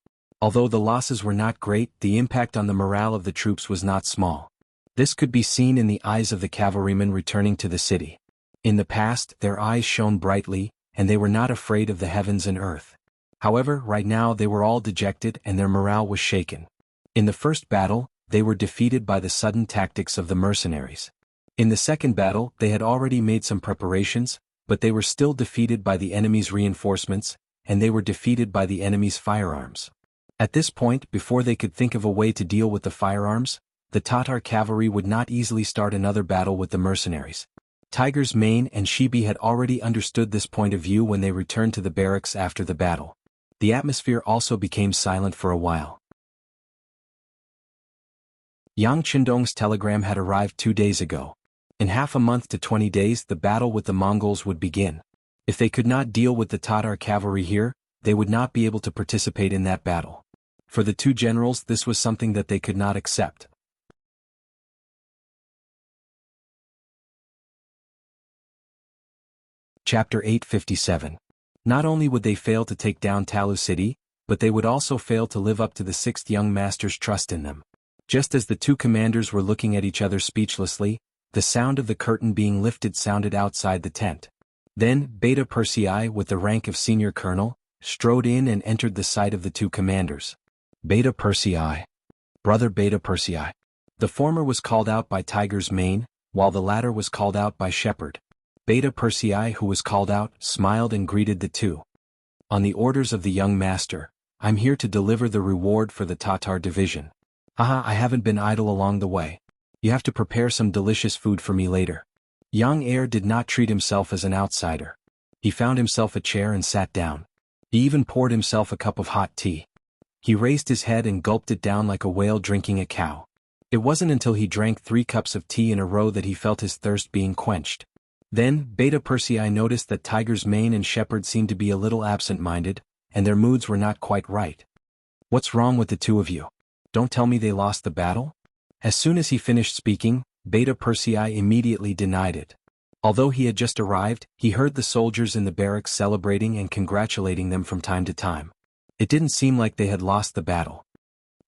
Although the losses were not great, the impact on the morale of the troops was not small. This could be seen in the eyes of the cavalrymen returning to the city. In the past, their eyes shone brightly, and they were not afraid of the heavens and earth. However, right now they were all dejected and their morale was shaken. In the first battle, they were defeated by the sudden tactics of the mercenaries. In the second battle, they had already made some preparations, but they were still defeated by the enemy's reinforcements, and they were defeated by the enemy's firearms. At this point, before they could think of a way to deal with the firearms, the Tatar cavalry would not easily start another battle with the mercenaries. Tiger's Mane and Shibi had already understood this point of view when they returned to the barracks after the battle. The atmosphere also became silent for a while. Yang Qindong's telegram had arrived 2 days ago. In half a month to 20 days the battle with the Mongols would begin. If they could not deal with the Tatar cavalry here, they would not be able to participate in that battle. For the 2 generals this was something that they could not accept. Chapter 857. Not only would they fail to take down Talu City, but they would also fail to live up to the 6th young master's trust in them. Just as the 2 commanders were looking at each other speechlessly, the sound of the curtain being lifted sounded outside the tent. Then, Beta Persei, with the rank of senior colonel, strode in and entered the sight of the 2 commanders. Beta Persei. Brother Beta Persei. The former was called out by Tiger's Mane, while the latter was called out by Shepherd. Beta Persei, who was called out, smiled and greeted the 2. On the orders of the young master, I'm here to deliver the reward for the Tatar division. Haha, I haven't been idle along the way. You have to prepare some delicious food for me later. Young Heir did not treat himself as an outsider. He found himself a chair and sat down. He even poured himself a cup of hot tea. He raised his head and gulped it down like a whale drinking a cow. It wasn't until he drank 3 cups of tea in a row that he felt his thirst being quenched. Then, Beta Persei noticed that Tiger's Mane and Shepherd seemed to be a little absent-minded, and their moods were not quite right. "What's wrong with the two of you? Don't tell me they lost the battle?" As soon as he finished speaking, Beta Persei immediately denied it. Although he had just arrived, he heard the soldiers in the barracks celebrating and congratulating them from time to time. It didn't seem like they had lost the battle.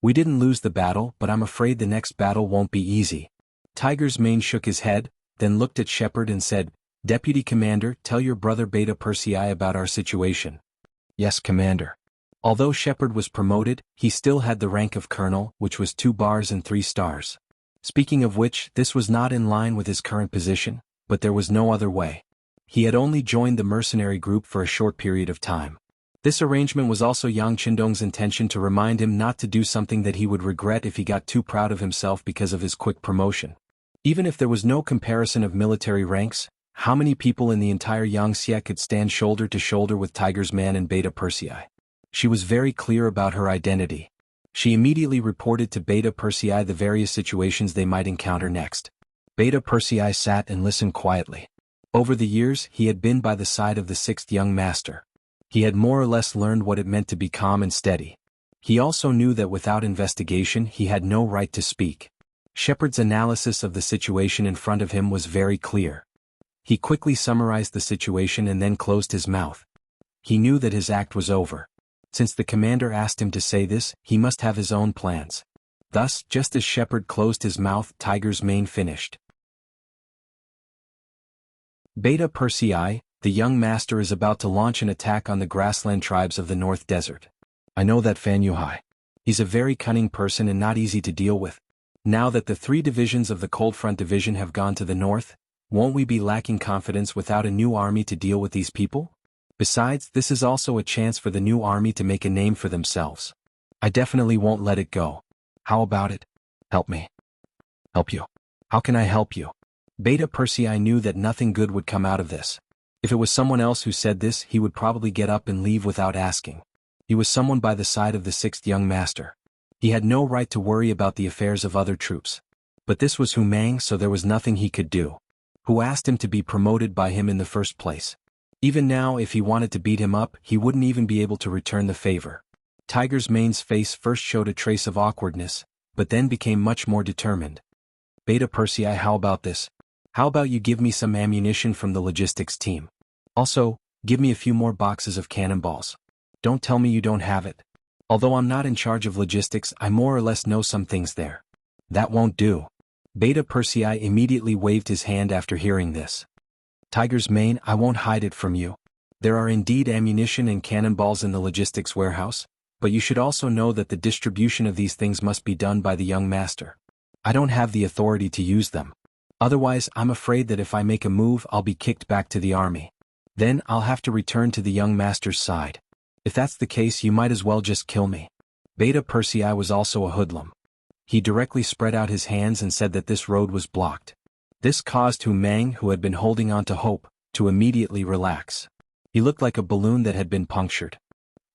"We didn't lose the battle, but I'm afraid the next battle won't be easy." Tiger's Mane shook his head, then looked at Shepherd and said, "Deputy Commander, tell your brother Beta Persei about our situation." "Yes, Commander." Although Shepherd was promoted, he still had the rank of Colonel, which was 2 bars and 3 stars. Speaking of which, this was not in line with his current position, but there was no other way. He had only joined the mercenary group for a short period of time. This arrangement was also Yang Qindong's intention to remind him not to do something that he would regret if he got too proud of himself because of his quick promotion. Even if there was no comparison of military ranks, how many people in the entire Yangxia could stand shoulder to shoulder with Tiger's Man and Beta Persei? She was very clear about her identity. She immediately reported to Beta Persei the various situations they might encounter next. Beta Persei sat and listened quietly. Over the years, he had been by the side of the 6th young master. He had more or less learned what it meant to be calm and steady. He also knew that without investigation he had no right to speak. Shepherd's analysis of the situation in front of him was very clear. He quickly summarized the situation and then closed his mouth. He knew that his act was over. Since the commander asked him to say this, he must have his own plans. Thus, just as Shepherd closed his mouth, Tiger's Mane finished. "Beta Persei, the young master is about to launch an attack on the grassland tribes of the North Desert. I know that Fan Yuhai. He's a very cunning person and not easy to deal with. Now that the 3 divisions of the Cold Front Division have gone to the north, won't we be lacking confidence without a new army to deal with these people? Besides, this is also a chance for the new army to make a name for themselves. I definitely won't let it go. How about it? Help me." "Help you? How can I help you?" Beta Persei knew that nothing good would come out of this. If it was someone else who said this, he would probably get up and leave without asking. He was someone by the side of the 6th young master. He had no right to worry about the affairs of other troops. But this was Hu Mang, so there was nothing he could do. Who asked him to be promoted by him in the first place? Even now, if he wanted to beat him up, he wouldn't even be able to return the favor. Tiger's Mane's face first showed a trace of awkwardness, but then became much more determined. "Beta Persei, how about this? How about you give me some ammunition from the logistics team? Also, give me a few more boxes of cannonballs. Don't tell me you don't have it. Although I'm not in charge of logistics, I more or less know some things there." "That won't do." Beta Persei immediately waved his hand after hearing this. "Tiger's Mane, I won't hide it from you. There are indeed ammunition and cannonballs in the logistics warehouse, but you should also know that the distribution of these things must be done by the young master. I don't have the authority to use them. Otherwise, I'm afraid that if I make a move, I'll be kicked back to the army. Then I'll have to return to the young master's side. If that's the case, you might as well just kill me." Beta Persei was also a hoodlum. He directly spread out his hands and said that this road was blocked. This caused Hu Mang, who had been holding on to hope, to immediately relax. He looked like a balloon that had been punctured.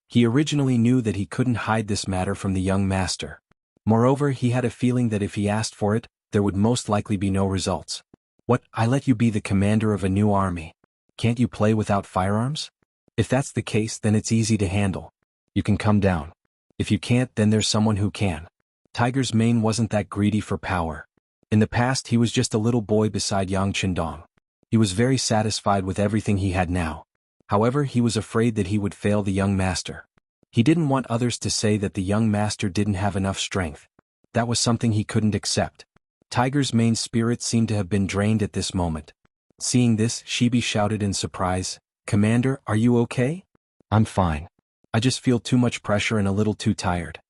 He originally knew that he couldn't hide this matter from the young master. Moreover, he had a feeling that if he asked for it, there would most likely be no results. "What, I let you be the commander of a new army? Can't you play without firearms? If that's the case, then it's easy to handle. You can come down. If you can't, then there's someone who can." Tiger's Mane wasn't that greedy for power. In the past, he was just a little boy beside Yang Qindong. He was very satisfied with everything he had now. However, he was afraid that he would fail the young master. He didn't want others to say that the young master didn't have enough strength. That was something he couldn't accept. Tiger's Mane's spirit seemed to have been drained at this moment. Seeing this, Shibi shouted in surprise, "Commander, are you okay?" "I'm fine. I just feel too much pressure and a little too tired."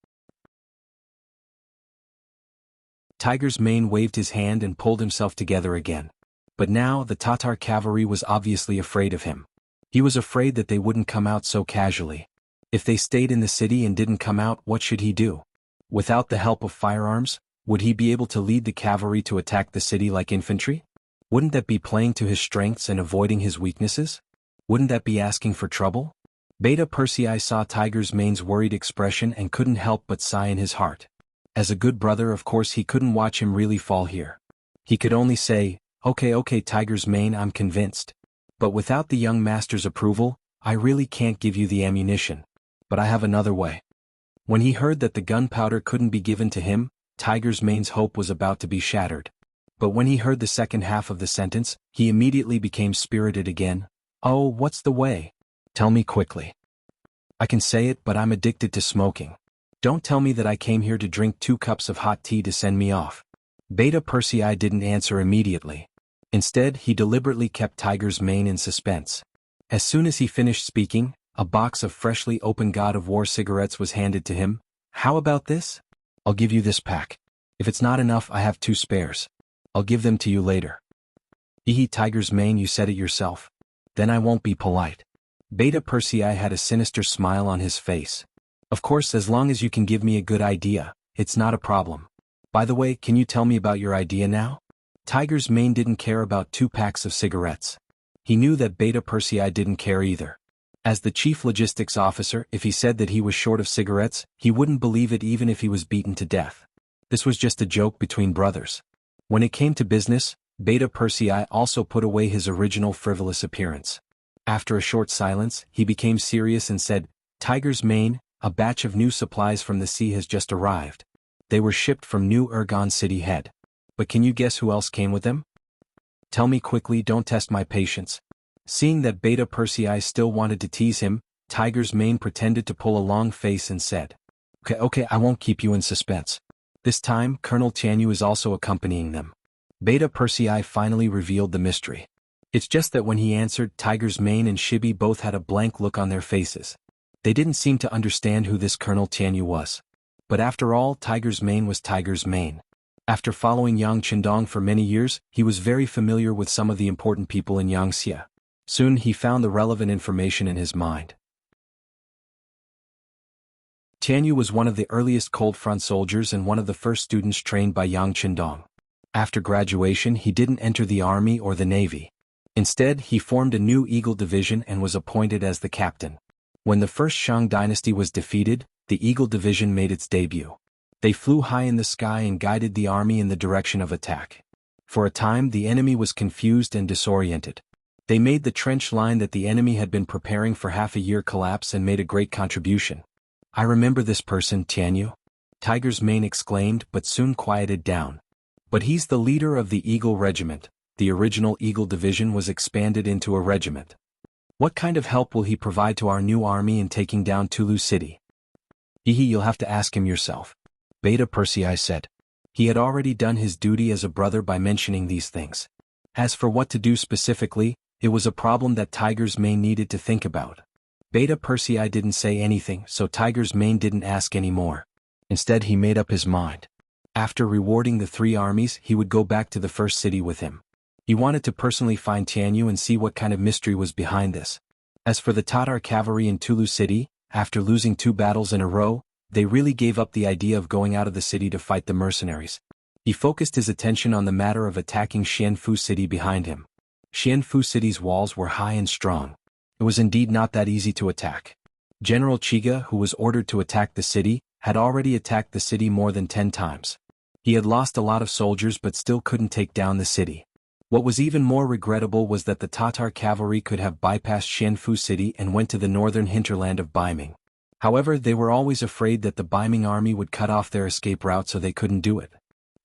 Tiger's Mane waved his hand and pulled himself together again. But now, the Tatar cavalry was obviously afraid of him. He was afraid that they wouldn't come out so casually. If they stayed in the city and didn't come out, what should he do? Without the help of firearms, would he be able to lead the cavalry to attack the city like infantry? Wouldn't that be playing to his strengths and avoiding his weaknesses? Wouldn't that be asking for trouble? Beta Persei saw Tiger's mane's worried expression and couldn't help but sigh in his heart. As a good brother, of course he couldn't watch him really fall here. He could only say, okay Tiger's mane, I'm convinced. But without the young master's approval, I really can't give you the ammunition. But I have another way. When he heard that the gunpowder couldn't be given to him, Tiger's mane's hope was about to be shattered. But when he heard the second half of the sentence, he immediately became spirited again. Oh, what's the way? Tell me quickly. I can say it, but I'm addicted to smoking. Don't tell me that I came here to drink 2 cups of hot tea to send me off. Beta Persei didn't answer immediately. Instead, he deliberately kept Tiger's mane in suspense. As soon as he finished speaking, a box of freshly opened God of War cigarettes was handed to him. How about this? I'll give you this pack. If it's not enough, I have 2 spares. I'll give them to you later. Tiger's mane, you said it yourself. Then I won't be polite. Beta Persei had a sinister smile on his face. Of course, as long as you can give me a good idea, it's not a problem. By the way, can you tell me about your idea now? Tiger's mane didn't care about 2 packs of cigarettes. He knew that Beta Persei didn't care either. As the chief logistics officer, if he said that he was short of cigarettes, he wouldn't believe it even if he was beaten to death. This was just a joke between brothers. When it came to business, Beta Persei also put away his original frivolous appearance. After a short silence, he became serious and said, Tiger's mane, a batch of new supplies from the sea has just arrived. They were shipped from New Ergon City Head. But can you guess who else came with them? Tell me quickly, don't test my patience. Seeing that Beta Persei still wanted to tease him, Tiger's mane pretended to pull a long face and said, Okay, I won't keep you in suspense. This time, Colonel Jianghu is also accompanying them. Beta Persei finally revealed the mystery. It's just that when he answered, Tiger's mane and Shibi both had a blank look on their faces. They didn't seem to understand who this Colonel Jianghu was. But after all, Tiger's mane was Tiger's mane. After following Yang Qindong for many years, he was very familiar with some of the important people in Yangxia. Soon he found the relevant information in his mind. Jianghu was one of the earliest Cold Front soldiers and one of the first students trained by Yang Qindong. After graduation, he didn't enter the army or the navy. Instead, he formed a new Eagle Division and was appointed as the captain. When the first Shang dynasty was defeated, the Eagle Division made its debut. They flew high in the sky and guided the army in the direction of attack. For a time, the enemy was confused and disoriented. They made the trench line that the enemy had been preparing for half a year collapse and made a great contribution. I remember this person, Jianghu. Tiger's mane exclaimed, but soon quieted down. But he's the leader of the Eagle Regiment. The original Eagle Division was expanded into a regiment. What kind of help will he provide to our new army in taking down Tulu City? You'll have to ask him yourself. Beta Persei said. He had already done his duty as a brother by mentioning these things. As for what to do specifically, it was a problem that Tiger's mane needed to think about. Beta Persei didn't say anything, so Tiger's mane didn't ask anymore. Instead, he made up his mind. After rewarding the 3 armies, he would go back to the first city with him. He wanted to personally find Jianghu and see what kind of mystery was behind this. As for the Tatar cavalry in Tulu City, after losing 2 battles in a row, they really gave up the idea of going out of the city to fight the mercenaries. He focused his attention on the matter of attacking Xianfu City behind him. Xianfu City's walls were high and strong. It was indeed not that easy to attack. General Chiga, who was ordered to attack the city, had already attacked the city more than 10 times. He had lost a lot of soldiers but still couldn't take down the city. What was even more regrettable was that the Tatar cavalry could have bypassed Xianfu City and went to the northern hinterland of Baiming. However, they were always afraid that the Baiming army would cut off their escape route, so they couldn't do it.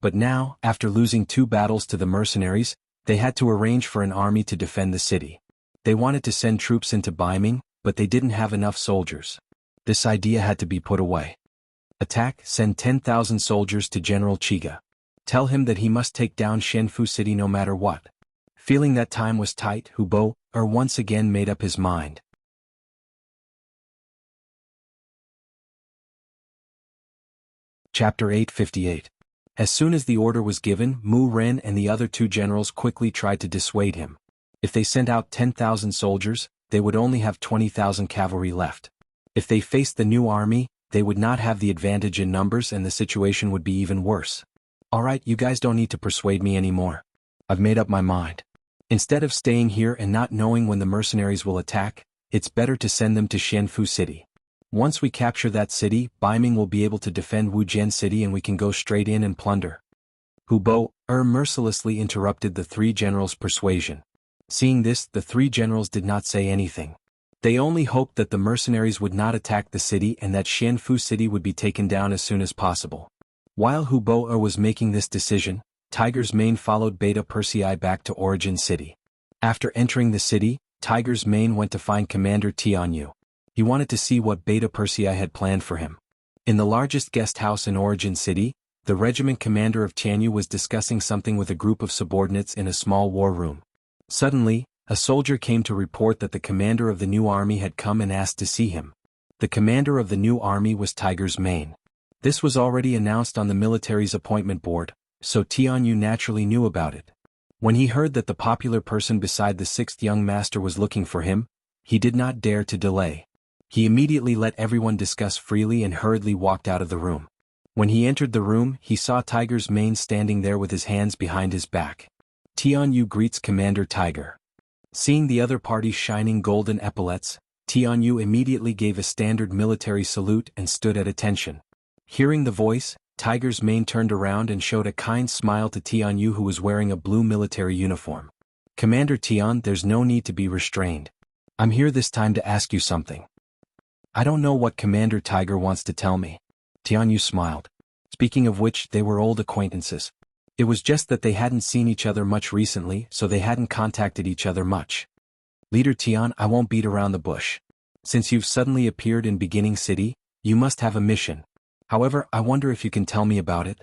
But now, after losing 2 battles to the mercenaries, they had to arrange for an army to defend the city. They wanted to send troops into Baiming, but they didn't have enough soldiers. This idea had to be put away. Attack, send 10,000 soldiers to General Chiga. Tell him that he must take down Xianfu City no matter what. Feeling that time was tight, Hubo once again made up his mind. Chapter 858. As soon as the order was given, Mu Ren and the other 2 generals quickly tried to dissuade him. If they sent out 10,000 soldiers, they would only have 20,000 cavalry left. If they faced the new army, they would not have the advantage in numbers and the situation would be even worse. Alright, you guys don't need to persuade me anymore. I've made up my mind. Instead of staying here and not knowing when the mercenaries will attack, it's better to send them to Xianfu City. Once we capture that city, Ming will be able to defend Wujian City and we can go straight in and plunder. Hu Bo mercilessly interrupted the three generals' persuasion. Seeing this, the three generals did not say anything. They only hoped that the mercenaries would not attack the city and that Xianfu City would be taken down as soon as possible. While Hu Bo was making this decision, Tiger's Mane followed Beta Persei back to Origin City. After entering the city, Tiger's Mane went to find Commander Tianyu. He wanted to see what Beta Persei had planned for him. In the largest guest house in Origin City, the regiment commander of Tianyu was discussing something with a group of subordinates in a small war room. Suddenly, a soldier came to report that the commander of the new army had come and asked to see him. The commander of the new army was Tiger's Mane. This was already announced on the military's appointment board, so Tianyu naturally knew about it. When he heard that the popular person beside the sixth young master was looking for him, he did not dare to delay. He immediately let everyone discuss freely and hurriedly walked out of the room. When he entered the room, he saw Tiger's Mane standing there with his hands behind his back. Tianyu greets Commander Tiger. Seeing the other party's shining golden epaulets, Tianyu immediately gave a standard military salute and stood at attention. Hearing the voice, Tiger's Mane turned around and showed a kind smile to Tianyu, who was wearing a blue military uniform. Commander Tian, there's no need to be restrained. I'm here this time to ask you something. I don't know what Commander Tiger wants to tell me. Tianyu smiled. Speaking of which, they were old acquaintances. It was just that they hadn't seen each other much recently, so they hadn't contacted each other much. Leader Tian, I won't beat around the bush. Since you've suddenly appeared in Beginning City, you must have a mission. However, I wonder if you can tell me about it.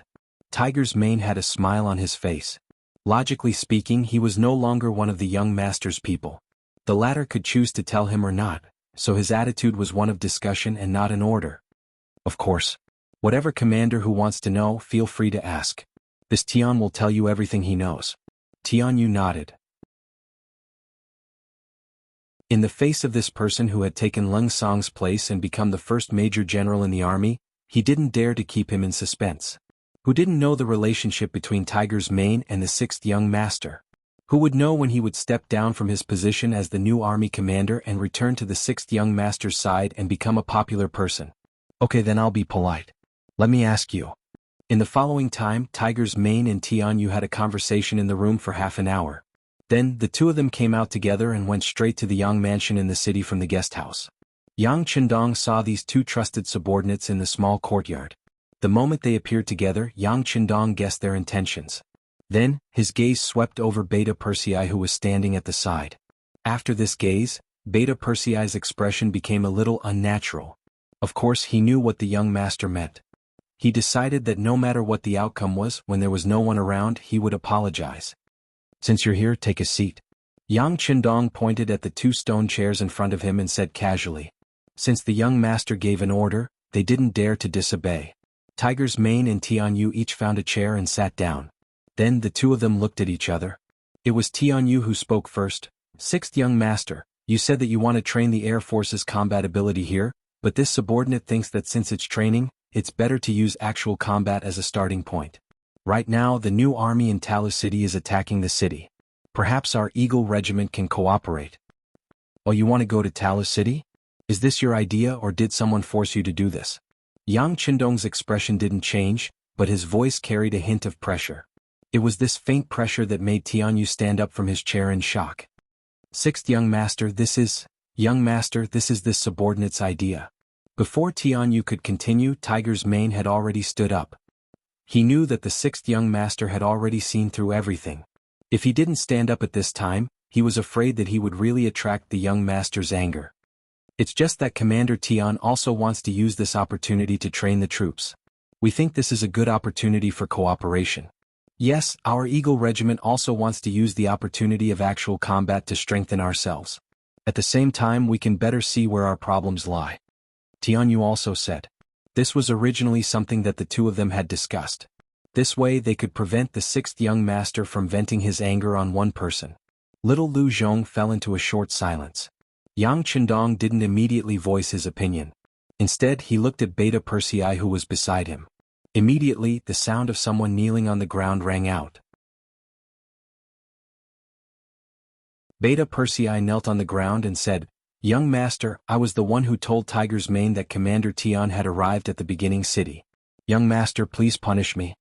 Tiger's Mane had a smile on his face. Logically speaking, he was no longer one of the young master's people. The latter could choose to tell him or not, so his attitude was one of discussion and not an order. Of course. Whatever commander who wants to know, feel free to ask. This Tian will tell you everything he knows. Tianyu nodded. In the face of this person who had taken Leng Song's place and become the first major general in the army, he didn't dare to keep him in suspense. Who didn't know the relationship between Tiger's Mane and the sixth young master? Who would know when he would step down from his position as the new army commander and return to the sixth young master's side and become a popular person? Okay, then I'll be polite. Let me ask you. In the following time, Tiger's Mane and Tianyu had a conversation in the room for half an hour. Then, the two of them came out together and went straight to the Yang mansion in the city from the guest house. Yang Qindong saw these two trusted subordinates in the small courtyard. The moment they appeared together, Yang Qindong guessed their intentions. Then, his gaze swept over Beta Persei, who was standing at the side. After this gaze, Beta Persei's expression became a little unnatural. Of course, he knew what the young master meant. He decided that no matter what the outcome was, when there was no one around, he would apologize. Since you're here, take a seat. Yang Qindong pointed at the two stone chairs in front of him and said casually. Since the young master gave an order, they didn't dare to disobey. Tiger's Mane and Tianyu each found a chair and sat down. Then the two of them looked at each other. It was Tianyu who spoke first. Sixth young master, you said that you want to train the Air Force's combat ability here, but this subordinate thinks that since it's training, it's better to use actual combat as a starting point. Right now, the new army in Talu City is attacking the city. Perhaps our Eagle Regiment can cooperate. Oh, you want to go to Talu City? Is this your idea or did someone force you to do this? Yang Qindong's expression didn't change, but his voice carried a hint of pressure. It was this faint pressure that made Tianyu stand up from his chair in shock. Sixth young master, this is this subordinate's idea. Before Tianyu could continue, Tiger's Mane had already stood up. He knew that the sixth young master had already seen through everything. If he didn't stand up at this time, he was afraid that he would really attract the young master's anger. It's just that Commander Tian also wants to use this opportunity to train the troops. We think this is a good opportunity for cooperation. Yes, our Eagle Regiment also wants to use the opportunity of actual combat to strengthen ourselves. At the same time, we can better see where our problems lie. Tianyu also said. This was originally something that the two of them had discussed. This way they could prevent the sixth young master from venting his anger on one person. Little Lu Zhong fell into a short silence. Yang Qindong didn't immediately voice his opinion. Instead, he looked at Beta Persei, who was beside him. Immediately, the sound of someone kneeling on the ground rang out. Beta Persei knelt on the ground and said, Young master, I was the one who told Tiger's Mane that Commander Tian had arrived at the beginning city. Young master, please punish me.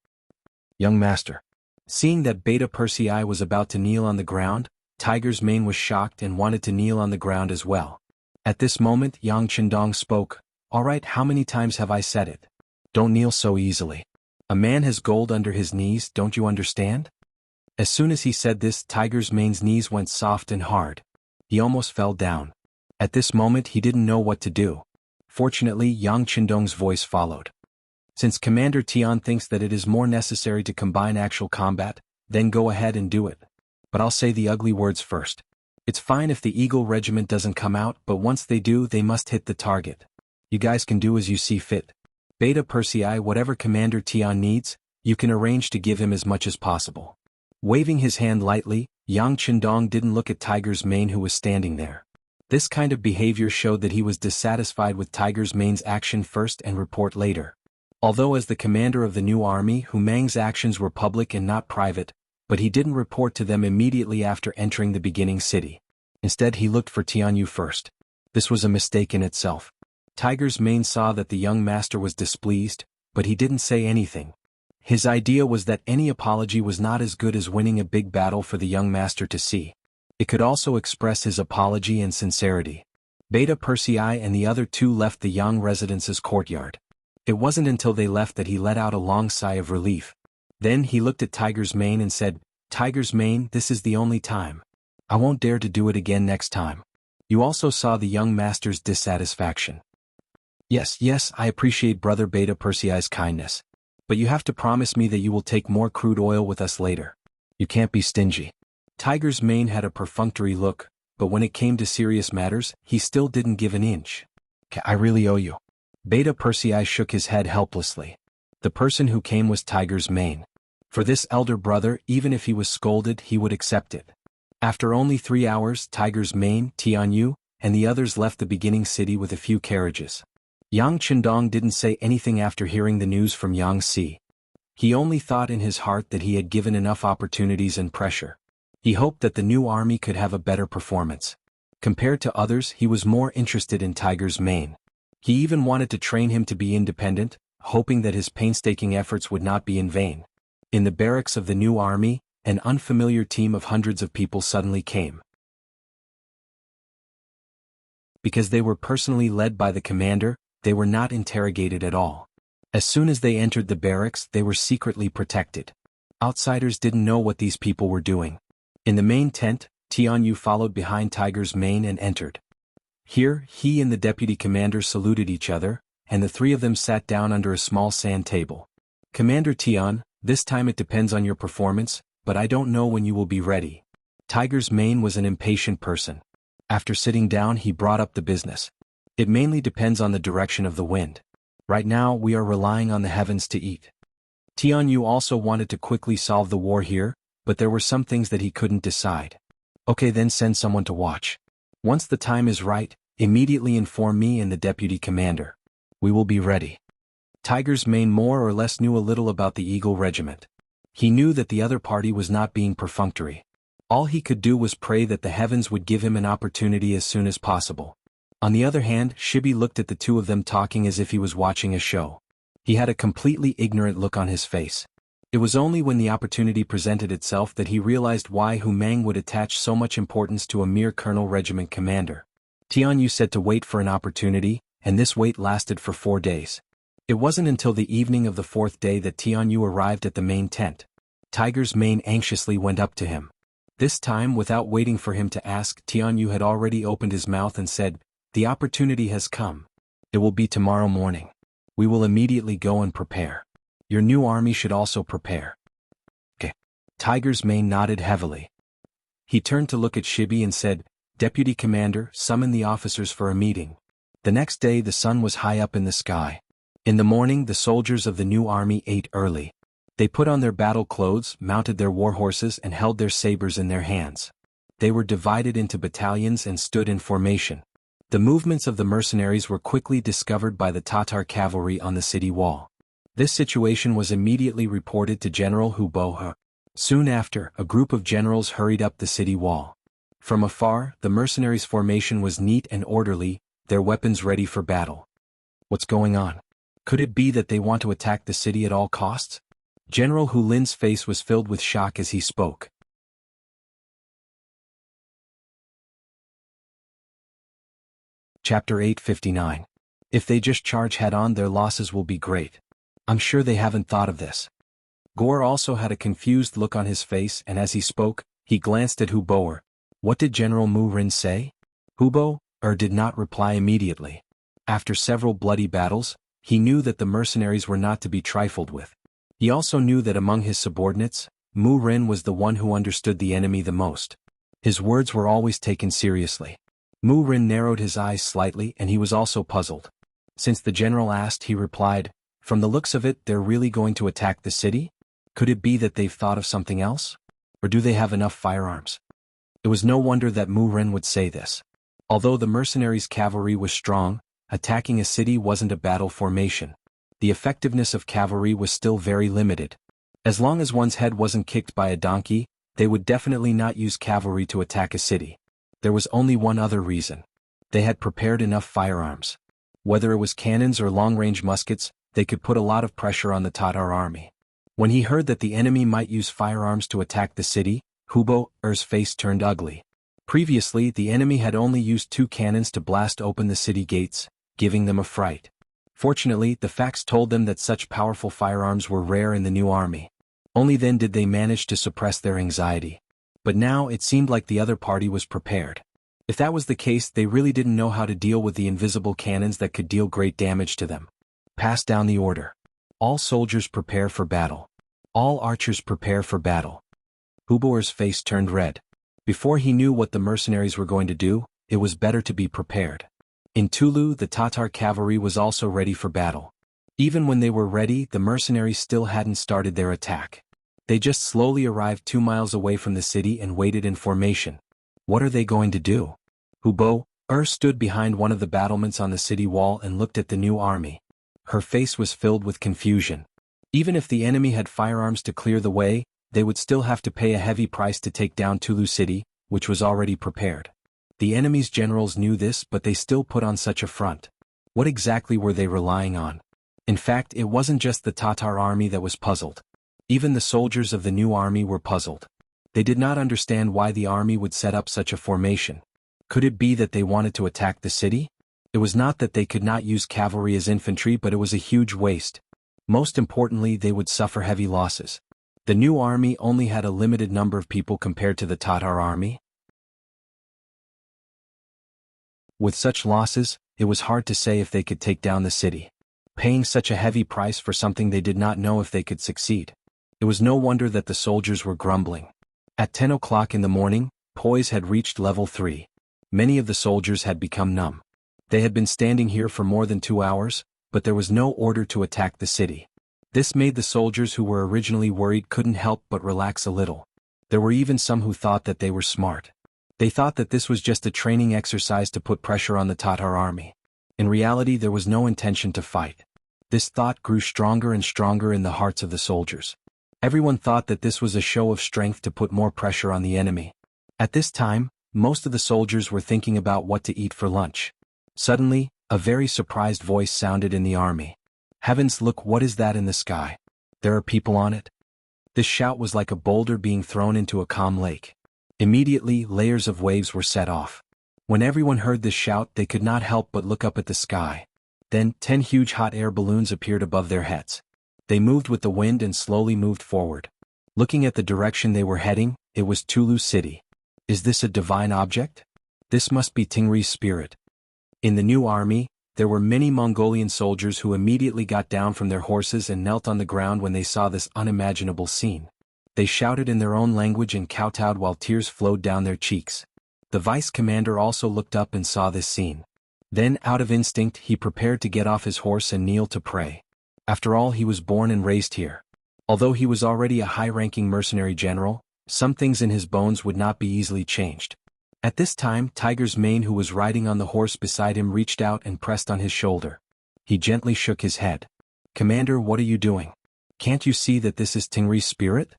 Young master. Seeing that Beta Persei was about to kneel on the ground, Tiger's Mane was shocked and wanted to kneel on the ground as well. At this moment, Yang Chendong spoke. Alright, how many times have I said it? Don't kneel so easily. A man has gold under his knees, don't you understand? As soon as he said this, Tiger's Mane's knees went soft and hard. He almost fell down. At this moment he didn't know what to do. Fortunately, Yang Chendong's voice followed. Since Commander Tian thinks that it is more necessary to combine actual combat, then go ahead and do it. But I'll say the ugly words first. It's fine if the Eagle Regiment doesn't come out, but once they do, they must hit the target. You guys can do as you see fit. Beta Persei, whatever Commander Tian needs, you can arrange to give him as much as possible. Waving his hand lightly, Yang Chendong didn't look at Tiger's Mane who was standing there. This kind of behavior showed that he was dissatisfied with Tiger's Mane's action first and report later. Although as the commander of the new army, Hu Mang's actions were public and not private, but he didn't report to them immediately after entering the beginning city. Instead he looked for Tianyu first. This was a mistake in itself. Tiger's Mane saw that the young master was displeased, but he didn't say anything. His idea was that any apology was not as good as winning a big battle for the young master to see. It could also express his apology and sincerity. Beta Persei and the other two left the Yang residence's courtyard. It wasn't until they left that he let out a long sigh of relief. Then he looked at Tiger's Mane and said, Tiger's Mane, this is the only time. I won't dare to do it again next time. You also saw the young master's dissatisfaction. Yes, I appreciate Brother Beta Persei's kindness. But you have to promise me that you will take more crude oil with us later. You can't be stingy. Tiger's Mane had a perfunctory look, but when it came to serious matters, he still didn't give an inch. I really owe you. Beta Persei shook his head helplessly. The person who came was Tiger's Mane. For this elder brother, even if he was scolded, he would accept it. After only 3 hours, Tiger's Mane, Tianyu, and the others left the beginning city with a few carriages. Yang Chendong didn't say anything after hearing the news from Yang Si. He only thought in his heart that he had given enough opportunities and pressure. He hoped that the new army could have a better performance. Compared to others, he was more interested in Tiger's Mane. He even wanted to train him to be independent, hoping that his painstaking efforts would not be in vain. In the barracks of the new army, an unfamiliar team of hundreds of people suddenly came. Because they were personally led by the commander, they were not interrogated at all. As soon as they entered the barracks, they were secretly protected. Outsiders didn't know what these people were doing. In the main tent, Tianyu followed behind Tiger's Mane and entered. Here, he and the deputy commander saluted each other, and the three of them sat down under a small sand table. Commander Tian, this time it depends on your performance, but I don't know when you will be ready. Tiger's Mane was an impatient person. After sitting down, he brought up the business. It mainly depends on the direction of the wind. Right now, we are relying on the heavens to eat. Tianyu also wanted to quickly solve the war here, but there were some things that he couldn't decide. Okay, then send someone to watch. Once the time is right, immediately inform me and the deputy commander. We will be ready. Tiger's Mane more or less knew a little about the Eagle Regiment. He knew that the other party was not being perfunctory. All he could do was pray that the heavens would give him an opportunity as soon as possible. On the other hand, Shibi looked at the two of them talking as if he was watching a show. He had a completely ignorant look on his face. It was only when the opportunity presented itself that he realized why Hu Mang would attach so much importance to a mere colonel regiment commander. Tianyu said to wait for an opportunity, and this wait lasted for 4 days. It wasn't until the evening of the 4th day that Tianyu arrived at the main tent. Tiger's Mane anxiously went up to him. This time, without waiting for him to ask, Tianyu had already opened his mouth and said, "The opportunity has come. It will be tomorrow morning. We will immediately go and prepare. Your new army should also prepare." Okay. Tiger's Mane nodded heavily. He turned to look at Shibi and said, "Deputy Commander, summon the officers for a meeting." The next day the sun was high up in the sky. In the morning the soldiers of the new army ate early. They put on their battle clothes, mounted their war horses and held their sabers in their hands. They were divided into battalions and stood in formation. The movements of the mercenaries were quickly discovered by the Tatar cavalry on the city wall. This situation was immediately reported to General Hu Bohe. Soon after, a group of generals hurried up the city wall. From afar, the mercenaries' formation was neat and orderly, their weapons ready for battle. What's going on? Could it be that they want to attack the city at all costs? General Hu Lin's face was filled with shock as he spoke. Chapter 859. If they just charge head-on, their losses will be great. I'm sure they haven't thought of this. Gore also had a confused look on his face, and as he spoke, he glanced at Hubo. What did General Mu Rin say? Hubo did not reply immediately. After several bloody battles, he knew that the mercenaries were not to be trifled with. He also knew that among his subordinates, Mu Rin was the one who understood the enemy the most. His words were always taken seriously. Mu Rin narrowed his eyes slightly, and he was also puzzled. Since the general asked, he replied, "From the looks of it, they're really going to attack the city? Could it be that they've thought of something else? Or do they have enough firearms?" It was no wonder that Mu Rin would say this. Although the mercenaries' cavalry was strong, attacking a city wasn't a battle formation. The effectiveness of cavalry was still very limited. As long as one's head wasn't kicked by a donkey, they would definitely not use cavalry to attack a city. There was only one other reason. They had prepared enough firearms. Whether it was cannons or long-range muskets, they could put a lot of pressure on the Tatar army. When he heard that the enemy might use firearms to attack the city, Hubo's face turned ugly. Previously, the enemy had only used 2 cannons to blast open the city gates, giving them a fright. Fortunately, the facts told them that such powerful firearms were rare in the new army. Only then did they manage to suppress their anxiety. But now it seemed like the other party was prepared. If that was the case, they really didn't know how to deal with the invisible cannons that could deal great damage to them. Pass down the order. All soldiers prepare for battle. All archers prepare for battle. Hubo's face turned red. Before he knew what the mercenaries were going to do, it was better to be prepared. In Tulu, the Tatar cavalry was also ready for battle. Even when they were ready, the mercenaries still hadn't started their attack. They just slowly arrived 2 miles away from the city and waited in formation. What are they going to do? Hubo stood behind one of the battlements on the city wall and looked at the new army. Her face was filled with confusion. Even if the enemy had firearms to clear the way, they would still have to pay a heavy price to take down Tulu city, which was already prepared. The enemy's generals knew this, but they still put on such a front. What exactly were they relying on? In fact, it wasn't just the Tatar army that was puzzled. Even the soldiers of the new army were puzzled. They did not understand why the army would set up such a formation. Could it be that they wanted to attack the city? It was not that they could not use cavalry as infantry, but it was a huge waste. Most importantly, they would suffer heavy losses. The new army only had a limited number of people compared to the Tatar army. With such losses, it was hard to say if they could take down the city. Paying such a heavy price for something they did not know if they could succeed. It was no wonder that the soldiers were grumbling. At 10 o'clock in the morning, poise had reached level 3. Many of the soldiers had become numb. They had been standing here for more than 2 hours, but there was no order to attack the city. This made the soldiers who were originally worried couldn't help but relax a little. There were even some who thought that they were smart. They thought that this was just a training exercise to put pressure on the Tatar army. In reality, there was no intention to fight. This thought grew stronger and stronger in the hearts of the soldiers. Everyone thought that this was a show of strength to put more pressure on the enemy. At this time, most of the soldiers were thinking about what to eat for lunch. Suddenly, a very surprised voice sounded in the army. Heavens, look, what is that in the sky? There are people on it? This shout was like a boulder being thrown into a calm lake. Immediately, layers of waves were set off. When everyone heard this shout, they could not help but look up at the sky. Then, 10 huge hot air balloons appeared above their heads. They moved with the wind and slowly moved forward. Looking at the direction they were heading, it was Tulu city. Is this a divine object? This must be Tingri's spirit. In the new army, there were many Mongolian soldiers who immediately got down from their horses and knelt on the ground when they saw this unimaginable scene. They shouted in their own language and kowtowed while tears flowed down their cheeks. The vice commander also looked up and saw this scene. Then, out of instinct, he prepared to get off his horse and kneel to pray. After all, he was born and raised here. Although he was already a high-ranking mercenary general, some things in his bones would not be easily changed. At this time, Tiger's Mane, who was riding on the horse beside him, reached out and pressed on his shoulder. He gently shook his head. "Commander, what are you doing? Can't you see that this is Tingri's spirit?"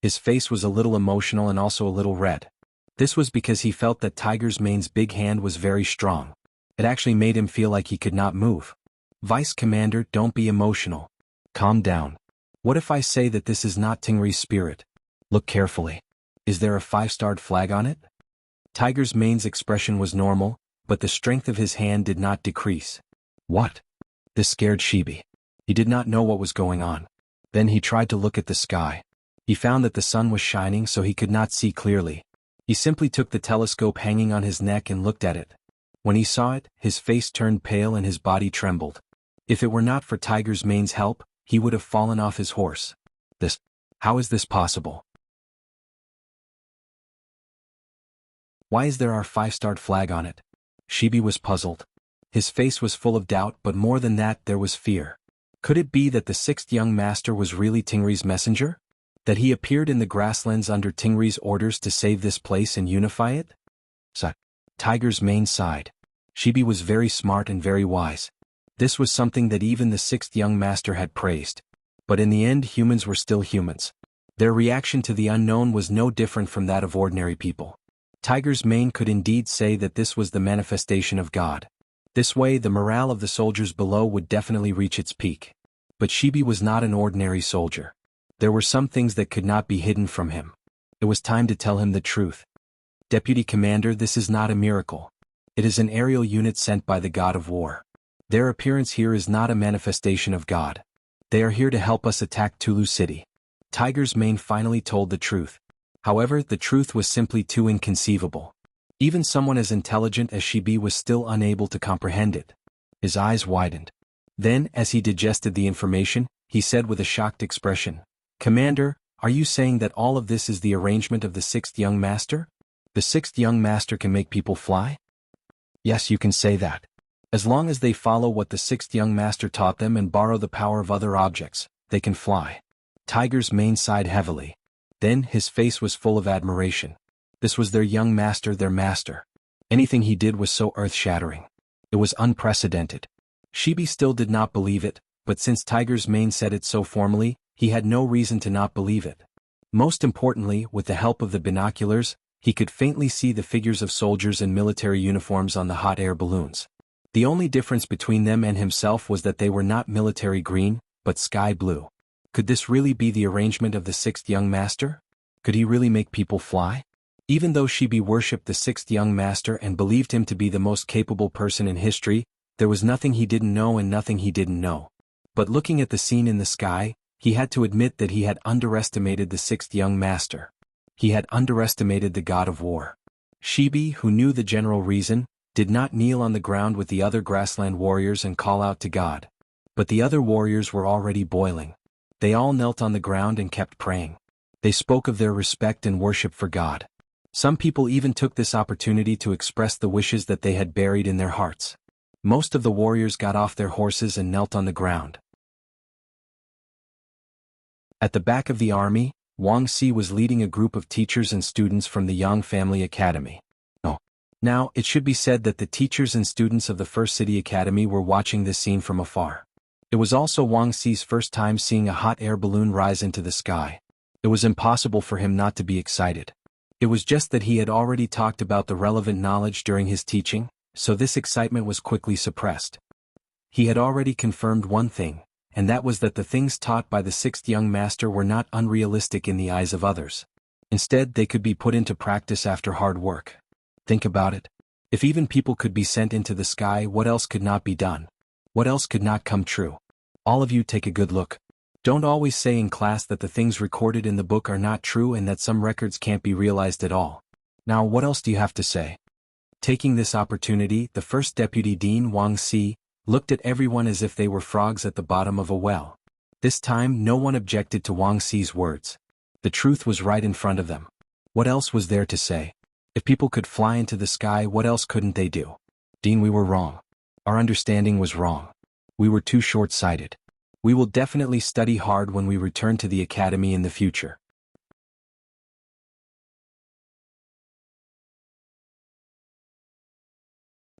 His face was a little emotional and also a little red. This was because he felt that Tiger's Mane's big hand was very strong. It actually made him feel like he could not move. Vice Commander, don't be emotional. Calm down. What if I say that this is not Tingri's spirit? Look carefully. Is there a 5-starred flag on it? Tiger's Mane's expression was normal, but the strength of his hand did not decrease. What? This scared Shibi. He did not know what was going on. Then he tried to look at the sky. He found that the sun was shining, so he could not see clearly. He simply took the telescope hanging on his neck and looked at it. When he saw it, his face turned pale and his body trembled. If it were not for Tiger's Mane's help, he would have fallen off his horse. How is this possible? Why is there our 5-starred flag on it? Shibi was puzzled. His face was full of doubt, but more than that there was fear. Could it be that the 6th young master was really Tingri's messenger? That he appeared in the grasslands under Tingri's orders to save this place and unify it? Tiger's Mane sighed. Shibi was very smart and very wise. This was something that even the 6th young master had praised. But in the end, humans were still humans. Their reaction to the unknown was no different from that of ordinary people. Tiger's Mane could indeed say that this was the manifestation of God. This way, the morale of the soldiers below would definitely reach its peak. But Shibi was not an ordinary soldier. There were some things that could not be hidden from him. It was time to tell him the truth. Deputy Commander, this is not a miracle. It is an aerial unit sent by the god of war. Their appearance here is not a manifestation of God. They are here to help us attack Tulu City. Tiger's Mane finally told the truth. However, the truth was simply too inconceivable. Even someone as intelligent as Shibi was still unable to comprehend it. His eyes widened. Then, as he digested the information, he said with a shocked expression, "Commander, are you saying that all of this is the arrangement of the 6th young master? The 6th young master can make people fly?" "Yes, you can say that. As long as they follow what the 6th young master taught them and borrow the power of other objects, they can fly." Tiger's Mane sighed heavily. Then his face was full of admiration. This was their young master, their master. Anything he did was so earth-shattering. It was unprecedented. Shibi still did not believe it, but since Tiger's Mane said it so formally, he had no reason to not believe it. Most importantly, with the help of the binoculars, he could faintly see the figures of soldiers in military uniforms on the hot air balloons. The only difference between them and himself was that they were not military green, but sky blue. Could this really be the arrangement of the 6th young master? Could he really make people fly? Even though Shibi worshipped the 6th young master and believed him to be the most capable person in history, there was nothing he didn't know and nothing he didn't know. But looking at the scene in the sky, he had to admit that he had underestimated the 6th young master. He had underestimated the god of war. Shibi, who knew the general reason, did not kneel on the ground with the other grassland warriors and call out to God. But the other warriors were already boiling. They all knelt on the ground and kept praying. They spoke of their respect and worship for God. Some people even took this opportunity to express the wishes that they had buried in their hearts. Most of the warriors got off their horses and knelt on the ground. At the back of the army, Wuxia was leading a group of teachers and students from the Yang Family Academy. Now, it should be said that the teachers and students of the First City Academy were watching this scene from afar. It was also Wuxia's first time seeing a hot air balloon rise into the sky. It was impossible for him not to be excited. It was just that he had already talked about the relevant knowledge during his teaching, so this excitement was quickly suppressed. He had already confirmed one thing, and that was that the things taught by the 6th young master were not unrealistic in the eyes of others. Instead, they could be put into practice after hard work. Think about it. If even people could be sent into the sky, what else could not be done? What else could not come true? All of you take a good look. Don't always say in class that the things recorded in the book are not true and that some records can't be realized at all. Now what else do you have to say? Taking this opportunity, the first deputy dean, Wuxia, looked at everyone as if they were frogs at the bottom of a well. This time no one objected to Wuxia's words. The truth was right in front of them. What else was there to say? If people could fly into the sky, what else couldn't they do? Dean, we were wrong. Our understanding was wrong. We were too short-sighted. We will definitely study hard when we return to the academy in the future.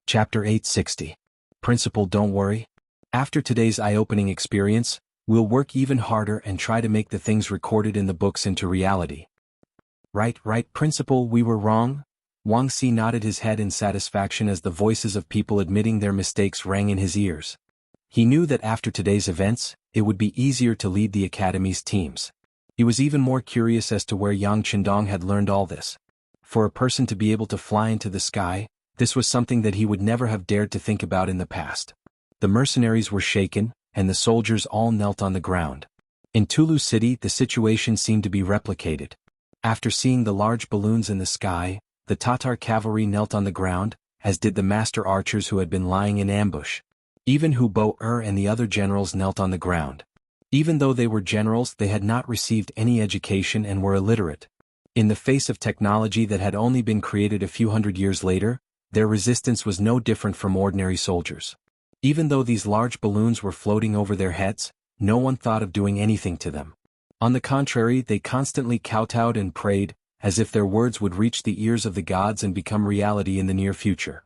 Chapter 860. Principal, don't worry. After today's eye-opening experience, we'll work even harder and try to make the things recorded in the books into reality. Right, Principal, we were wrong. Wang Si nodded his head in satisfaction as the voices of people admitting their mistakes rang in his ears. He knew that after today's events, it would be easier to lead the academy's teams. He was even more curious as to where Yang Qindong had learned all this. For a person to be able to fly into the sky, this was something that he would never have dared to think about in the past. The mercenaries were shaken, and the soldiers all knelt on the ground. In Tulu City, the situation seemed to be replicated. After seeing the large balloons in the sky, the Tatar cavalry knelt on the ground, as did the master archers who had been lying in ambush. Even Hu Bo-er and the other generals knelt on the ground. Even though they were generals, they had not received any education and were illiterate. In the face of technology that had only been created a few hundred years later, their resistance was no different from ordinary soldiers. Even though these large balloons were floating over their heads, no one thought of doing anything to them. On the contrary, they constantly kowtowed and prayed, as if their words would reach the ears of the gods and become reality in the near future.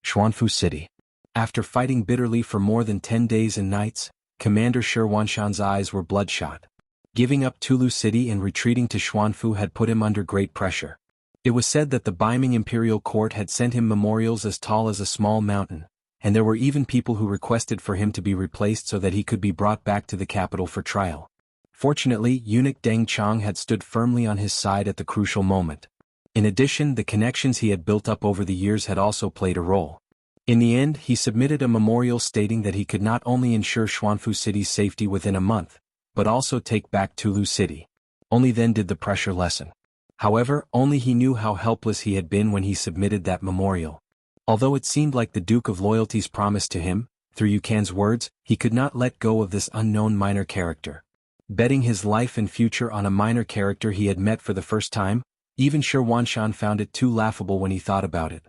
Xuanfu City. After fighting bitterly for more than 10 days and nights, Commander Shi Wanshan's eyes were bloodshot. Giving up Tulu City and retreating to Xuanfu had put him under great pressure. It was said that the Beiming Imperial Court had sent him memorials as tall as a small mountain, and there were even people who requested for him to be replaced so that he could be brought back to the capital for trial. Fortunately, eunuch Deng Chang had stood firmly on his side at the crucial moment. In addition, the connections he had built up over the years had also played a role. In the end, he submitted a memorial stating that he could not only ensure Xuanfu City's safety within a month, but also take back Tulu City. Only then did the pressure lessen. However, only he knew how helpless he had been when he submitted that memorial. Although it seemed like the Duke of Loyalty's promise to him, through Yukan's words, he could not let go of this unknown minor character. Betting his life and future on a minor character he had met for the first time, even Shi Wanshan found it too laughable when he thought about it.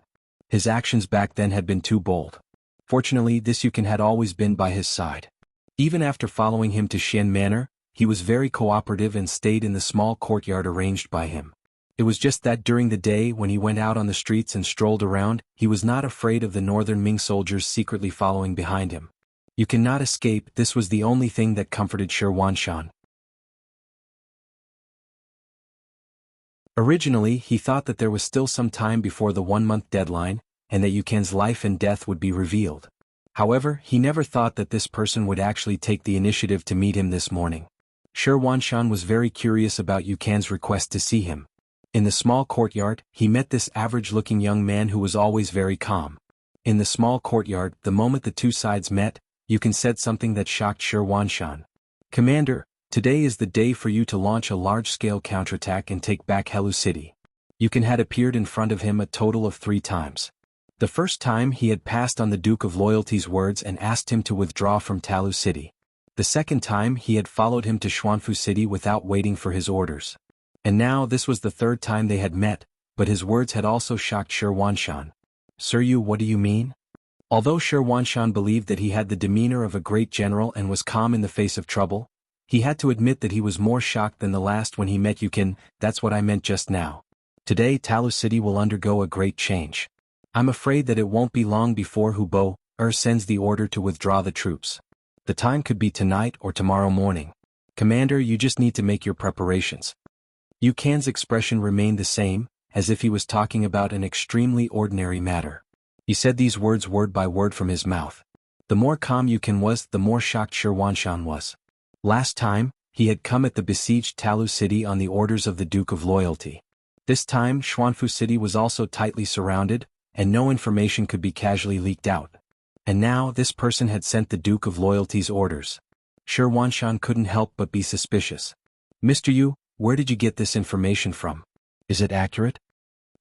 His actions back then had been too bold. Fortunately, this Yukan had always been by his side. Even after following him to Xian Manor, he was very cooperative and stayed in the small courtyard arranged by him. It was just that during the day when he went out on the streets and strolled around, he was not afraid of the northern Ming soldiers secretly following behind him. You cannot escape, this was the only thing that comforted Shi Wanshan. Originally, he thought that there was still some time before the 1-month deadline, and that Yukan's life and death would be revealed. However, he never thought that this person would actually take the initiative to meet him this morning. Shi Wanshan was very curious about Yukan's request to see him. In the small courtyard, he met this average-looking young man who was always very calm. In the small courtyard, the moment the two sides met, Yukan said something that shocked Shi Wanshan. "Commander, today is the day for you to launch a large-scale counterattack and take back Helu City." Yukan had appeared in front of him a total of 3 times. The first time he had passed on the Duke of Loyalty's words and asked him to withdraw from Talu City. The second time he had followed him to Xuanfu City without waiting for his orders. And now this was the 3rd time they had met, but his words had also shocked Shi Wanshan. "Sir, what do you mean?" Although Shi Wanshan believed that he had the demeanor of a great general and was calm in the face of trouble, he had to admit that he was more shocked than the last when he met Yukan. "That's what I meant just now. Today Talu City will undergo a great change. I'm afraid that it won't be long before Hu Bo-er sends the order to withdraw the troops. The time could be tonight or tomorrow morning. Commander, you just need to make your preparations." Yukan's expression remained the same, as if he was talking about an extremely ordinary matter. He said these words word by word from his mouth. The more calm Yukan was, the more shocked Shi Wanshan was. Last time, he had come at the besieged Talu City on the orders of the Duke of Loyalty. This time, Xuanfu City was also tightly surrounded, and no information could be casually leaked out. And now this person had sent the Duke of Loyalty's orders. Shi Wanshan couldn't help but be suspicious. "Mr. Yu, where did you get this information from? Is it accurate?"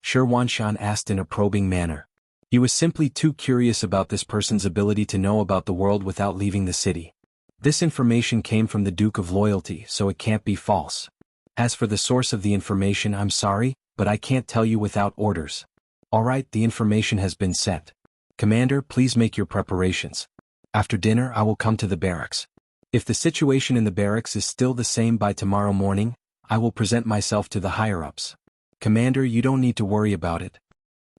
Shi Wanshan asked in a probing manner. He was simply too curious about this person's ability to know about the world without leaving the city. This information came from the Duke of Loyalty, so it can't be false. As for the source of the information, I'm sorry, but I can't tell you without orders. Alright, the information has been sent. Commander, please make your preparations. After dinner I will come to the barracks. If the situation in the barracks is still the same by tomorrow morning, I will present myself to the higher-ups. Commander, you don't need to worry about it.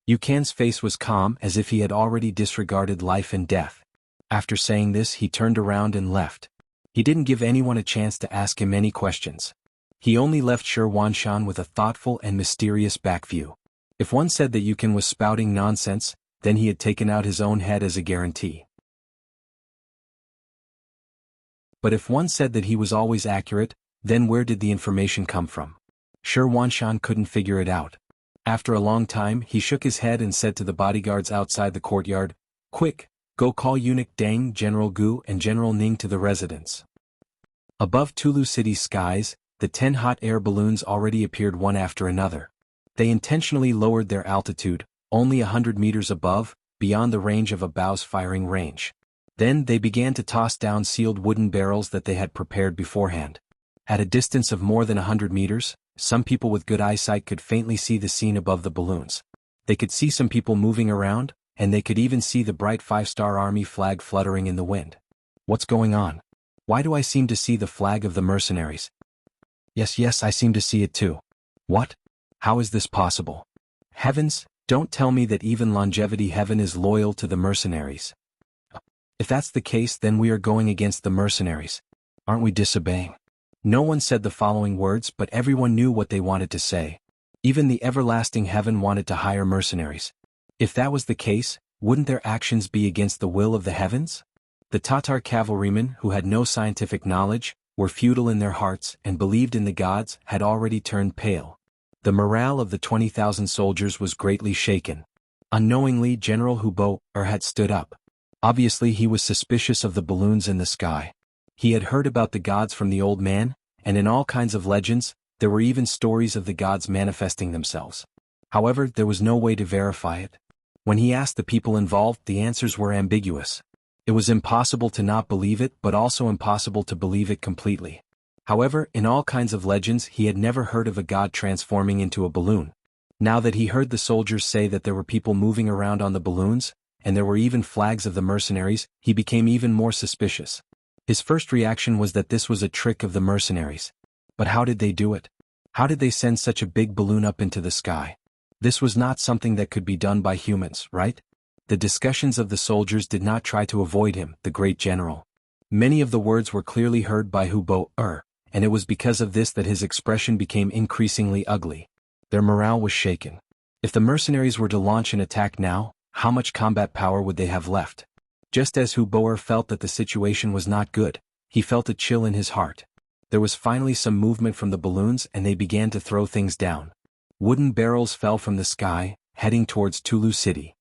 Yukan's face was calm as if he had already disregarded life and death. After saying this, he turned around and left. He didn't give anyone a chance to ask him any questions. He only left Shi Wanshan with a thoughtful and mysterious backview. If one said that Yukon was spouting nonsense, then he had taken out his own head as a guarantee. But if one said that he was always accurate, then where did the information come from? Shi Wanshan couldn't figure it out. After a long time, he shook his head and said to the bodyguards outside the courtyard, "Quick, go call Eunuch Deng, General Gu and General Ning to the residence." Above Tulu City's skies, the 10 hot air balloons already appeared one after another. They intentionally lowered their altitude, only 100 meters above, beyond the range of a bow's firing range. Then they began to toss down sealed wooden barrels that they had prepared beforehand. At a distance of more than 100 meters, some people with good eyesight could faintly see the scene above the balloons. They could see some people moving around, and they could even see the bright 5-star army flag fluttering in the wind. What's going on? Why do I seem to see the flag of the mercenaries? Yes, I seem to see it too. What? How is this possible? Heavens, don't tell me that even Longevity Heaven is loyal to the mercenaries. If that's the case, then we are going against the mercenaries. Aren't we disobeying? No one said the following words, but everyone knew what they wanted to say. Even the everlasting heaven wanted to hire mercenaries. If that was the case, wouldn't their actions be against the will of the heavens? The Tatar cavalrymen, who had no scientific knowledge, were feudal in their hearts and believed in the gods, had already turned pale. The morale of the 20,000 soldiers was greatly shaken. Unknowingly, General Hubo had stood up. Obviously he was suspicious of the balloons in the sky. He had heard about the gods from the old man, and in all kinds of legends, there were even stories of the gods manifesting themselves. However, there was no way to verify it. When he asked the people involved, the answers were ambiguous. It was impossible to not believe it, but also impossible to believe it completely. However, in all kinds of legends he had never heard of a god transforming into a balloon. Now that he heard the soldiers say that there were people moving around on the balloons, and there were even flags of the mercenaries, he became even more suspicious. His first reaction was that this was a trick of the mercenaries. But how did they do it? How did they send such a big balloon up into the sky? This was not something that could be done by humans, right? The discussions of the soldiers did not try to avoid him, the great general. Many of the words were clearly heard by Hubo, and it was because of this that his expression became increasingly ugly. Their morale was shaken. If the mercenaries were to launch an attack now, how much combat power would they have left? Just as Hubo felt that the situation was not good, he felt a chill in his heart. There was finally some movement from the balloons and they began to throw things down. Wooden barrels fell from the sky, heading towards Tulu City.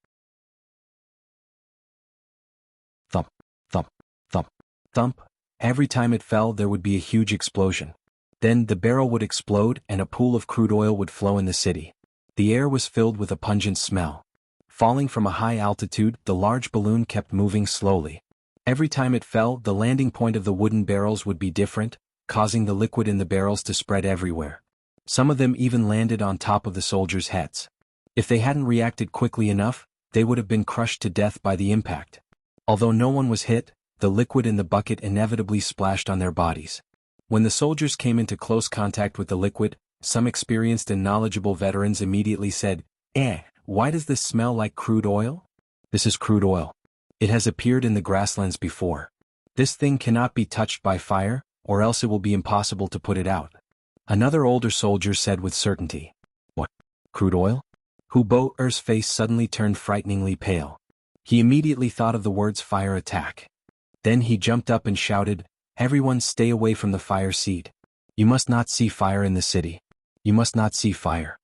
Thump, thump, thump, thump. Every time it fell there would be a huge explosion. Then the barrel would explode and a pool of crude oil would flow in the city. The air was filled with a pungent smell. Falling from a high altitude, the large balloon kept moving slowly. Every time it fell, the landing point of the wooden barrels would be different, causing the liquid in the barrels to spread everywhere. Some of them even landed on top of the soldiers' heads. If they hadn't reacted quickly enough, they would have been crushed to death by the impact. Although no one was hit, the liquid in the bucket inevitably splashed on their bodies. When the soldiers came into close contact with the liquid, some experienced and knowledgeable veterans immediately said, "Why does this smell like crude oil?" This is crude oil. It has appeared in the grasslands before. This thing cannot be touched by fire, or else it will be impossible to put it out. Another older soldier said with certainty. What? Crude oil? Hubo's face suddenly turned frighteningly pale. He immediately thought of the words fire attack. Then he jumped up and shouted, "Everyone stay away from the fire seat. You must not see fire in the city. You must not see fire."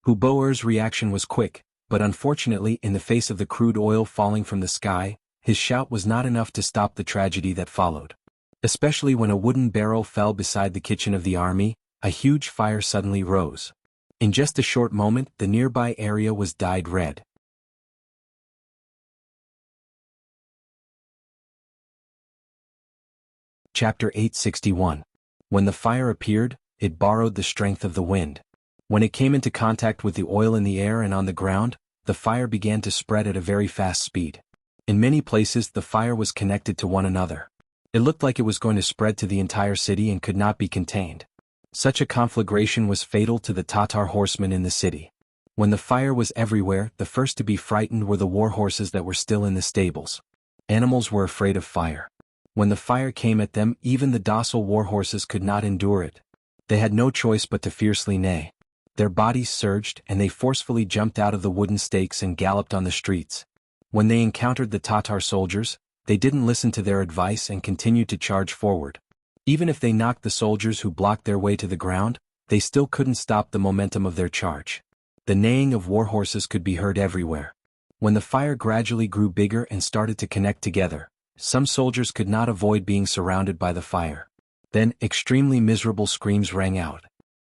Hubo's reaction was quick, but unfortunately in the face of the crude oil falling from the sky, his shout was not enough to stop the tragedy that followed. Especially when a wooden barrel fell beside the kitchen of the army, a huge fire suddenly rose. In just a short moment, the nearby area was dyed red. Chapter 861. When the fire appeared, it borrowed the strength of the wind. When it came into contact with the oil in the air and on the ground, the fire began to spread at a very fast speed. In many places the fire was connected to one another. It looked like it was going to spread to the entire city and could not be contained. Such a conflagration was fatal to the Tatar horsemen in the city. When the fire was everywhere, the first to be frightened were the war horses that were still in the stables. Animals were afraid of fire. When the fire came at them, even the docile war horses could not endure it. They had no choice but to fiercely neigh. Their bodies surged and they forcefully jumped out of the wooden stakes and galloped on the streets. When they encountered the Tatar soldiers, they didn't listen to their advice and continued to charge forward. Even if they knocked the soldiers who blocked their way to the ground, they still couldn't stop the momentum of their charge. The neighing of war horses could be heard everywhere. When the fire gradually grew bigger and started to connect together, some soldiers could not avoid being surrounded by the fire. Then, extremely miserable screams rang out.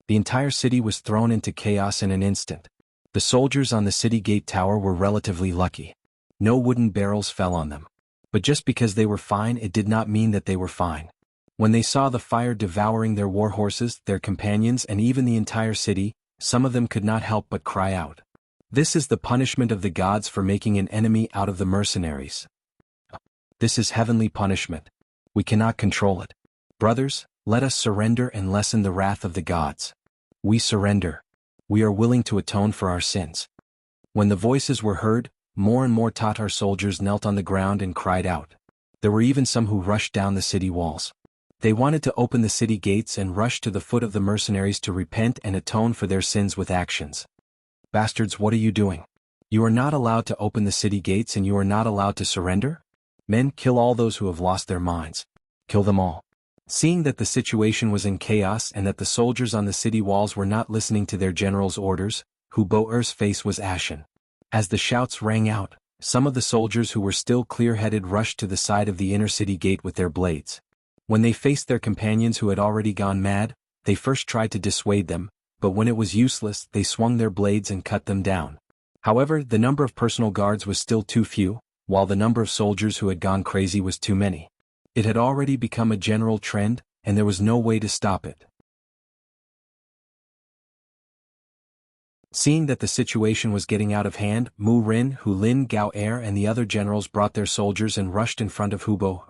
The entire city was thrown into chaos in an instant. The soldiers on the city gate tower were relatively lucky. No wooden barrels fell on them. But just because they were fine, it did not mean that they were fine. When they saw the fire devouring their war horses, their companions, and even the entire city, some of them could not help but cry out. This is the punishment of the gods for making an enemy out of the mercenaries. This is heavenly punishment. We cannot control it. Brothers, let us surrender and lessen the wrath of the gods. We surrender. We are willing to atone for our sins. When the voices were heard, more and more Tatar soldiers knelt on the ground and cried out. There were even some who rushed down the city walls. They wanted to open the city gates and rush to the foot of the mercenaries to repent and atone for their sins with actions. Bastards, what are you doing? You are not allowed to open the city gates and you are not allowed to surrender? Men, kill all those who have lost their minds. Kill them all. Seeing that the situation was in chaos and that the soldiers on the city walls were not listening to their general's orders, Hubo'er's face was ashen. As the shouts rang out, some of the soldiers who were still clear-headed rushed to the side of the inner city gate with their blades. When they faced their companions who had already gone mad, they first tried to dissuade them, but when it was useless, they swung their blades and cut them down. However, the number of personal guards was still too few, while the number of soldiers who had gone crazy was too many. It had already become a general trend, and there was no way to stop it. Seeing that the situation was getting out of hand, Mu Rin, Hu Lin, Gao Er and the other generals brought their soldiers and rushed in front of Hubo.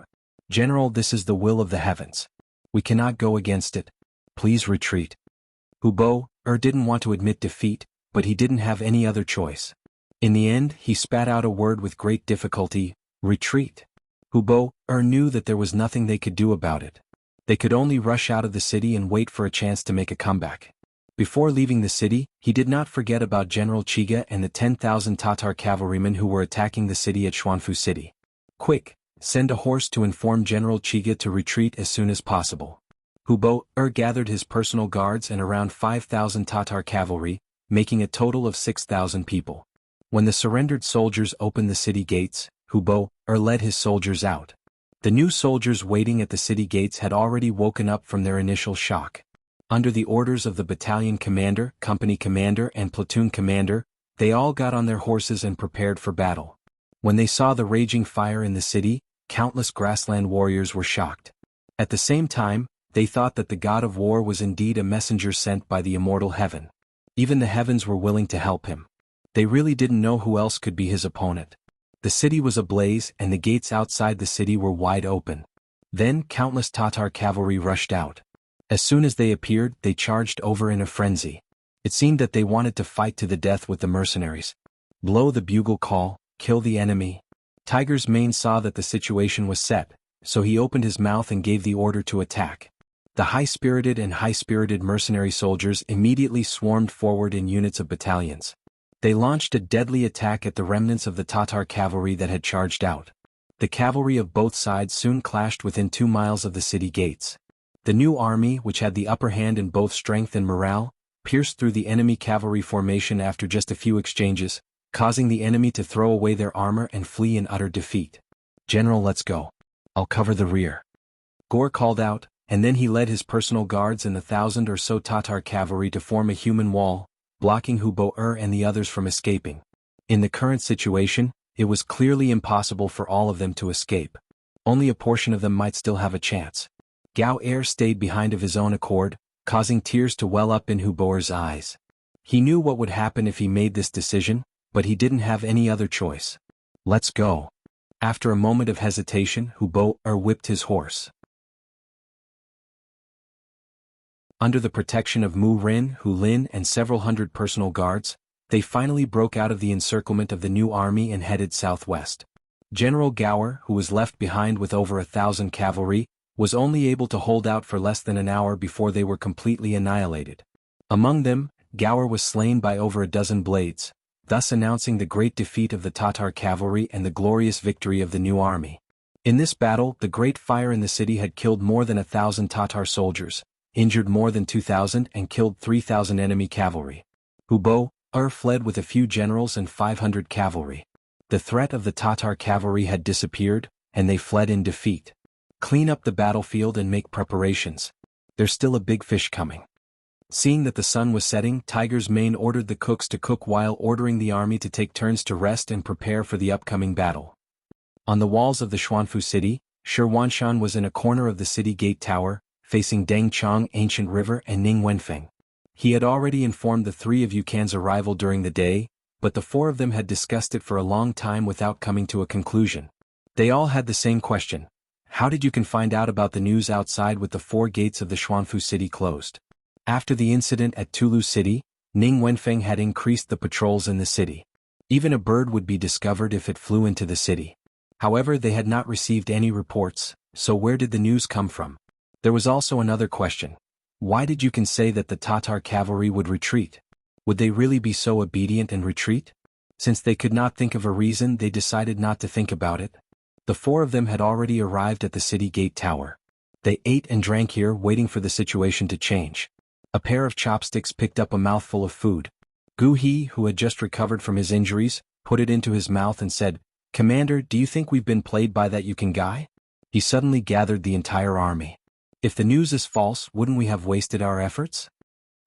General, this is the will of the heavens. We cannot go against it. Please retreat. Hubo-er didn't want to admit defeat, but he didn't have any other choice. In the end, he spat out a word with great difficulty, retreat. Hubo-er knew that there was nothing they could do about it. They could only rush out of the city and wait for a chance to make a comeback. Before leaving the city, he did not forget about General Chiga and the 10,000 Tatar cavalrymen who were attacking the city at Xuanfu City. Quick, send a horse to inform General Chiga to retreat as soon as possible. Hubo-er gathered his personal guards and around 5,000 Tatar cavalry, making a total of 6,000 people. When the surrendered soldiers opened the city gates, Hubo-er led his soldiers out. The new soldiers waiting at the city gates had already woken up from their initial shock. Under the orders of the battalion commander, company commander and platoon commander, they all got on their horses and prepared for battle. When they saw the raging fire in the city, countless grassland warriors were shocked. At the same time, they thought that the god of war was indeed a messenger sent by the immortal heaven. Even the heavens were willing to help him. They really didn't know who else could be his opponent. The city was ablaze and the gates outside the city were wide open. Then countless Tatar cavalry rushed out. As soon as they appeared, they charged over in a frenzy. It seemed that they wanted to fight to the death with the mercenaries. Blow the bugle call, kill the enemy. Tiger's Mane saw that the situation was set, so he opened his mouth and gave the order to attack. The high-spirited and high-spirited mercenary soldiers immediately swarmed forward in units of battalions. They launched a deadly attack at the remnants of the Tatar cavalry that had charged out. The cavalry of both sides soon clashed within 2 miles of the city gates. The new army, which had the upper hand in both strength and morale, pierced through the enemy cavalry formation after just a few exchanges, causing the enemy to throw away their armor and flee in utter defeat. General, let's go. I'll cover the rear. Gore called out, and then he led his personal guards and the 1,000 or so Tatar cavalry to form a human wall, blocking Hubo-er and the others from escaping. In the current situation, it was clearly impossible for all of them to escape. Only a portion of them might still have a chance. Gao Er stayed behind of his own accord, causing tears to well up in Hubo-er's eyes. He knew what would happen if he made this decision, but he didn't have any other choice. Let's go. After a moment of hesitation, Hubo-er whipped his horse. Under the protection of Mu Rin, Hu Lin and several hundred personal guards, they finally broke out of the encirclement of the new army and headed southwest. General Gower, who was left behind with over 1,000 cavalry, was only able to hold out for less than an hour before they were completely annihilated. Among them, Gower was slain by over a dozen blades, thus announcing the great defeat of the Tatar cavalry and the glorious victory of the new army. In this battle, the great fire in the city had killed more than 1,000 Tatar soldiers, injured more than 2,000 and killed 3,000 enemy cavalry. Hubo fled with a few generals and 500 cavalry. The threat of the Tatar cavalry had disappeared, and they fled in defeat. Clean up the battlefield and make preparations. There's still a big fish coming. Seeing that the sun was setting, Tiger's Mane ordered the cooks to cook while ordering the army to take turns to rest and prepare for the upcoming battle. On the walls of the Xuanfu city, Shi Huanshan was in a corner of the city gate tower, facing Dengchang Ancient River and Ning Wenfeng. He had already informed the three of Yukan's arrival during the day, but the four of them had discussed it for a long time without coming to a conclusion. They all had the same question. How did Yukan find out about the news outside with the four gates of the Xuanfu city closed? After the incident at Tulu City, Ning Wenfeng had increased the patrols in the city. Even a bird would be discovered if it flew into the city. However, they had not received any reports, so where did the news come from? There was also another question. Why did Yukan say that the Tatar cavalry would retreat? Would they really be so obedient and retreat? Since they could not think of a reason, they decided not to think about it. The four of them had already arrived at the city gate tower. They ate and drank here, waiting for the situation to change. A pair of chopsticks picked up a mouthful of food. Gu He, who had just recovered from his injuries, put it into his mouth and said, "Commander, do you think we've been played by that Yukan guy?" He suddenly gathered the entire army. If the news is false, wouldn't we have wasted our efforts?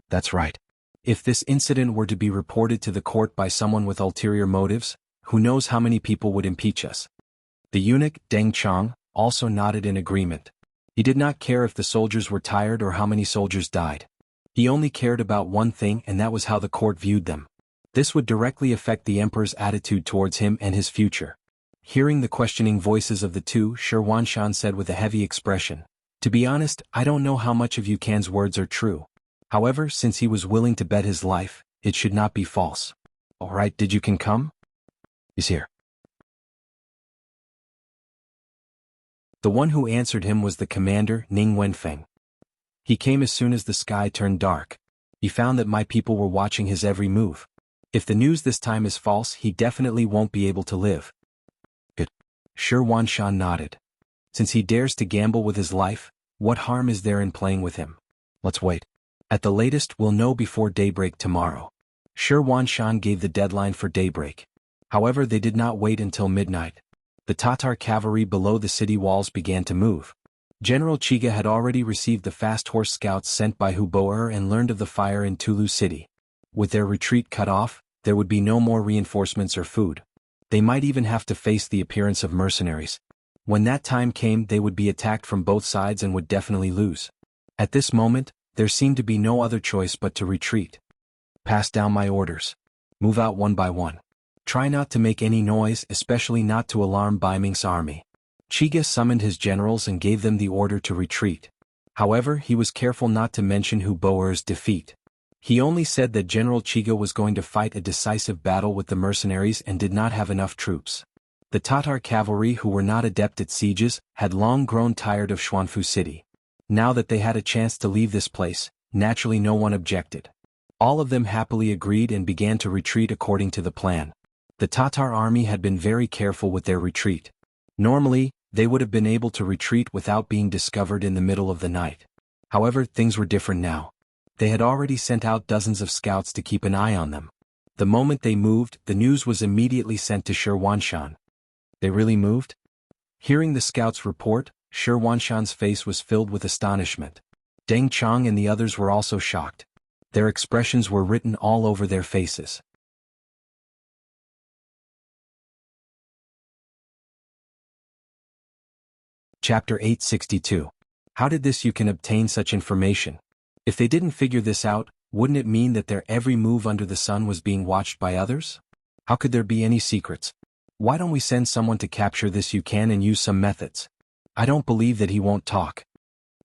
That's right. If this incident were to be reported to the court by someone with ulterior motives, who knows how many people would impeach us? The eunuch, Deng Chang, also nodded in agreement. He did not care if the soldiers were tired or how many soldiers died. He only cared about one thing, and that was how the court viewed them. This would directly affect the emperor's attitude towards him and his future. Hearing the questioning voices of the two, Shi Huanshan said with a heavy expression, "To be honest, I don't know how much of Yukan's words are true. However, since he was willing to bet his life, it should not be false. All right, did Yukan come?" "He's here." The one who answered him was the commander, Ning Wenfeng. "He came as soon as the sky turned dark. He found that my people were watching his every move. If the news this time is false, he definitely won't be able to live." "Good." Shi Huanshan nodded. "Since he dares to gamble with his life, what harm is there in playing with him? Let's wait. At the latest, we'll know before daybreak tomorrow." Shi Huanshan gave the deadline for daybreak. However, they did not wait until midnight. The Tatar cavalry below the city walls began to move. General Chiga had already received the fast horse scouts sent by Hubo and learned of the fire in Tulu City. With their retreat cut off, there would be no more reinforcements or food. They might even have to face the appearance of mercenaries. When that time came, they would be attacked from both sides and would definitely lose. At this moment, there seemed to be no other choice but to retreat. "Pass down my orders. Move out one by one. Try not to make any noise, especially not to alarm Bai Ming's army." Chiga summoned his generals and gave them the order to retreat. However, he was careful not to mention Huboer's defeat. He only said that General Chiga was going to fight a decisive battle with the mercenaries and did not have enough troops. The Tatar cavalry, who were not adept at sieges, had long grown tired of Xuanfu City. Now that they had a chance to leave this place, naturally no one objected. All of them happily agreed and began to retreat according to the plan. The Tatar army had been very careful with their retreat. Normally, they would have been able to retreat without being discovered in the middle of the night. However, things were different now. They had already sent out dozens of scouts to keep an eye on them. The moment they moved, the news was immediately sent to Shi Huanshan. They really moved? Hearing the scouts' report, Shi Huanshan's face was filled with astonishment. Deng Chang and the others were also shocked. Their expressions were written all over their faces. Chapter 862. How did this Yukan obtain such information? If they didn't figure this out, wouldn't it mean that their every move under the sun was being watched by others? How could there be any secrets? Why don't we send someone to capture this Yukan and use some methods? I don't believe that he won't talk.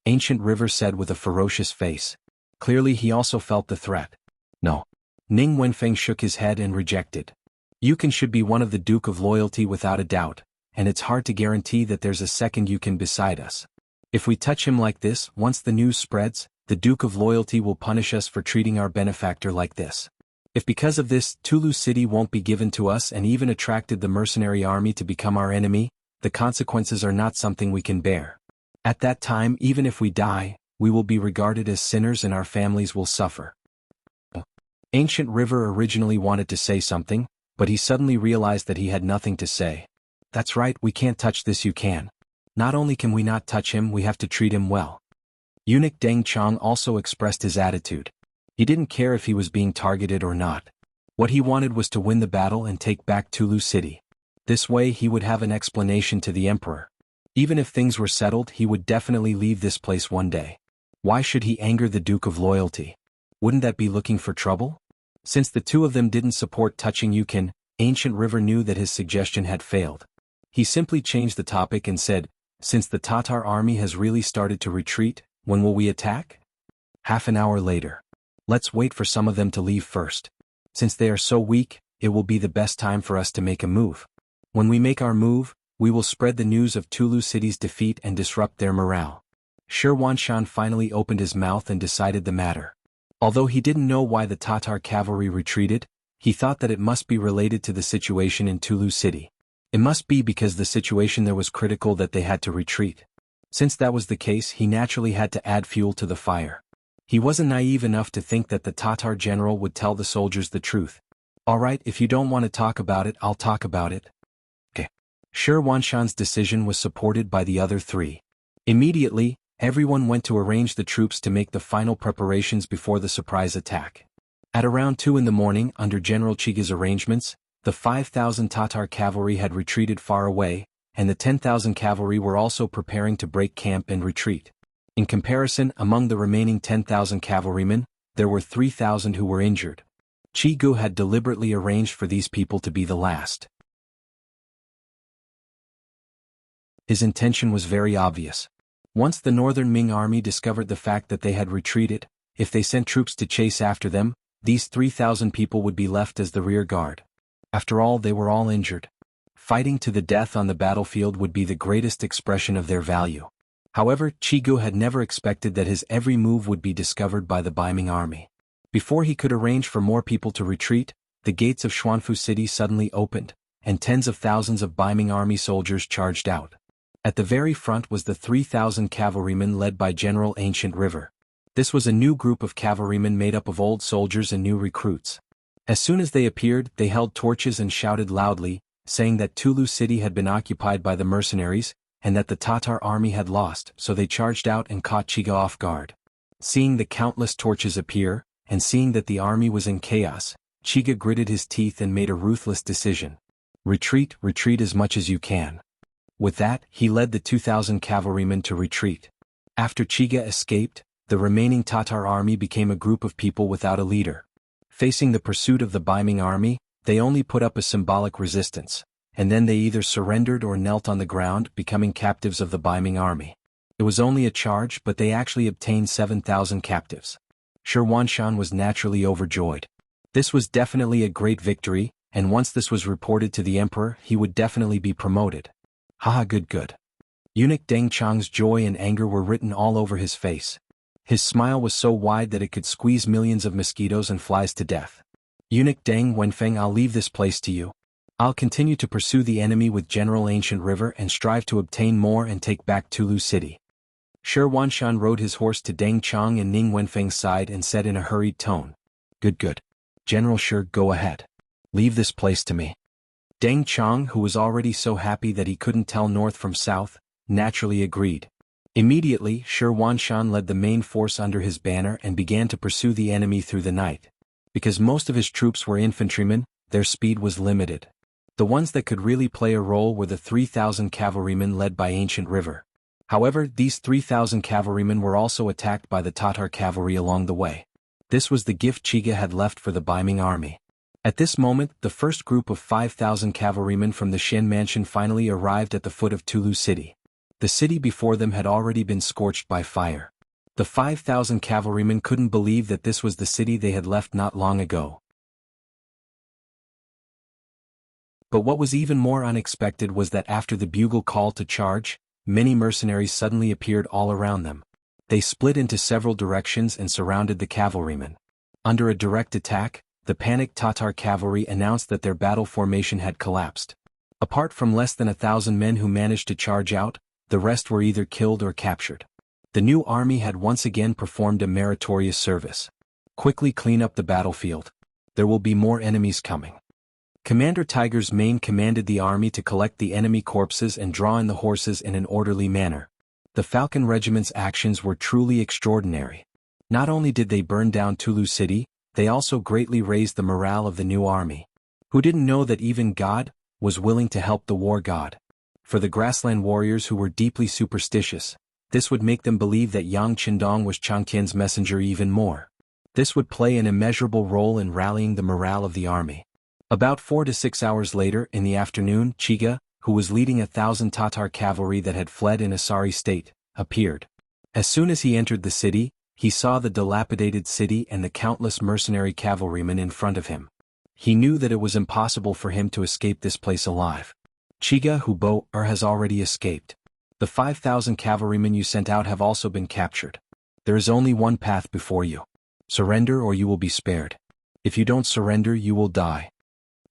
Ancient River said with a ferocious face. Clearly he also felt the threat. No. Ning Wenfeng shook his head and rejected. Yukan should be one of the Duke of Loyalty without a doubt, and it's hard to guarantee that there's a second Yukan beside us. If we touch him like this, once the news spreads, the Duke of Loyalty will punish us for treating our benefactor like this. If because of this, Tulu City won't be given to us and even attracted the mercenary army to become our enemy, the consequences are not something we can bear. At that time, even if we die, we will be regarded as sinners and our families will suffer. Ancient River originally wanted to say something, but he suddenly realized that he had nothing to say. That's right, we can't touch this, you can. Not only can we not touch him, we have to treat him well. Eunuch Deng Chong also expressed his attitude. He didn't care if he was being targeted or not. What he wanted was to win the battle and take back Tulu City. This way he would have an explanation to the emperor. Even if things were settled, he would definitely leave this place one day. Why should he anger the Duke of Loyalty? Wouldn't that be looking for trouble? Since the two of them didn't support touching Yukon, Ancient River knew that his suggestion had failed. He simply changed the topic and said, "Since the Tatar army has really started to retreat, when will we attack?" Half an hour later. "Let's wait for some of them to leave first. Since they are so weak, it will be the best time for us to make a move. When we make our move, we will spread the news of Tulu City's defeat and disrupt their morale." Shi Wanshan finally opened his mouth and decided the matter. Although he didn't know why the Tatar cavalry retreated, he thought that it must be related to the situation in Tulu City. It must be because the situation there was critical that they had to retreat. Since that was the case, he naturally had to add fuel to the fire. He wasn't naive enough to think that the Tatar general would tell the soldiers the truth. "Alright, if you don't want to talk about it, I'll talk about it." Okay. Shi Wanshan's decision was supported by the other three. Immediately, everyone went to arrange the troops to make the final preparations before the surprise attack. At around 2 in the morning, under General Chiga's arrangements, the 5,000 Tatar cavalry had retreated far away, and the 10,000 cavalry were also preparing to break camp and retreat. In comparison, among the remaining 10,000 cavalrymen, there were 3,000 who were injured. Chigu had deliberately arranged for these people to be the last. His intention was very obvious. Once the northern Ming army discovered the fact that they had retreated, if they sent troops to chase after them, these 3,000 people would be left as the rear guard. After all, they were all injured. Fighting to the death on the battlefield would be the greatest expression of their value. However, Chigu had never expected that his every move would be discovered by the Baiming army. Before he could arrange for more people to retreat, the gates of Xuanfu City suddenly opened, and tens of thousands of Baiming army soldiers charged out. At the very front was the 3,000 cavalrymen led by General Ancient River. This was a new group of cavalrymen made up of old soldiers and new recruits. As soon as they appeared, they held torches and shouted loudly, saying that Tulu City had been occupied by the mercenaries, and that the Tatar army had lost, so they charged out and caught Chiga off guard. Seeing the countless torches appear, and seeing that the army was in chaos, Chiga gritted his teeth and made a ruthless decision. "Retreat, retreat as much as you can." With that, he led the 2,000 cavalrymen to retreat. After Chiga escaped, the remaining Tatar army became a group of people without a leader. Facing the pursuit of the Baiming army, they only put up a symbolic resistance, and then they either surrendered or knelt on the ground, becoming captives of the Baiming army. It was only a charge, but they actually obtained 7,000 captives. Shi Wanshan was naturally overjoyed. This was definitely a great victory, and once this was reported to the emperor, he would definitely be promoted. Haha, good. Eunuch Deng Chang's joy and anger were written all over his face. His smile was so wide that it could squeeze millions of mosquitoes and flies to death. "Eunuch Deng Wenfeng, I'll leave this place to you. I'll continue to pursue the enemy with General Ancient River and strive to obtain more and take back Tulu City." Shi Wanshan rode his horse to Deng Chang and Ning Wenfeng's side and said in a hurried tone, Good. General Shi, go ahead. Leave this place to me." Deng Chang, who was already so happy that he couldn't tell north from south, naturally agreed. Immediately, Shi Wanshan led the main force under his banner and began to pursue the enemy through the night. Because most of his troops were infantrymen, their speed was limited. The ones that could really play a role were the 3,000 cavalrymen led by Ancient River. However, these 3,000 cavalrymen were also attacked by the Tatar cavalry along the way. This was the gift Chiga had left for the Baiming army. At this moment, the first group of 5,000 cavalrymen from the Shen Mansion finally arrived at the foot of Tulu City. The city before them had already been scorched by fire. The 5,000 cavalrymen couldn't believe that this was the city they had left not long ago. But what was even more unexpected was that after the bugle call to charge, many mercenaries suddenly appeared all around them. They split into several directions and surrounded the cavalrymen. Under a direct attack, the panicked Tatar cavalry announced that their battle formation had collapsed. Apart from less than 1,000 men who managed to charge out, the rest were either killed or captured. The new army had once again performed a meritorious service. Quickly clean up the battlefield. There will be more enemies coming. Commander Tiger's Mane commanded the army to collect the enemy corpses and draw in the horses in an orderly manner. The Falcon Regiment's actions were truly extraordinary. Not only did they burn down Tulu City, they also greatly raised the morale of the new army. Who didn't know that even God was willing to help the war god? For the grassland warriors who were deeply superstitious, this would make them believe that Yang Qindong was Changtian's messenger even more. This would play an immeasurable role in rallying the morale of the army. About 4 to 6 hours later in the afternoon, Chiga, who was leading 1,000 Tatar cavalry that had fled in a sorry state, appeared. As soon as he entered the city, he saw the dilapidated city and the countless mercenary cavalrymen in front of him. He knew that it was impossible for him to escape this place alive. Chiga Hubo has already escaped. The 5,000 cavalrymen you sent out have also been captured. There is only one path before you. Surrender or you will be spared. If you don't surrender, you will die.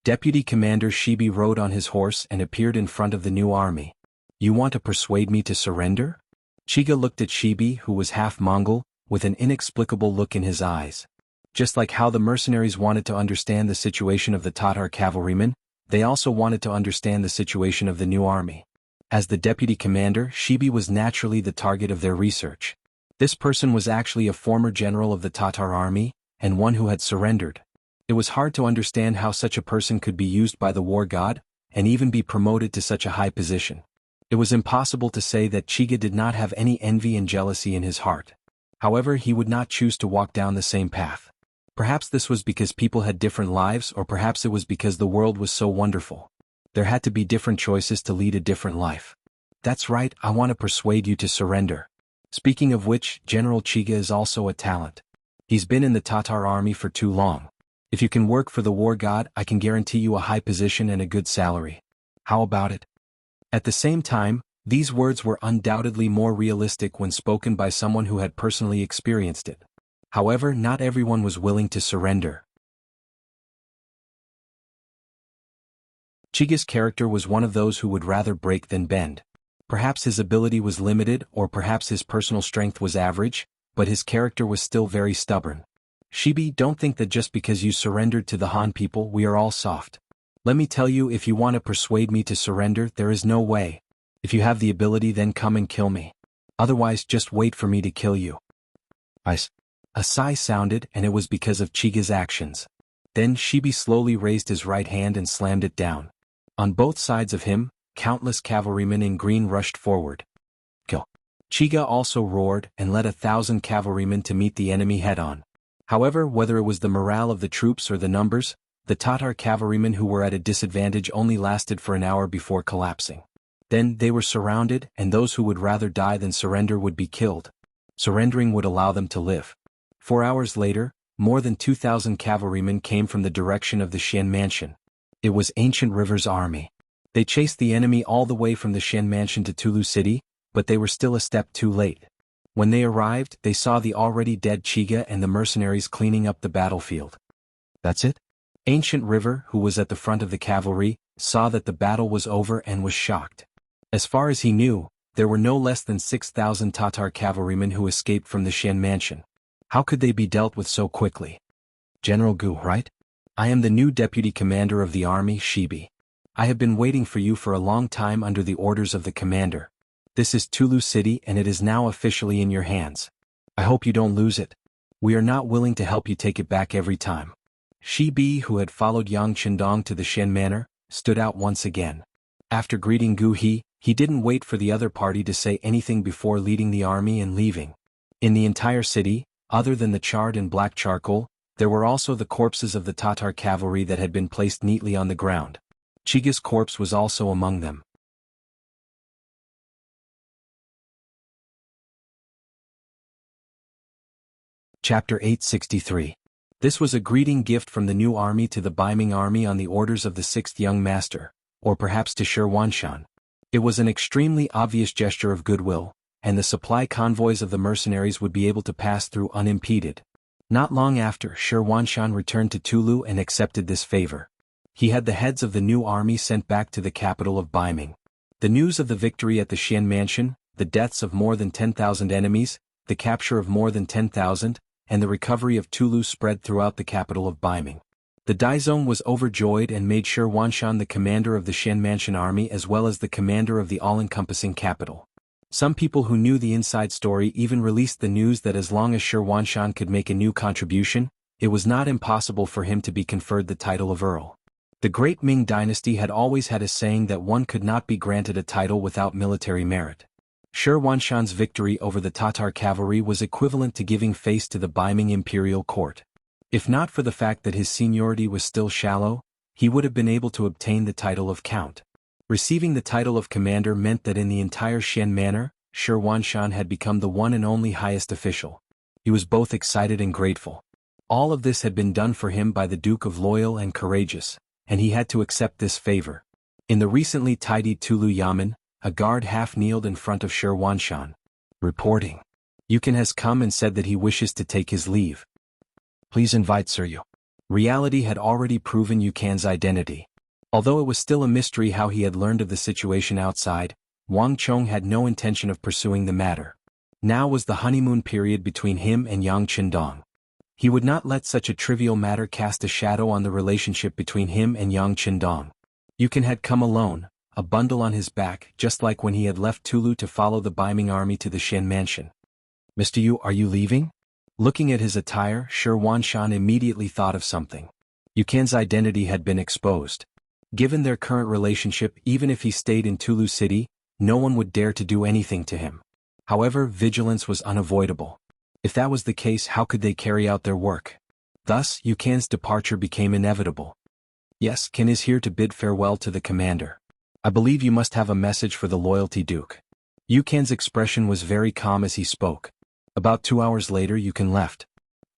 Deputy Commander Shibi rode on his horse and appeared in front of the new army. You want to persuade me to surrender? Chiga looked at Shibi, who was half Mongol, with an inexplicable look in his eyes. Just like how the mercenaries wanted to understand the situation of the Tatar cavalrymen, they also wanted to understand the situation of the new army. As the deputy commander, Shibi was naturally the target of their research. This person was actually a former general of the Tatar army, and one who had surrendered. It was hard to understand how such a person could be used by the war god, and even be promoted to such a high position. It was impossible to say that Chiga did not have any envy and jealousy in his heart. However, he would not choose to walk down the same path. Perhaps this was because people had different lives, or perhaps it was because the world was so wonderful. There had to be different choices to lead a different life. That's right, I want to persuade you to surrender. Speaking of which, General Chiga is also a talent. He's been in the Tatar army for too long. If you can work for the war god, I can guarantee you a high position and a good salary. How about it? At the same time, these words were undoubtedly more realistic when spoken by someone who had personally experienced it. However, not everyone was willing to surrender. Chiga's character was one of those who would rather break than bend. Perhaps his ability was limited, or perhaps his personal strength was average, but his character was still very stubborn. Shibi, don't think that just because you surrendered to the Han people we are all soft. Let me tell you, if you want to persuade me to surrender, there is no way. If you have the ability, then come and kill me. Otherwise, just wait for me to kill you. A sigh sounded, and it was because of Chiga's actions. Then Shibi slowly raised his right hand and slammed it down. On both sides of him, countless cavalrymen in green rushed forward. Kill. Chiga also roared and led 1,000 cavalrymen to meet the enemy head-on. However, whether it was the morale of the troops or the numbers, the Tatar cavalrymen who were at a disadvantage only lasted for an hour before collapsing. Then they were surrounded, and those who would rather die than surrender would be killed. Surrendering would allow them to live. 4 hours later, more than 2,000 cavalrymen came from the direction of the Shen Mansion. It was Ancient River's army. They chased the enemy all the way from the Shen Mansion to Tulu City, but they were still a step too late. When they arrived, they saw the already dead Chiga and the mercenaries cleaning up the battlefield. That's it? Ancient River, who was at the front of the cavalry, saw that the battle was over and was shocked. As far as he knew, there were no less than 6,000 Tatar cavalrymen who escaped from the Shen Mansion. How could they be dealt with so quickly? General Gu, right? I am the new deputy commander of the army, Shibi. I have been waiting for you for a long time under the orders of the commander. This is Tulu City and it is now officially in your hands. I hope you don't lose it. We are not willing to help you take it back every time. Shibi, who had followed Yang Qindong to the Shen Manor, stood out once again. After greeting Gu he didn't wait for the other party to say anything before leading the army and leaving. In the entire city, other than the charred and black charcoal, there were also the corpses of the Tatar cavalry that had been placed neatly on the ground. Chiga's corpse was also among them. Chapter 863. This was a greeting gift from the new army to the Baiming army on the orders of the 6th young master, or perhaps to Shi Wanshan. It was an extremely obvious gesture of goodwill, and the supply convoys of the mercenaries would be able to pass through unimpeded. Not long after, Shan returned to Tulu and accepted this favor. He had the heads of the new army sent back to the capital of Ming. The news of the victory at the Xian Mansion, the deaths of more than 10,000 enemies, the capture of more than 10,000, and the recovery of Tulu spread throughout the capital of Ming. The Daizong was overjoyed and made Shan the commander of the Xian Mansion army as well as the commander of the all-encompassing capital. Some people who knew the inside story even released the news that as long as Shan could make a new contribution, it was not impossible for him to be conferred the title of Earl. The great Ming dynasty had always had a saying that one could not be granted a title without military merit. Shan's victory over the Tatar cavalry was equivalent to giving face to the Ming imperial court. If not for the fact that his seniority was still shallow, he would have been able to obtain the title of count. Receiving the title of commander meant that in the entire Xian manor, Shan had become the one and only highest official. He was both excited and grateful. All of this had been done for him by the Duke of Loyal and Courageous, and he had to accept this favor. In the recently tidied Tulu Yamen, a guard half-kneeled in front of Shan. Reporting. Yukan has come and said that he wishes to take his leave. Please invite Sir Yu. Reality had already proven Yukan's identity. Although it was still a mystery how he had learned of the situation outside, Wang Chong had no intention of pursuing the matter. Now was the honeymoon period between him and Yang Qindong. He would not let such a trivial matter cast a shadow on the relationship between him and Yang Qindong. Yukan had come alone, a bundle on his back, just like when he had left Tulu to follow the Ming army to the Xian Mansion. Mr. Yu, are you leaving? Looking at his attire, Shan immediately thought of something. Yukan's identity had been exposed. Given their current relationship, even if he stayed in Tulu City, no one would dare to do anything to him. However, vigilance was unavoidable. If that was the case, how could they carry out their work? Thus, Yukan's departure became inevitable. Yes, Ken is here to bid farewell to the commander. I believe you must have a message for the loyalty Duke. Yukan's expression was very calm as he spoke. About 2 hours later, Yukan left.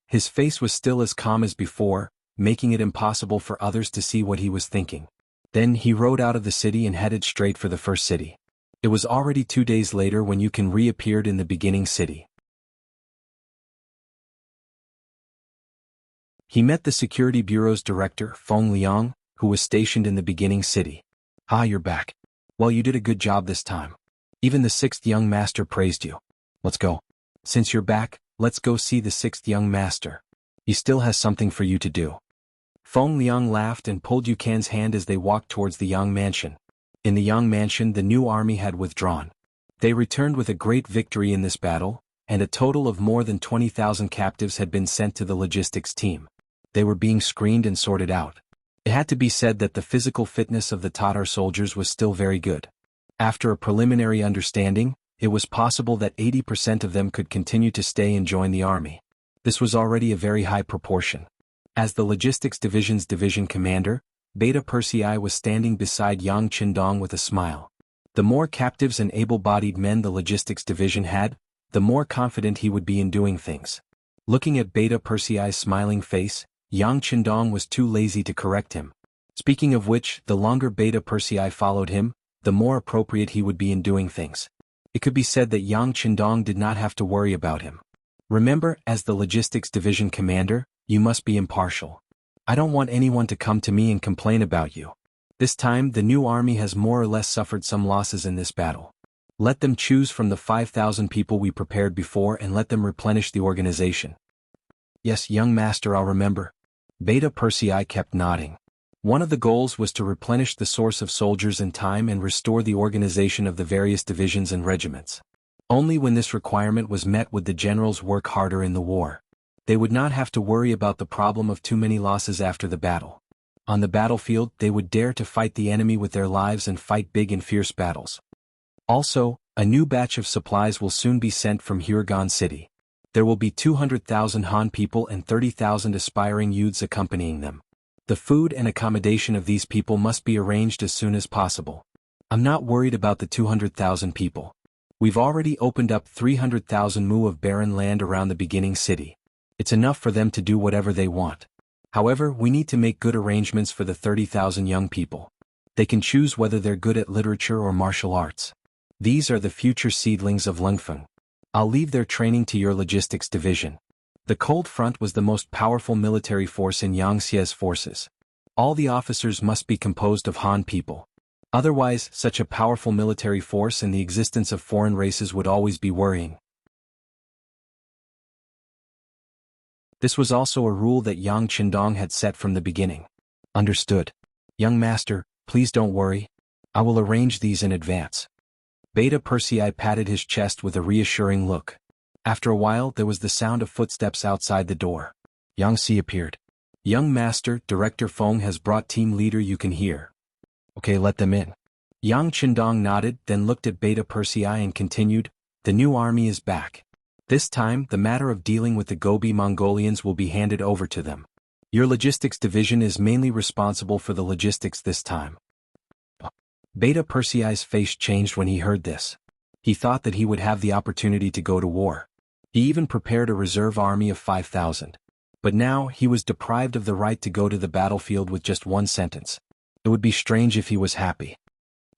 His face was still as calm as before, making it impossible for others to see what he was thinking. Then he rode out of the city and headed straight for the first city. It was already 2 days later when Yukan reappeared in the beginning city. He met the Security Bureau's director, Feng Liang, who was stationed in the beginning city. Ah, you're back. Well, you did a good job this time. Even the 6th young master praised you. Let's go. Since you're back, let's go see the 6th young master. He still has something for you to do. Feng Liang laughed and pulled Yukan's hand as they walked towards the Yang Mansion. In the Yang Mansion, the new army had withdrawn. They returned with a great victory in this battle, and a total of more than 20,000 captives had been sent to the logistics team. They were being screened and sorted out. It had to be said that the physical fitness of the Tatar soldiers was still very good. After a preliminary understanding, it was possible that 80% of them could continue to stay and join the army. This was already a very high proportion. As the Logistics Division's division commander, Beta Persei was standing beside Yang Qindong with a smile. The more captives and able-bodied men the Logistics Division had, the more confident he would be in doing things. Looking at Beta Persei's smiling face, Yang Qindong was too lazy to correct him. Speaking of which, the longer Beta Persei followed him, the more appropriate he would be in doing things. It could be said that Yang Qindong did not have to worry about him. Remember, as the Logistics Division commander, you must be impartial. I don't want anyone to come to me and complain about you. This time, the new army has more or less suffered some losses in this battle. Let them choose from the 5,000 people we prepared before and let them replenish the organization. Yes, young master, I'll remember. Beta Persei kept nodding. One of the goals was to replenish the source of soldiers in time and restore the organization of the various divisions and regiments. Only when this requirement was met would the generals work harder in the war. They would not have to worry about the problem of too many losses after the battle. On the battlefield, they would dare to fight the enemy with their lives and fight big and fierce battles. Also, a new batch of supplies will soon be sent from Huragan City. There will be 200,000 Han people and 30,000 aspiring youths accompanying them. The food and accommodation of these people must be arranged as soon as possible. I'm not worried about the 200,000 people. We've already opened up 300,000 mu of barren land around the beginning city. It's enough for them to do whatever they want. However, we need to make good arrangements for the 30,000 young people. They can choose whether they're good at literature or martial arts. These are the future seedlings of Lengfeng. I'll leave their training to your logistics division. The Cold Front was the most powerful military force in Yang Xie's forces. All the officers must be composed of Han people. Otherwise, such a powerful military force and the existence of foreign races would always be worrying. This was also a rule that Yang Qindong had set from the beginning. Understood. Young master, please don't worry. I will arrange these in advance. Beta Persei patted his chest with a reassuring look. After a while there was the sound of footsteps outside the door. Yang Xi appeared. Young master, Director Feng has brought team leader you can hear. Okay, let them in. Yang Qindong nodded, then looked at Beta Persei and continued, the new army is back. This time, the matter of dealing with the Gobi Mongolians will be handed over to them. Your logistics division is mainly responsible for the logistics this time. Beta Persei's face changed when he heard this. He thought that he would have the opportunity to go to war. He even prepared a reserve army of 5,000. But now, he was deprived of the right to go to the battlefield with just one sentence. It would be strange if he was happy.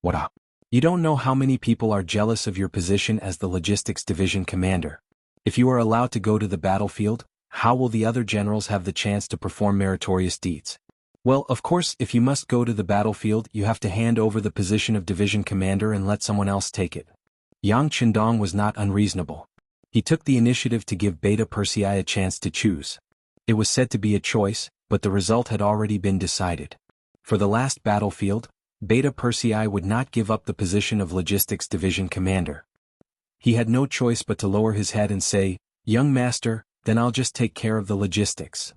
What up? You don't know how many people are jealous of your position as the logistics division commander. If you are allowed to go to the battlefield, how will the other generals have the chance to perform meritorious deeds? Well, of course, if you must go to the battlefield, you have to hand over the position of division commander and let someone else take it. Yang Qindong was not unreasonable. He took the initiative to give Beta Persei a chance to choose. It was said to be a choice, but the result had already been decided. For the last battlefield, Beta Persei would not give up the position of logistics division commander. He had no choice but to lower his head and say, young master, then I'll just take care of the logistics.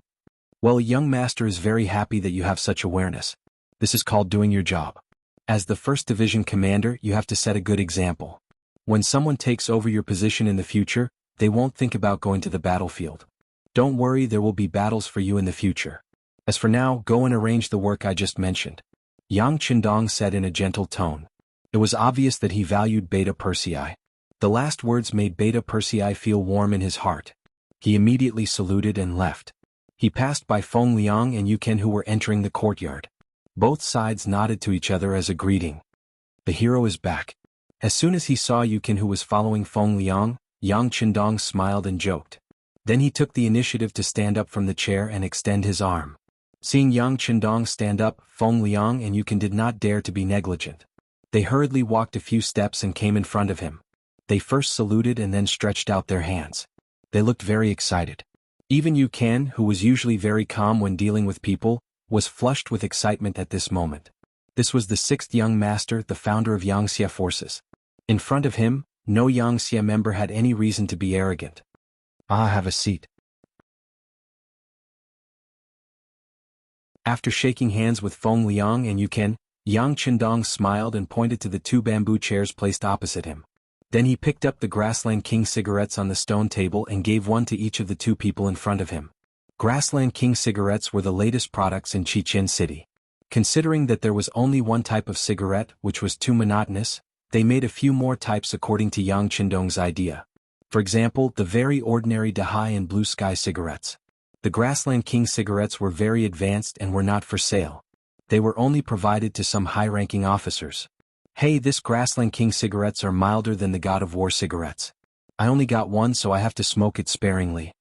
Well, young master is very happy that you have such awareness. This is called doing your job. As the first division commander, you have to set a good example. When someone takes over your position in the future, they won't think about going to the battlefield. Don't worry, there will be battles for you in the future. As for now, go and arrange the work I just mentioned. Yang Qindong said in a gentle tone. It was obvious that he valued Beta Persei. The last words made Beta Persei feel warm in his heart. He immediately saluted and left. He passed by Feng Liang and Yuken who were entering the courtyard. Both sides nodded to each other as a greeting. The hero is back. As soon as he saw Yuken who was following Feng Liang, Yang Qindong smiled and joked. Then he took the initiative to stand up from the chair and extend his arm. Seeing Yang Qindong stand up, Feng Liang and Yuken did not dare to be negligent. They hurriedly walked a few steps and came in front of him. They first saluted and then stretched out their hands. They looked very excited. Even Yuken, who was usually very calm when dealing with people, was flushed with excitement at this moment. This was the sixth young master, the founder of Yangxia forces. In front of him, no Yangxia member had any reason to be arrogant. Have a seat. After shaking hands with Feng Liang and Yuken, Yang Qindong smiled and pointed to the two bamboo chairs placed opposite him. Then he picked up the Grassland King cigarettes on the stone table and gave one to each of the two people in front of him. Grassland King cigarettes were the latest products in Chichen City. Considering that there was only one type of cigarette, which was too monotonous, they made a few more types according to Yang Qindong's idea. For example, the very ordinary Dahai and Blue Sky cigarettes. The Grassland King cigarettes were very advanced and were not for sale. They were only provided to some high-ranking officers. Hey, this Grassland King cigarettes are milder than the God of War cigarettes. I only got one so I have to smoke it sparingly.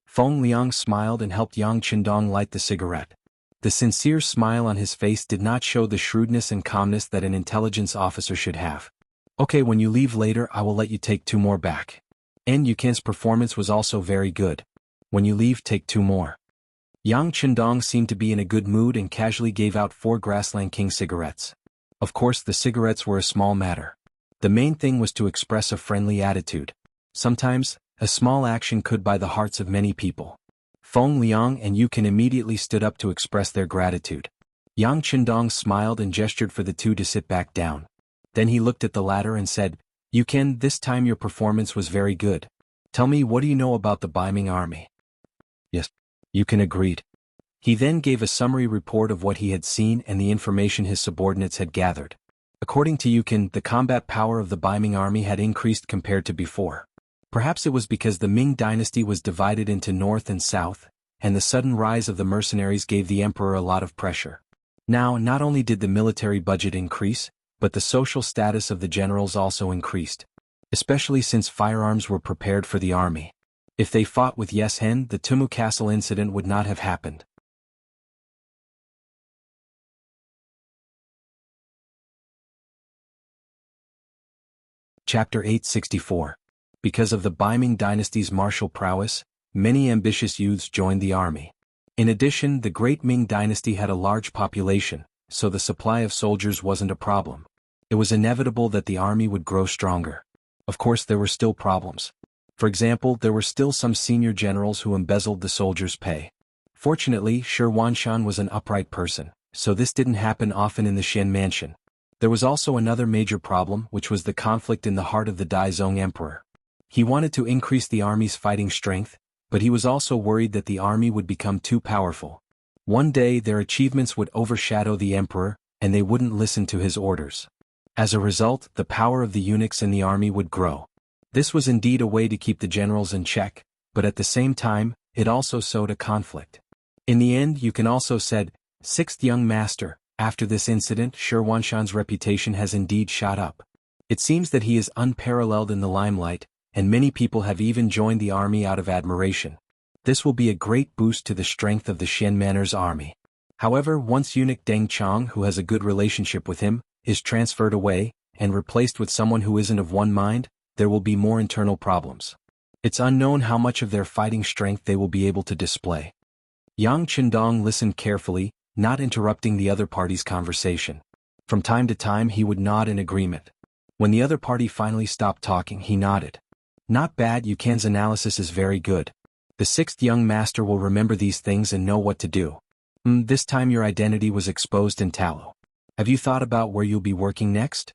Feng Liang smiled and helped Yang Qindong light the cigarette. The sincere smile on his face did not show the shrewdness and calmness that an intelligence officer should have. Okay, when you leave later I will let you take two more back. And Yuken's performance was also very good. When you leave, take two more. Yang Qindong seemed to be in a good mood and casually gave out 4 Grassland King cigarettes. Of course, the cigarettes were a small matter. The main thing was to express a friendly attitude. Sometimes, a small action could buy the hearts of many people. Feng Liang and Yuken immediately stood up to express their gratitude. Yang Qindong smiled and gestured for the two to sit back down. Then he looked at the latter and said, Yuken, this time your performance was very good. Tell me, what do you know about the Ming army? Yes, Yuken agreed. He then gave a summary report of what he had seen and the information his subordinates had gathered. According to Yuken, the combat power of the Ming army had increased compared to before. Perhaps it was because the Ming dynasty was divided into north and south, and the sudden rise of the mercenaries gave the emperor a lot of pressure. Now, not only did the military budget increase, but the social status of the generals also increased, especially since firearms were prepared for the army. If they fought with Yes Hen, the Tumu Castle incident would not have happened. Chapter 864. Because of the Ming dynasty's martial prowess, many ambitious youths joined the army. In addition, the great Ming dynasty had a large population, so the supply of soldiers wasn't a problem. It was inevitable that the army would grow stronger. Of course, there were still problems. For example, there were still some senior generals who embezzled the soldiers' pay. Fortunately, Shi Wanshan was an upright person, so this didn't happen often in the Xian mansion. There was also another major problem, which was the conflict in the heart of the Daizong emperor. He wanted to increase the army's fighting strength, but he was also worried that the army would become too powerful. One day their achievements would overshadow the emperor, and they wouldn't listen to his orders. As a result, the power of the eunuchs in the army would grow. This was indeed a way to keep the generals in check, but at the same time, it also sowed a conflict. In the end, you can also said, Sixth Young Master, after this incident, Shi Wanshan's reputation has indeed shot up. It seems that he is unparalleled in the limelight, and many people have even joined the army out of admiration. This will be a great boost to the strength of the Xian Manor's army. However, once eunuch Deng Chong, who has a good relationship with him, is transferred away, and replaced with someone who isn't of one mind, there will be more internal problems. It's unknown how much of their fighting strength they will be able to display. Yang Qindong listened carefully, not interrupting the other party's conversation. From time to time he would nod in agreement. When the other party finally stopped talking, he nodded. Not bad, Yukan's analysis is very good. The sixth young master will remember these things and know what to do. This time your identity was exposed in tallow. Have you thought about where you'll be working next?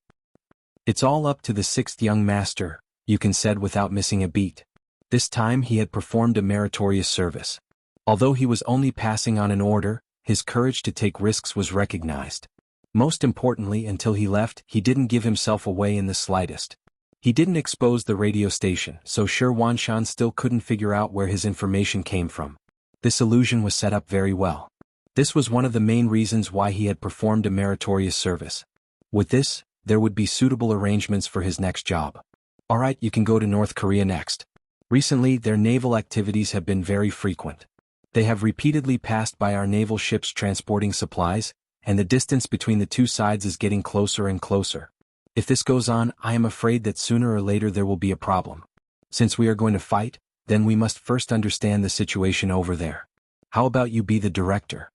It's all up to the sixth young master, Yukan said without missing a beat. This time he had performed a meritorious service. Although he was only passing on an order, his courage to take risks was recognized. Most importantly, until he left, he didn't give himself away in the slightest. He didn't expose the radio station, so Shi Wanshan still couldn't figure out where his information came from. This illusion was set up very well. This was one of the main reasons why he had performed a meritorious service. With this, there would be suitable arrangements for his next job. Alright, you can go to North Korea next. Recently, their naval activities have been very frequent. They have repeatedly passed by our naval ships transporting supplies, and the distance between the two sides is getting closer and closer. If this goes on, I am afraid that sooner or later there will be a problem. Since we are going to fight, then we must first understand the situation over there. How about you be the director?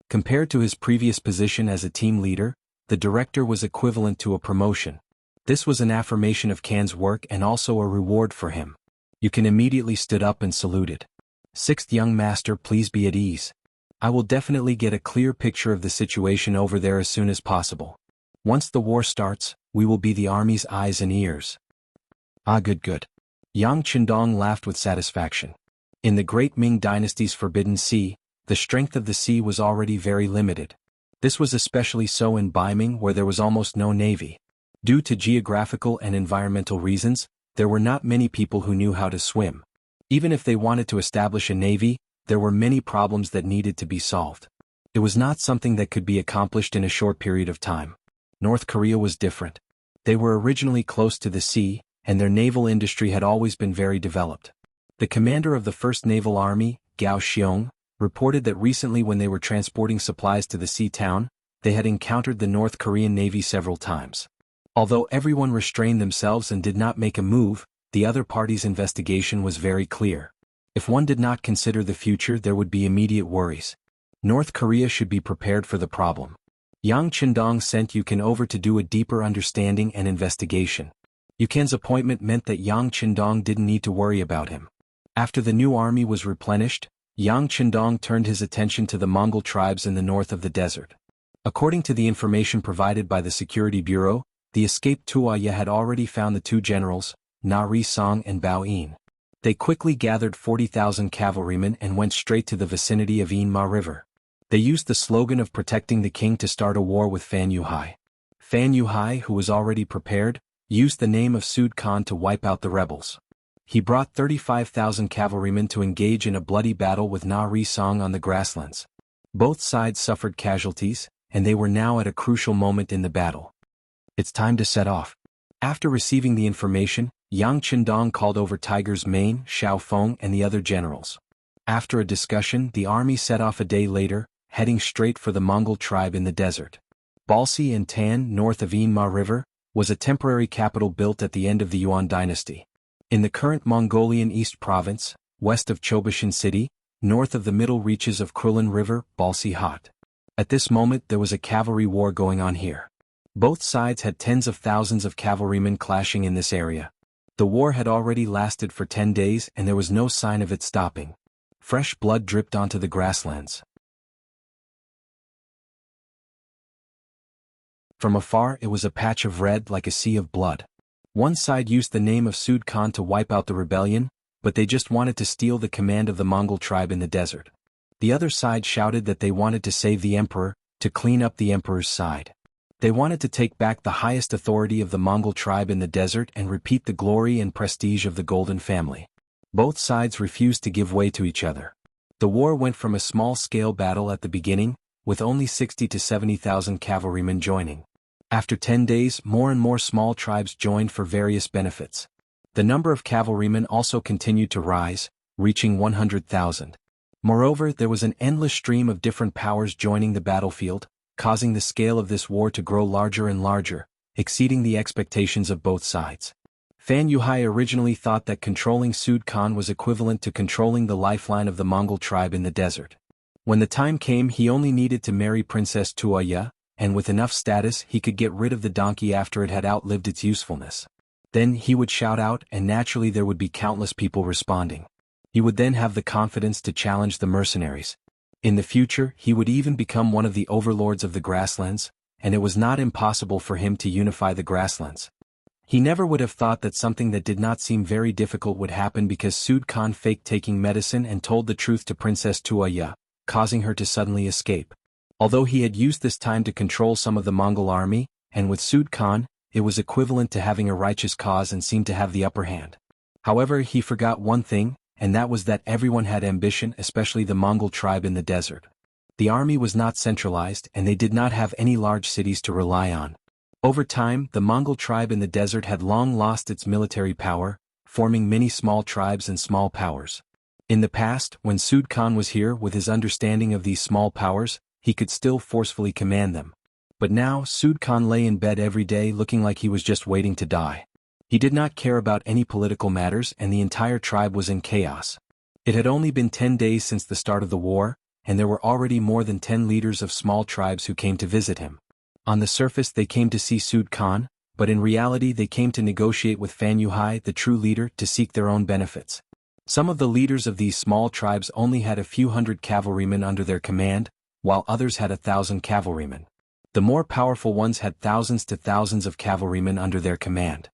Compared to his previous position as a team leader, the director was equivalent to a promotion. This was an affirmation of Kan's work and also a reward for him. Yukan immediately stood up and saluted. Sixth young master, please be at ease. I will definitely get a clear picture of the situation over there as soon as possible. Once the war starts, we will be the army's eyes and ears. Ah, good. Yang Qindong laughed with satisfaction. In the great Ming dynasty's Forbidden Sea, the strength of the sea was already very limited. This was especially so in Ming, where there was almost no navy. Due to geographical and environmental reasons, there were not many people who knew how to swim. Even if they wanted to establish a navy, there were many problems that needed to be solved. It was not something that could be accomplished in a short period of time. North Korea was different. They were originally close to the sea, and their naval industry had always been very developed. The commander of the 1st Naval Army, Gao Xiong, reported that recently when they were transporting supplies to the sea town, they had encountered the North Korean Navy several times. Although everyone restrained themselves and did not make a move, the other party's investigation was very clear. If one did not consider the future, there would be immediate worries. North Korea should be prepared for the problem. Yang Qindong sent Yukan over to do a deeper understanding and investigation. Yukan's appointment meant that Yang Qindong didn't need to worry about him. After the new army was replenished, Yang Qindong turned his attention to the Mongol tribes in the north of the desert. According to the information provided by the Security Bureau, the escaped Tuaya had already found the two generals, Na Ri-song and Bao Yin. They quickly gathered 40,000 cavalrymen and went straight to the vicinity of Yinma River. They used the slogan of protecting the king to start a war with Fan Yuhai. Fan Yuhai, who was already prepared, used the name of Sud Khan to wipe out the rebels. he brought 35,000 cavalrymen to engage in a bloody battle with Na Risong on the grasslands. Both sides suffered casualties, and they were now at a crucial moment in the battle. It's time to set off. After receiving the information, Yang Qindong called over Tiger's Mane, Xiao Feng and the other generals. After a discussion, the army set off a day later, heading straight for the Mongol tribe in the desert. Balsi and Tan, north of Yinma River, was a temporary capital built at the end of the Yuan dynasty. In the current Mongolian East Province, west of Chobashan City, north of the middle reaches of Krulin River, Balsi Hot. At this moment there was a cavalry war going on here. Both sides had tens of thousands of cavalrymen clashing in this area. The war had already lasted for 10 days and there was no sign of it stopping. Fresh blood dripped onto the grasslands. From afar it was a patch of red like a sea of blood. One side used the name of Sud Khan to wipe out the rebellion, but they just wanted to steal the command of the Mongol tribe in the desert. The other side shouted that they wanted to save the emperor, to clean up the emperor's side. They wanted to take back the highest authority of the Mongol tribe in the desert and repeat the glory and prestige of the Golden family. Both sides refused to give way to each other. The war went from a small-scale battle at the beginning, with only 60 to 70,000 cavalrymen joining. After 10 days, more and more small tribes joined for various benefits. The number of cavalrymen also continued to rise, reaching 100,000. Moreover, there was an endless stream of different powers joining the battlefield, causing the scale of this war to grow larger and larger, exceeding the expectations of both sides. Fan Yuhai originally thought that controlling Sud Khan was equivalent to controlling the lifeline of the Mongol tribe in the desert. When the time came, he only needed to marry Princess Tuoya, and with enough status he could get rid of the donkey after it had outlived its usefulness. Then he would shout out and naturally there would be countless people responding. He would then have the confidence to challenge the mercenaries. In the future he would even become one of the overlords of the grasslands, and it was not impossible for him to unify the grasslands. He never would have thought that something that did not seem very difficult would happen because Sud Khan faked taking medicine and told the truth to Princess Tuoya, causing her to suddenly escape. Although he had used this time to control some of the Mongol army, and with Sud Khan, it was equivalent to having a righteous cause and seemed to have the upper hand. However, he forgot one thing, and that was that everyone had ambition, especially the Mongol tribe in the desert. The army was not centralized and they did not have any large cities to rely on. Over time, the Mongol tribe in the desert had long lost its military power, forming many small tribes and small powers. In the past, when Sud Khan was here with his understanding of these small powers, he could still forcefully command them. But now, Sud Khan lay in bed every day looking like he was just waiting to die. He did not care about any political matters and the entire tribe was in chaos. It had only been 10 days since the start of the war, and there were already more than 10 leaders of small tribes who came to visit him. On the surface they came to see Sud Khan, but in reality they came to negotiate with Fan Yuhai, the true leader, to seek their own benefits. Some of the leaders of these small tribes only had a few hundred cavalrymen under their command, while others had 1,000 cavalrymen. The more powerful ones had thousands to thousands of cavalrymen under their command.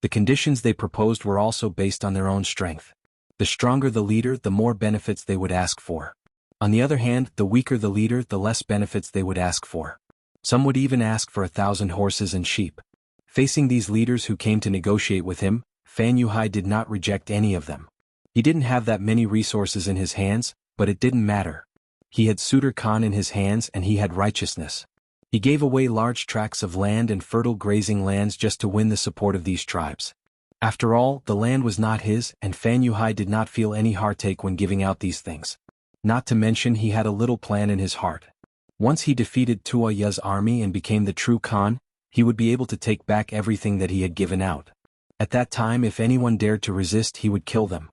The conditions they proposed were also based on their own strength. The stronger the leader, the more benefits they would ask for. On the other hand, the weaker the leader, the less benefits they would ask for. Some would even ask for 1,000 horses and sheep. Facing these leaders who came to negotiate with him, Fan Yuhai did not reject any of them. He didn't have that many resources in his hands, but it didn't matter. He had Sudur Khan in his hands and he had righteousness. He gave away large tracts of land and fertile grazing lands just to win the support of these tribes. After all, the land was not his, and Fan Yuhai did not feel any heartache when giving out these things. Not to mention he had a little plan in his heart. Once he defeated Tuoya's army and became the true Khan, he would be able to take back everything that he had given out. At that time, if anyone dared to resist, he would kill them.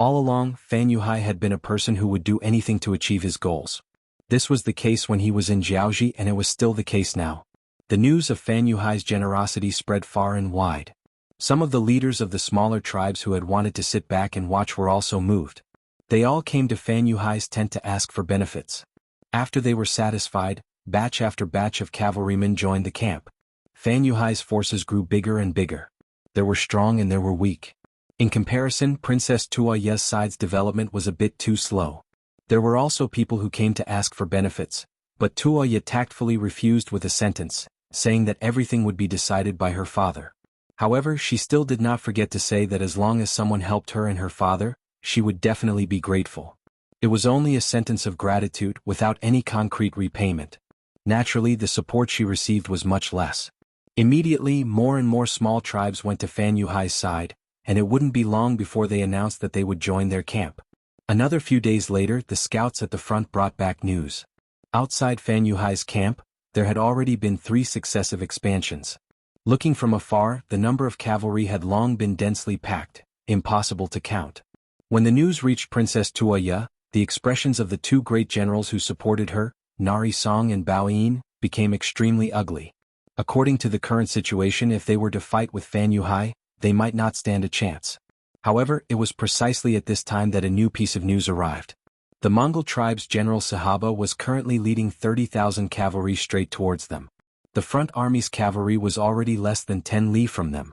All along, Fan Yuhai had been a person who would do anything to achieve his goals. This was the case when he was in Jianghu and it was still the case now. The news of Fan Yuhai's generosity spread far and wide. Some of the leaders of the smaller tribes who had wanted to sit back and watch were also moved. They all came to Fan Yuhai's tent to ask for benefits. After they were satisfied, batch after batch of cavalrymen joined the camp. Fan Yuhai's forces grew bigger and bigger. There were strong and there were weak. In comparison, Princess Tuoya's side's development was a bit too slow. There were also people who came to ask for benefits, but Tuoya tactfully refused with a sentence, saying that everything would be decided by her father. However, she still did not forget to say that as long as someone helped her and her father, she would definitely be grateful. It was only a sentence of gratitude without any concrete repayment. Naturally, the support she received was much less. Immediately, more and more small tribes went to Fan Yuhai's side, and it wouldn't be long before they announced that they would join their camp. Another few days later, the scouts at the front brought back news. Outside Fan Yuhai's camp, there had already been 3 successive expansions. Looking from afar, the number of cavalry had long been densely packed, impossible to count. When the news reached Princess Tuoya, the expressions of the 2 great generals who supported her, Nari Song and Bao Yin, became extremely ugly. According to the current situation, if they were to fight with Fan Yuhai, they might not stand a chance. However, it was precisely at this time that a new piece of news arrived. The Mongol tribe's General Sahaba was currently leading 30,000 cavalry straight towards them. The front army's cavalry was already less than 10 li from them.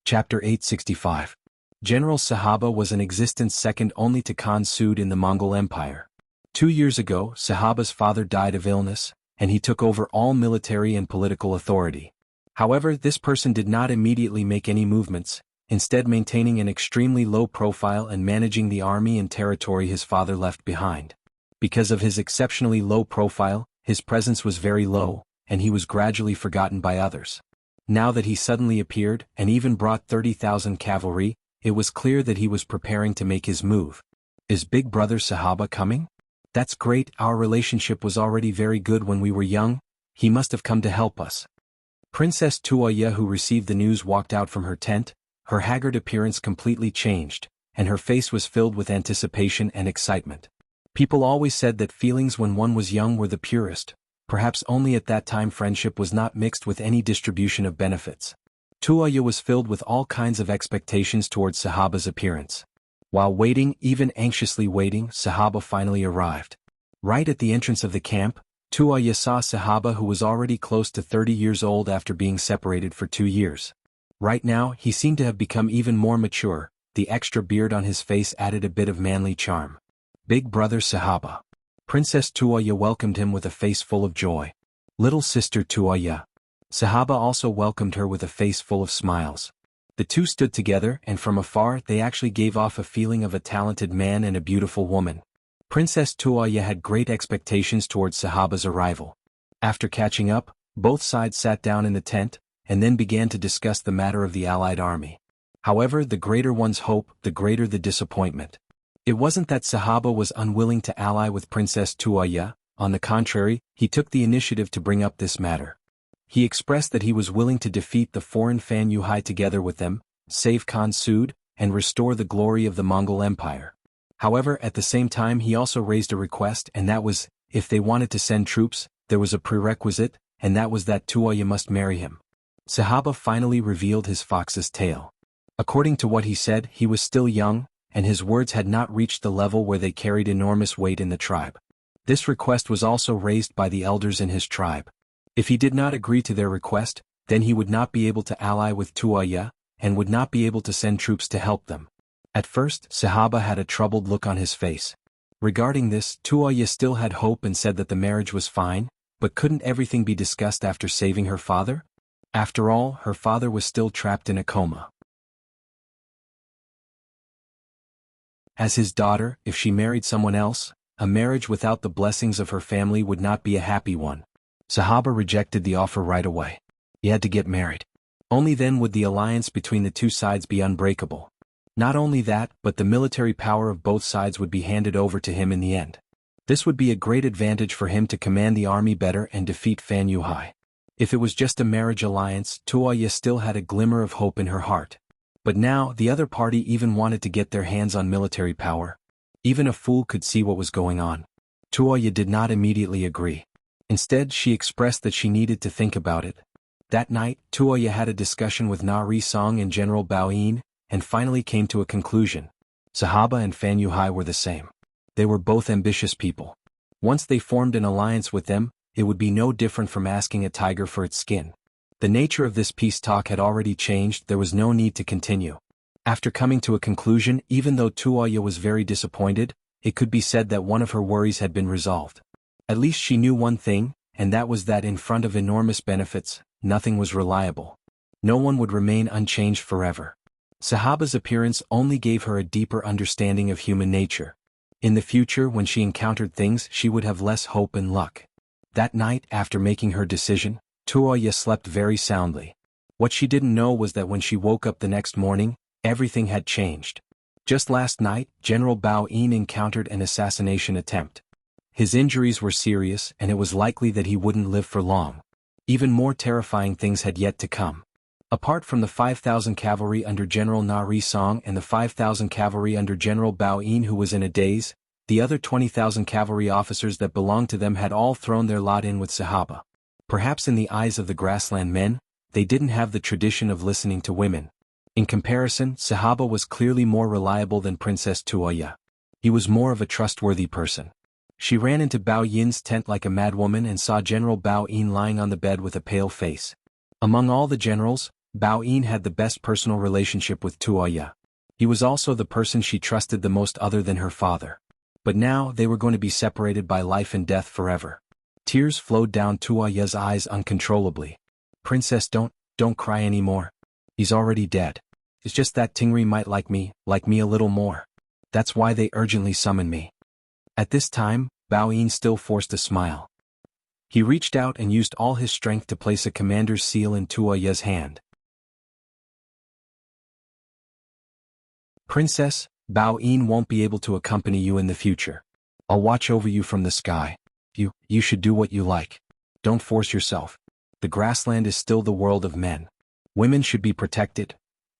Chapter 865. General Sahaba was in existence second only to Khan Sud in the Mongol Empire. 2 years ago, Sahaba's father died of illness, and he took over all military and political authority. However, this person did not immediately make any movements, instead maintaining an extremely low profile and managing the army and territory his father left behind. Because of his exceptionally low profile, his presence was very low, and he was gradually forgotten by others. Now that he suddenly appeared, and even brought 30,000 cavalry, it was clear that he was preparing to make his move. Is Big Brother Sahaba coming? That's great, our relationship was already very good when we were young, he must have come to help us. Princess Tuoya, who received the news, walked out from her tent. Her haggard appearance completely changed, and her face was filled with anticipation and excitement. People always said that feelings when one was young were the purest. Perhaps only at that time friendship was not mixed with any distribution of benefits. Tuoya was filled with all kinds of expectations towards Sahaba's appearance. While waiting, even anxiously waiting, Sahaba finally arrived. Right at the entrance of the camp, Tuoya saw Sahaba, who was already close to 30 years old after being separated for 2 years. Right now, he seemed to have become even more mature. The extra beard on his face added a bit of manly charm. Big Brother Sahaba. Princess Tuoya welcomed him with a face full of joy. Little sister Tuoya. Sahaba also welcomed her with a face full of smiles. The two stood together, and from afar they actually gave off a feeling of a talented man and a beautiful woman. Princess Tuoya had great expectations towards Sahaba's arrival. After catching up, both sides sat down in the tent, and then began to discuss the matter of the allied army. However, the greater one's hope, the greater the disappointment. It wasn't that Sahaba was unwilling to ally with Princess Tuoya, on the contrary, he took the initiative to bring up this matter. He expressed that he was willing to defeat the foreign Fan Yuhai together with them, save Khan Sud, and restore the glory of the Mongol Empire. However, at the same time he also raised a request, and that was, if they wanted to send troops, there was a prerequisite, and that was that Tuoya must marry him. Sahaba finally revealed his fox's tail. According to what he said, he was still young, and his words had not reached the level where they carried enormous weight in the tribe. This request was also raised by the elders in his tribe. If he did not agree to their request, then he would not be able to ally with Tuoya, and would not be able to send troops to help them. At first, Sahaba had a troubled look on his face. Regarding this, Tuoya still had hope and said that the marriage was fine, but couldn't everything be discussed after saving her father? After all, her father was still trapped in a coma. As his daughter, if she married someone else, a marriage without the blessings of her family would not be a happy one. Sahaba rejected the offer right away. He had to get married. Only then would the alliance between the two sides be unbreakable. Not only that, but the military power of both sides would be handed over to him in the end. This would be a great advantage for him to command the army better and defeat Fan Yuhai. If it was just a marriage alliance, Tuoya still had a glimmer of hope in her heart. But now, the other party even wanted to get their hands on military power. Even a fool could see what was going on. Tuoya did not immediately agree. Instead, she expressed that she needed to think about it. That night, Tuoya had a discussion with Nari Song and General Bao Yin, and finally came to a conclusion. Sahaba and Fan Yuhai were the same. They were both ambitious people. Once they formed an alliance with them, it would be no different from asking a tiger for its skin. The nature of this peace talk had already changed, there was no need to continue. After coming to a conclusion, even though Tuoya was very disappointed, it could be said that one of her worries had been resolved. At least she knew one thing, and that was that in front of enormous benefits, nothing was reliable. No one would remain unchanged forever. Sahaba's appearance only gave her a deeper understanding of human nature. In the future, when she encountered things, she would have less hope and luck. That night, after making her decision, Tuoya slept very soundly. What she didn't know was that when she woke up the next morning, everything had changed. Just last night, General Bao Yin encountered an assassination attempt. His injuries were serious, and it was likely that he wouldn't live for long. Even more terrifying things had yet to come. Apart from the 5,000 cavalry under General Na Risong and the 5,000 cavalry under General Bao Yin who was in a daze, the other 20,000 cavalry officers that belonged to them had all thrown their lot in with Sahaba. Perhaps in the eyes of the grassland men, they didn't have the tradition of listening to women. In comparison, Sahaba was clearly more reliable than Princess Tuoya. He was more of a trustworthy person. She ran into Bao Yin's tent like a madwoman and saw General Bao Yin lying on the bed with a pale face. Among all the generals, Bao Yin had the best personal relationship with Tuoya. He was also the person she trusted the most other than her father. But now they were going to be separated by life and death forever. Tears flowed down Tuoya's eyes uncontrollably. Princess, don't cry anymore. He's already dead. It's just that Tingri might like me a little more. That's why they urgently summoned me. At this time, Bao Yin still forced a smile. He reached out and used all his strength to place a commander's seal in Tuoya's hand. Princess, Bao Yin won't be able to accompany you in the future. I'll watch over you from the sky. You should do what you like. Don't force yourself. The grassland is still the world of men. Women should be protected.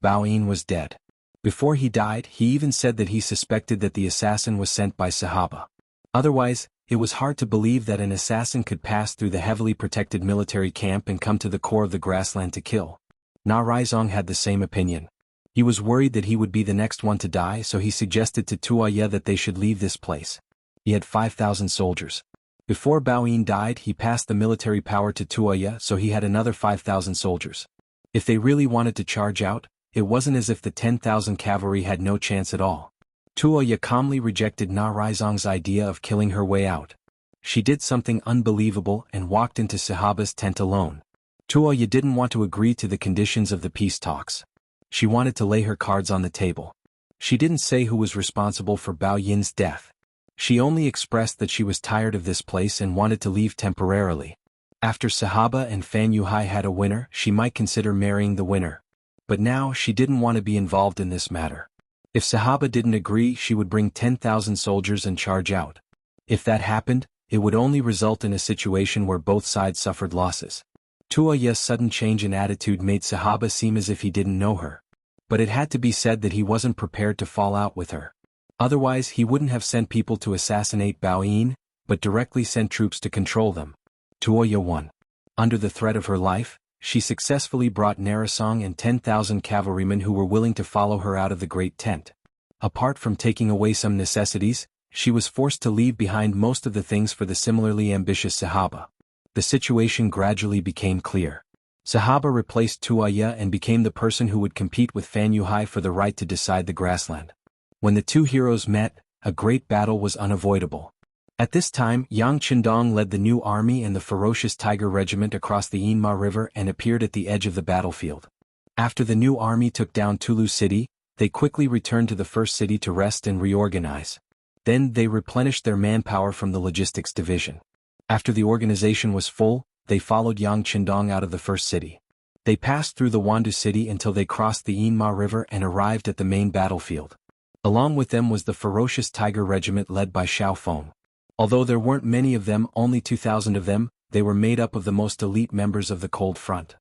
Bao Yin was dead. Before he died, he even said that he suspected that the assassin was sent by Sahaba. Otherwise, it was hard to believe that an assassin could pass through the heavily protected military camp and come to the core of the grassland to kill. Na Raizong had the same opinion. He was worried that he would be the next one to die, so he suggested to Tuoya that they should leave this place. He had 5,000 soldiers. Before Bao Yin died, he passed the military power to Tuoya, so he had another 5,000 soldiers. If they really wanted to charge out, it wasn't as if the 10,000 cavalry had no chance at all. Tuoya calmly rejected Na Raizong's idea of killing her way out. She did something unbelievable and walked into Sahaba's tent alone. Tuoya didn't want to agree to the conditions of the peace talks. She wanted to lay her cards on the table. She didn't say who was responsible for Bao Yin's death. She only expressed that she was tired of this place and wanted to leave temporarily. After Sahaba and Fan Yuhai had a winner, she might consider marrying the winner. But now she didn't want to be involved in this matter. If Sahaba didn't agree, she would bring 10,000 soldiers and charge out. If that happened, it would only result in a situation where both sides suffered losses. Tuoya's sudden change in attitude made Sahaba seem as if he didn't know her. But it had to be said that he wasn't prepared to fall out with her. Otherwise, he wouldn't have sent people to assassinate Bao Yin, but directly sent troops to control them. Tuoya won. Under the threat of her life, she successfully brought Narasong and 10,000 cavalrymen who were willing to follow her out of the great tent. Apart from taking away some necessities, she was forced to leave behind most of the things for the similarly ambitious Sahaba. The situation gradually became clear. Sahaba replaced Tuoya and became the person who would compete with Fan Yuhai for the right to decide the grassland. When the two heroes met, a great battle was unavoidable. At this time, Yang Qindong led the new army and the ferocious Tiger Regiment across the Yinma River and appeared at the edge of the battlefield. After the new army took down Tulu City, they quickly returned to the first city to rest and reorganize. Then they replenished their manpower from the logistics division. After the organization was full, they followed Yang Qindong out of the first city. They passed through the Wandu city until they crossed the Yinma River and arrived at the main battlefield. Along with them was the ferocious Tiger Regiment led by Xiao Feng. Although there weren't many of them, only 2,000 of them, they were made up of the most elite members of the Cold Front.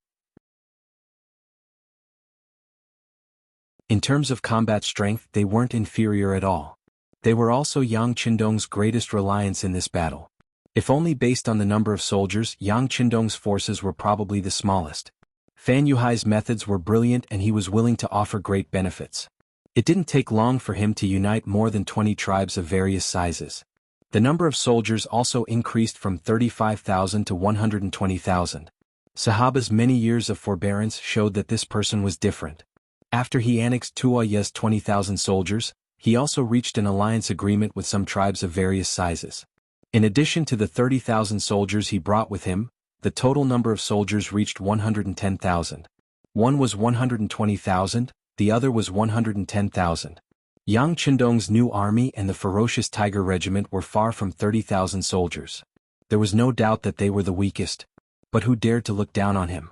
In terms of combat strength, they weren't inferior at all. They were also Yang Qindong's greatest reliance in this battle. If only based on the number of soldiers, Yang Qindong's forces were probably the smallest. Fan Yuhai's methods were brilliant and he was willing to offer great benefits. It didn't take long for him to unite more than 20 tribes of various sizes. The number of soldiers also increased from 35,000 to 120,000. Sahaba's many years of forbearance showed that this person was different. After he annexed Tuoya's 20,000 soldiers, he also reached an alliance agreement with some tribes of various sizes. In addition to the 30,000 soldiers he brought with him, the total number of soldiers reached 110,000. One was 120,000, the other was 110,000. Yang Chendong's new army and the ferocious Tiger Regiment were far from 30,000 soldiers. There was no doubt that they were the weakest. But who dared to look down on him?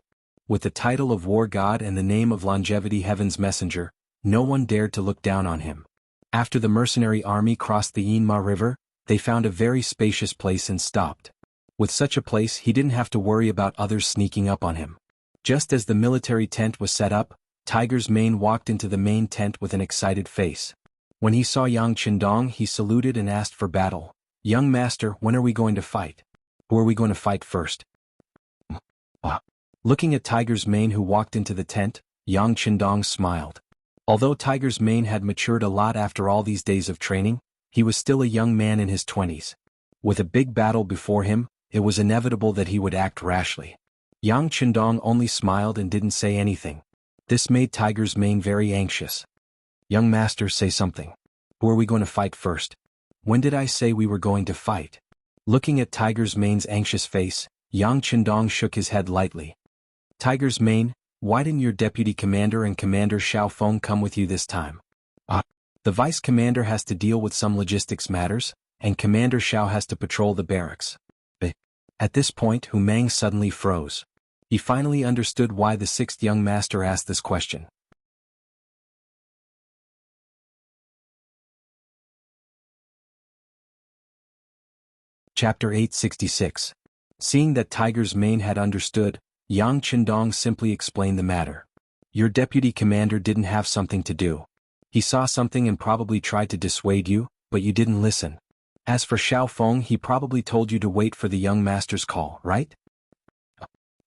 With the title of War God and the name of Longevity Heaven's Messenger, no one dared to look down on him. After the mercenary army crossed the Yinma River, they found a very spacious place and stopped. With such a place he didn't have to worry about others sneaking up on him. Just as the military tent was set up, Tiger's Mane walked into the main tent with an excited face. When he saw Yang Chendong he saluted and asked for battle. "Young master, when are we going to fight? Who are we going to fight first?" Looking at Tiger's Mane who walked into the tent, Yang Chendong smiled. Although Tiger's Mane had matured a lot after all these days of training, he was still a young man in his 20s. With a big battle before him, it was inevitable that he would act rashly. Yang Chendong only smiled and didn't say anything. This made Tiger's Mane very anxious. "Young master, say something. Who are we going to fight first? When did I say we were going to fight?" Looking at Tiger's Mane's anxious face, Yang Chendong shook his head lightly. "Tiger's Mane, why didn't your deputy commander and Commander Xiaofeng come with you this time?" The vice commander has to deal with some logistics matters, and Commander Xiao has to patrol the barracks." At this point Hu Mang suddenly froze. He finally understood why the sixth young master asked this question. Chapter 866. Seeing that Tiger's Mane had understood, Yang Chendong simply explained the matter. "Your deputy commander didn't have something to do. He saw something and probably tried to dissuade you, but you didn't listen. As for Xiaofeng, he probably told you to wait for the young master's call, right?"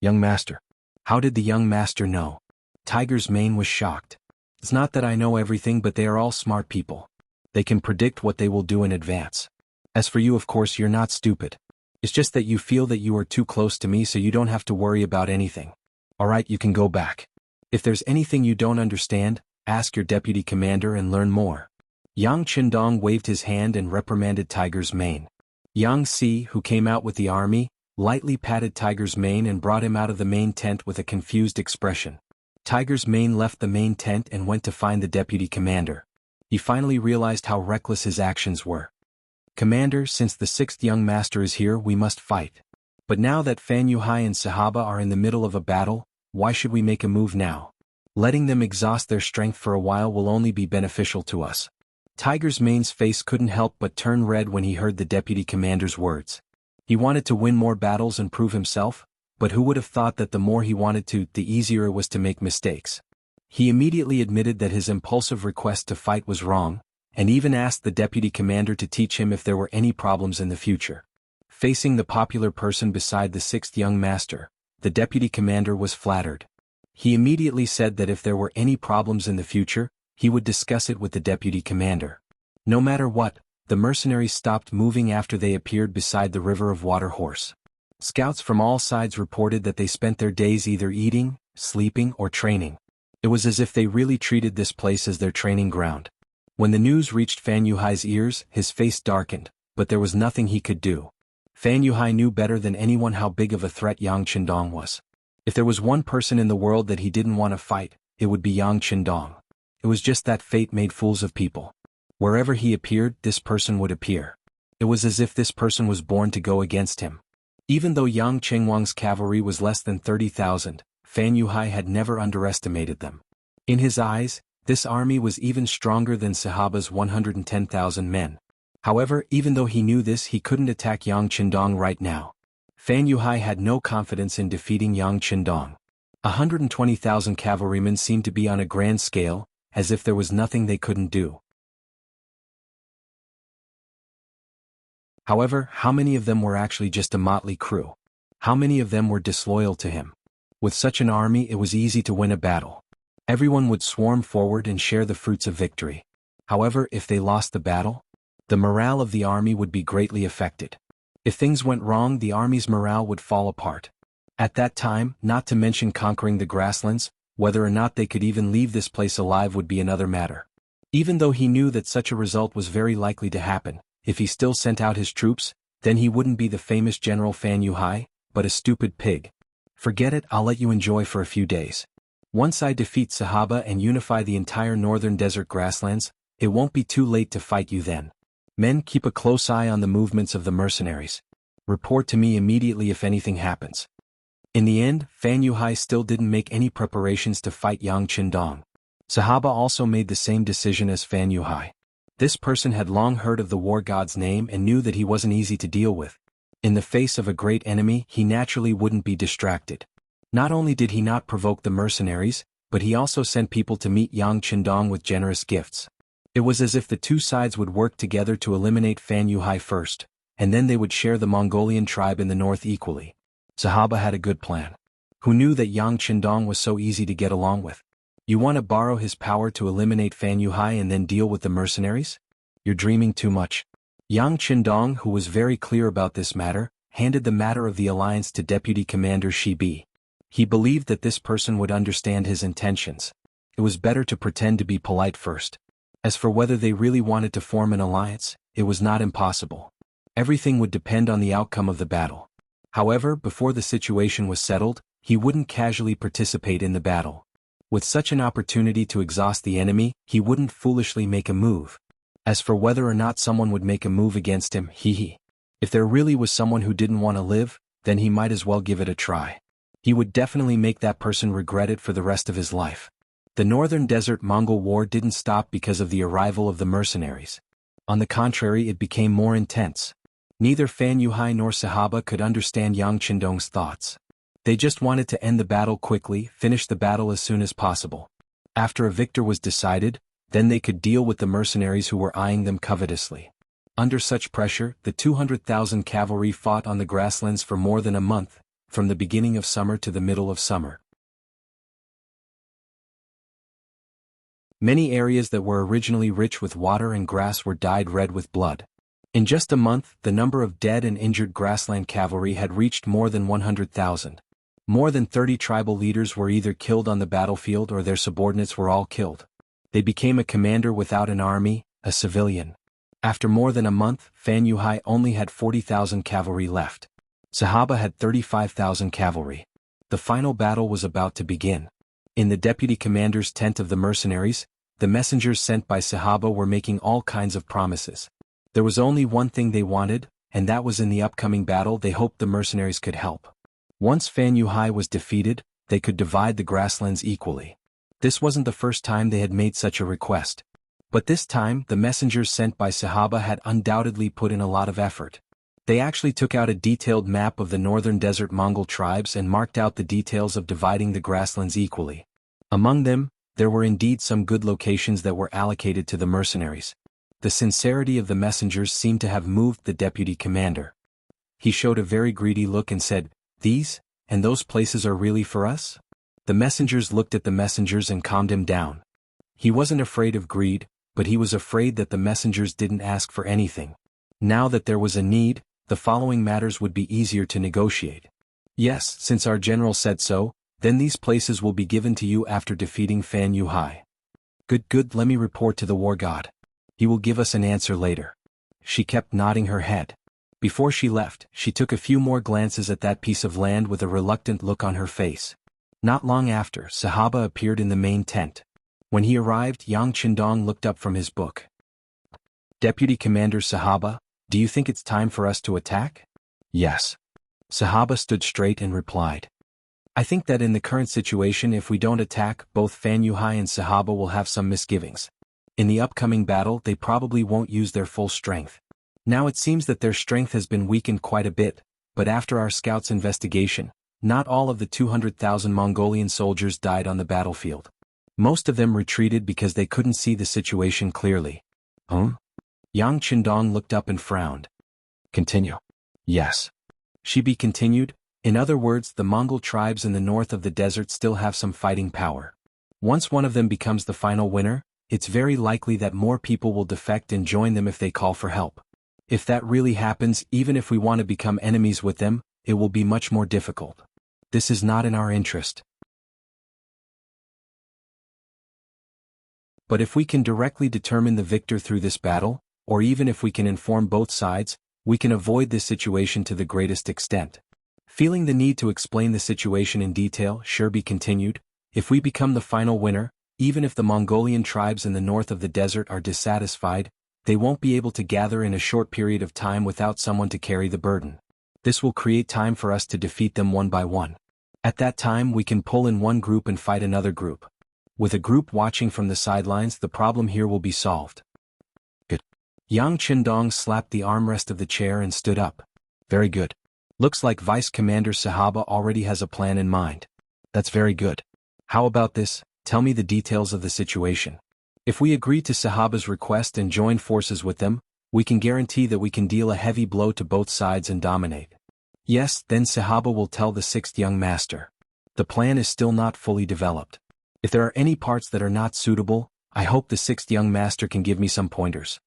"Young master? How did the young master know?" Tiger's Mane was shocked. "It's not that I know everything, but they are all smart people. They can predict what they will do in advance. As for you, of course you're not stupid. It's just that you feel that you are too close to me, so you don't have to worry about anything. Alright, you can go back. If there's anything you don't understand, ask your deputy commander and learn more." Yang Chendong waved his hand and reprimanded Tiger's Mane. Yang Si, who came out with the army, lightly patted Tiger's Mane and brought him out of the main tent with a confused expression. Tiger's Mane left the main tent and went to find the deputy commander. He finally realized how reckless his actions were. "Commander, since the sixth young master is here, we must fight. But now that Fan Yuhai and Sahaba are in the middle of a battle, why should we make a move now? Letting them exhaust their strength for a while will only be beneficial to us." Tiger's Mane's face couldn't help but turn red when he heard the deputy commander's words. He wanted to win more battles and prove himself, but who would have thought that the more he wanted to, the easier it was to make mistakes. He immediately admitted that his impulsive request to fight was wrong, and even asked the deputy commander to teach him if there were any problems in the future. Facing the popular person beside the sixth young master, the deputy commander was flattered. He immediately said that if there were any problems in the future, he would discuss it with the deputy commander. No matter what, the mercenaries stopped moving after they appeared beside the river of Water Horse. Scouts from all sides reported that they spent their days either eating, sleeping, or training. It was as if they really treated this place as their training ground. When the news reached Fan Yuhai's ears, his face darkened, but there was nothing he could do. Fan Yuhai knew better than anyone how big of a threat Yang Chendong was. If there was one person in the world that he didn't want to fight, it would be Yang Chendong. It was just that fate made fools of people. Wherever he appeared, this person would appear. It was as if this person was born to go against him. Even though Yang Chengwang's cavalry was less than 30,000, Fan Yuhai had never underestimated them. In his eyes, this army was even stronger than Sahaba's 110,000 men. However, even though he knew this, he couldn't attack Yang Chendong right now. Fan Yuhai had no confidence in defeating Yang Chendong. 120,000 cavalrymen seemed to be on a grand scale, as if there was nothing they couldn't do. However, how many of them were actually just a motley crew? How many of them were disloyal to him? With such an army, it was easy to win a battle. Everyone would swarm forward and share the fruits of victory. However, if they lost the battle, the morale of the army would be greatly affected. If things went wrong, the army's morale would fall apart. At that time, not to mention conquering the grasslands, whether or not they could even leave this place alive would be another matter. Even though he knew that such a result was very likely to happen, if he still sent out his troops, Then he wouldn't be the famous General Fan Yuhai, but a stupid pig. Forget it, I'll let you enjoy for a few days. Once I defeat Sahaba and unify the entire northern desert grasslands, it won't be too late to fight you then. Men, keep a close eye on the movements of the mercenaries. Report to me immediately if anything happens. In the end, Fan Yuhai still didn't make any preparations to fight Yang Qindong. Sahaba also made the same decision as Fan Yuhai. This person had long heard of the war god's name and knew that he wasn't easy to deal with. In the face of a great enemy, he naturally wouldn't be distracted. Not only did he not provoke the mercenaries, but he also sent people to meet Yang Qindong with generous gifts. It was as if the two sides would work together to eliminate Fan Yuhai first, and then they would share the Mongolian tribe in the north equally. Sahaba had a good plan. Who knew that Yang Qindong was so easy to get along with? You want to borrow his power to eliminate Fan Yuhai and then deal with the mercenaries? You're dreaming too much. Yang Qindong, who was very clear about this matter, handed the matter of the alliance to Deputy Commander Shi Bi. He believed that this person would understand his intentions. It was better to pretend to be polite first. As for whether they really wanted to form an alliance, it was not impossible. Everything would depend on the outcome of the battle. However, before the situation was settled, he wouldn't casually participate in the battle. With such an opportunity to exhaust the enemy, he wouldn't foolishly make a move. As for whether or not someone would make a move against him, if there really was someone who didn't want to live, then he might as well give it a try. He would definitely make that person regret it for the rest of his life. The Northern Desert Mongol War didn't stop because of the arrival of the mercenaries. On the contrary, it became more intense. Neither Fan Yuhai nor Sahaba could understand Yang Qindong's thoughts. They just wanted to end the battle quickly, finish the battle as soon as possible. After a victor was decided, then they could deal with the mercenaries who were eyeing them covetously. Under such pressure, the 200,000 cavalry fought on the grasslands for more than a month, from the beginning of summer to the middle of summer. Many areas that were originally rich with water and grass were dyed red with blood. In just a month, the number of dead and injured grassland cavalry had reached more than 100,000. More than 30 tribal leaders were either killed on the battlefield or their subordinates were all killed. They became a commander without an army, a civilian. After more than a month, Fan Yuhai only had 40,000 cavalry left. Sahaba had 35,000 cavalry. The final battle was about to begin. In the deputy commander's tent of the mercenaries, the messengers sent by Sahaba were making all kinds of promises. There was only one thing they wanted, and that was in the upcoming battle they hoped the mercenaries could help. Once Fan Yuhai was defeated, they could divide the grasslands equally. This wasn't the first time they had made such a request. But this time, the messengers sent by Sahaba had undoubtedly put in a lot of effort. They actually took out a detailed map of the northern desert Mongol tribes and marked out the details of dividing the grasslands equally. Among them, there were indeed some good locations that were allocated to the mercenaries. The sincerity of the messengers seemed to have moved the deputy commander. He showed a very greedy look and said, "These, and those places are really for us?" The messengers looked at the messengers and calmed him down. He wasn't afraid of greed, but he was afraid that the messengers didn't ask for anything. Now that there was a need, the following matters would be easier to negotiate. Yes, since our general said so, then these places will be given to you after defeating Fan Yuhai. Good, let me report to the war god. He will give us an answer later. She kept nodding her head. Before she left, she took a few more glances at that piece of land with a reluctant look on her face. Not long after, Sahaba appeared in the main tent. When he arrived, Yang Qindong looked up from his book. "Deputy Commander Sahaba, do you think it's time for us to attack?" "Yes." Sahaba stood straight and replied. "I think that in the current situation if we don't attack, both Fan Yuhai and Sahaba will have some misgivings. In the upcoming battle they probably won't use their full strength. Now it seems that their strength has been weakened quite a bit, but after our scouts' investigation, not all of the 200,000 Mongolian soldiers died on the battlefield. Most of them retreated because they couldn't see the situation clearly." Yang Qindong looked up and frowned. "Continue." "Yes." Shibi continued, "In other words, the Mongol tribes in the north of the desert still have some fighting power. Once one of them becomes the final winner, it's very likely that more people will defect and join them if they call for help. If that really happens, even if we want to become enemies with them, it will be much more difficult. This is not in our interest. But if we can directly determine the victor through this battle, or even if we can inform both sides, we can avoid this situation to the greatest extent. Feeling the need to explain the situation in detail, Sherby continued, if we become the final winner, even if the Mongolian tribes in the north of the desert are dissatisfied, they won't be able to gather in a short period of time without someone to carry the burden. This will create time for us to defeat them one by one. At that time we can pull in one group and fight another group. With a group watching from the sidelines, the problem here will be solved. Good. Yang Qindong slapped the armrest of the chair and stood up. Very good. Looks like Vice Commander Sahaba already has a plan in mind. That's very good. How about this? Tell me the details of the situation. If we agree to Sahaba's request and join forces with them, we can guarantee that we can deal a heavy blow to both sides and dominate. Yes, then Sahaba will tell the sixth young master. The plan is still not fully developed. If there are any parts that are not suitable, I hope the sixth young master can give me some pointers.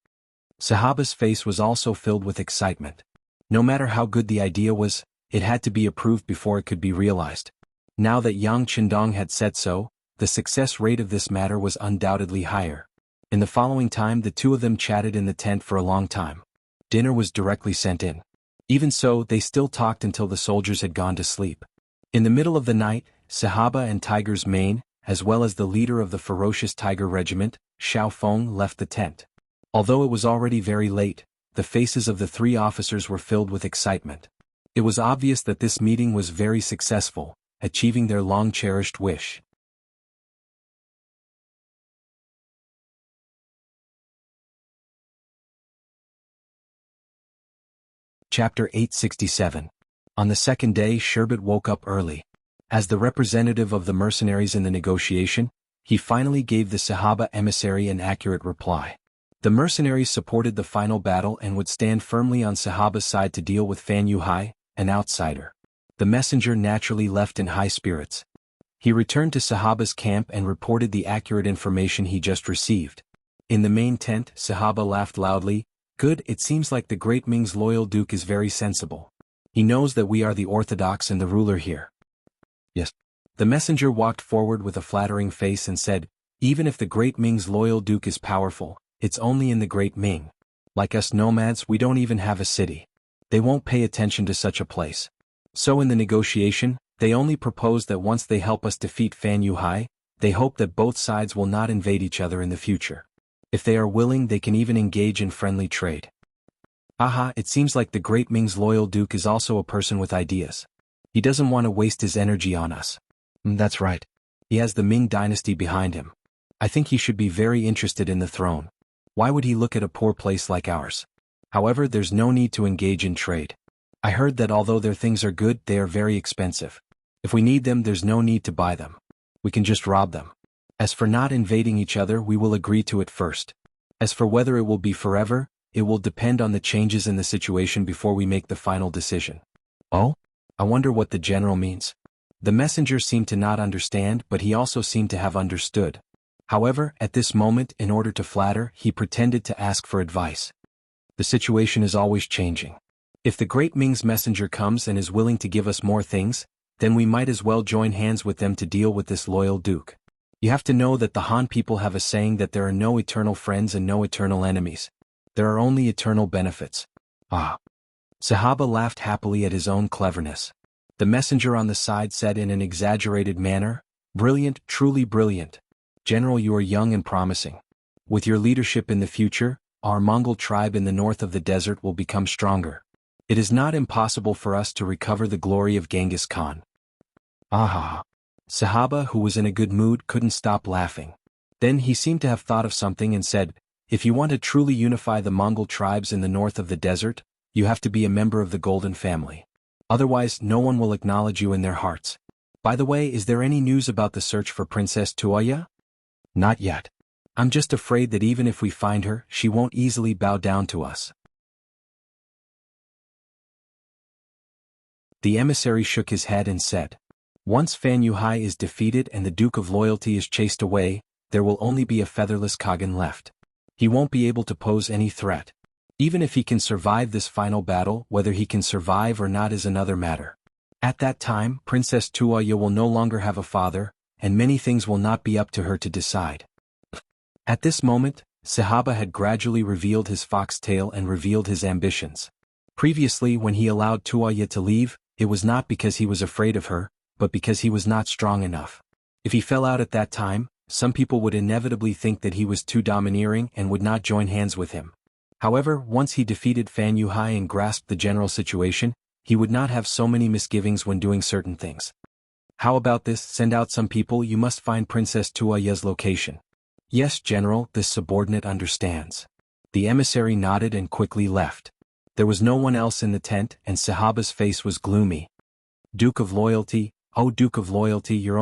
Sahaba's face was also filled with excitement. No matter how good the idea was, it had to be approved before it could be realized. Now that Yang Qindong had said so, the success rate of this matter was undoubtedly higher. In the following time the two of them chatted in the tent for a long time. Dinner was directly sent in. Even so, they still talked until the soldiers had gone to sleep. In the middle of the night, Sahaba and Tiger's Mane, as well as the leader of the ferocious Tiger Regiment, Xiao Feng, left the tent. Although it was already very late, the faces of the three officers were filled with excitement. It was obvious that this meeting was very successful, achieving their long-cherished wish. Chapter 867. On the second day Sherbet woke up early. As the representative of the mercenaries in the negotiation, he finally gave the Sahaba emissary an accurate reply. The mercenaries supported the final battle and would stand firmly on Sahaba's side to deal with Fan Yuhai, an outsider. The messenger naturally left in high spirits. He returned to Sahaba's camp and reported the accurate information he just received. In the main tent, Sahaba laughed loudly. Good, it seems like the great Ming's loyal duke is very sensible. He knows that we are the orthodox and the ruler here. Yes. The messenger walked forward with a flattering face and said, even if the great Ming's loyal duke is powerful, it's only in the great Ming. Like us nomads, we don't even have a city. They won't pay attention to such a place. So in the negotiation, they only propose that once they help us defeat Fan Yuhai, they hope that both sides will not invade each other in the future. If they are willing, they can even engage in friendly trade. Aha, it seems like the great Ming's loyal duke is also a person with ideas. He doesn't want to waste his energy on us. That's right. He has the Ming dynasty behind him. I think he should be very interested in the throne. Why would he look at a poor place like ours? However, there's no need to engage in trade. I heard that although their things are good, they are very expensive. If we need them, there's no need to buy them. We can just rob them. As for not invading each other, we will agree to it first. As for whether it will be forever, it will depend on the changes in the situation before we make the final decision. Oh? I wonder what the general means. The messenger seemed to not understand, but he also seemed to have understood. However, at this moment, in order to flatter, he pretended to ask for advice. The situation is always changing. If the great Ming's messenger comes and is willing to give us more things, then we might as well join hands with them to deal with this loyal duke. You have to know that the Han people have a saying that there are no eternal friends and no eternal enemies. There are only eternal benefits. Ah. Sahaba laughed happily at his own cleverness. The messenger on the side said in an exaggerated manner, brilliant, truly brilliant. General, you are young and promising. With your leadership in the future, our Mongol tribe in the north of the desert will become stronger. It is not impossible for us to recover the glory of Genghis Khan. Ah. Sahaba, who was in a good mood, couldn't stop laughing. Then he seemed to have thought of something and said, if you want to truly unify the Mongol tribes in the north of the desert, you have to be a member of the Golden Family. Otherwise, no one will acknowledge you in their hearts. By the way, is there any news about the search for Princess Tuoya? Not yet. I'm just afraid that even if we find her, she won't easily bow down to us. The emissary shook his head and said, once Fan Yuhai is defeated and the Duke of Loyalty is chased away, there will only be a featherless Kagan left. He won't be able to pose any threat. Even if he can survive this final battle, whether he can survive or not is another matter. At that time, Princess Tuoya will no longer have a father, and many things will not be up to her to decide. At this moment, Sahaba had gradually revealed his foxtail and revealed his ambitions. Previously, when he allowed Tuoya to leave, it was not because he was afraid of her, but because he was not strong enough. If he fell out at that time, some people would inevitably think that he was too domineering and would not join hands with him. However, once he defeated Fan Yuhai and grasped the general situation, he would not have so many misgivings when doing certain things. How about this? Send out some people. You must find Princess Tuoya's location. Yes, General, this subordinate understands. The emissary nodded and quickly left. There was no one else in the tent, and Sahaba's face was gloomy. Duke of Loyalty, oh Duke of Loyalty, you're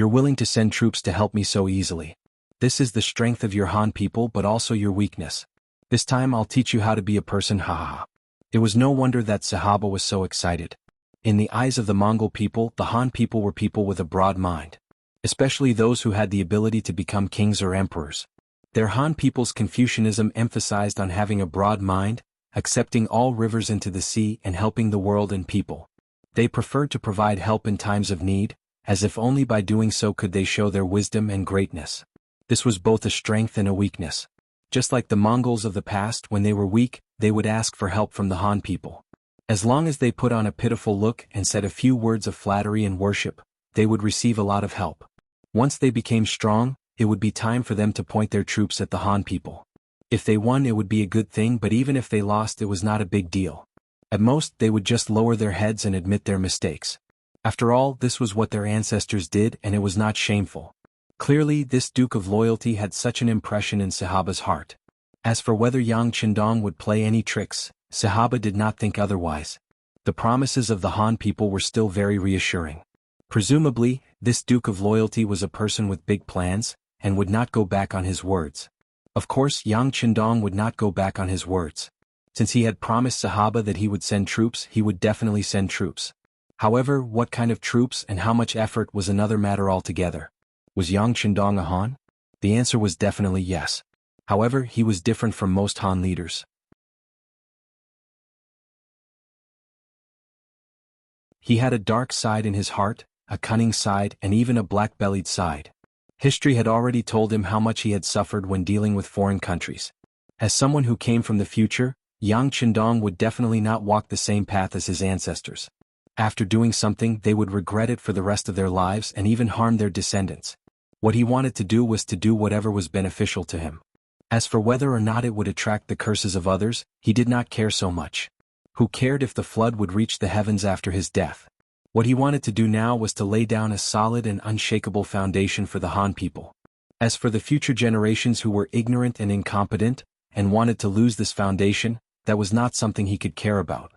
willing to send troops to help me so easily. This is the strength of your Han people, but also your weakness. This time I'll teach you how to be a person, ha. It was no wonder that Sahaba was so excited. In the eyes of the Mongol people, the Han people were people with a broad mind. Especially those who had the ability to become kings or emperors. Their Han people's Confucianism emphasized on having a broad mind, accepting all rivers into the sea and helping the world and people. They preferred to provide help in times of need, as if only by doing so could they show their wisdom and greatness. This was both a strength and a weakness. Just like the Mongols of the past, when they were weak, they would ask for help from the Han people. As long as they put on a pitiful look and said a few words of flattery and worship, they would receive a lot of help. Once they became strong, it would be time for them to point their troops at the Han people. If they won, it would be a good thing, but even if they lost, it was not a big deal. At most, they would just lower their heads and admit their mistakes. After all, this was what their ancestors did, and it was not shameful. Clearly, this Duke of Loyalty had such an impression in Sahaba's heart. As for whether Yang Qindong would play any tricks, Sahaba did not think otherwise. The promises of the Han people were still very reassuring. Presumably, this Duke of Loyalty was a person with big plans, and would not go back on his words. Of course, Yang Qindong would not go back on his words. Since he had promised Sahaba that he would send troops, he would definitely send troops. However, what kind of troops and how much effort was another matter altogether. Was Yang Qindong a Han? The answer was definitely yes. However, he was different from most Han leaders. He had a dark side in his heart, a cunning side, and even a black-bellied side. History had already told him how much he had suffered when dealing with foreign countries. As someone who came from the future, Yang Qindong would definitely not walk the same path as his ancestors. After doing something, they would regret it for the rest of their lives and even harm their descendants. What he wanted to do was to do whatever was beneficial to him. As for whether or not it would attract the curses of others, he did not care so much. Who cared if the flood would reach the heavens after his death? What he wanted to do now was to lay down a solid and unshakable foundation for the Han people. As for the future generations who were ignorant and incompetent, and wanted to lose this foundation, that was not something he could care about.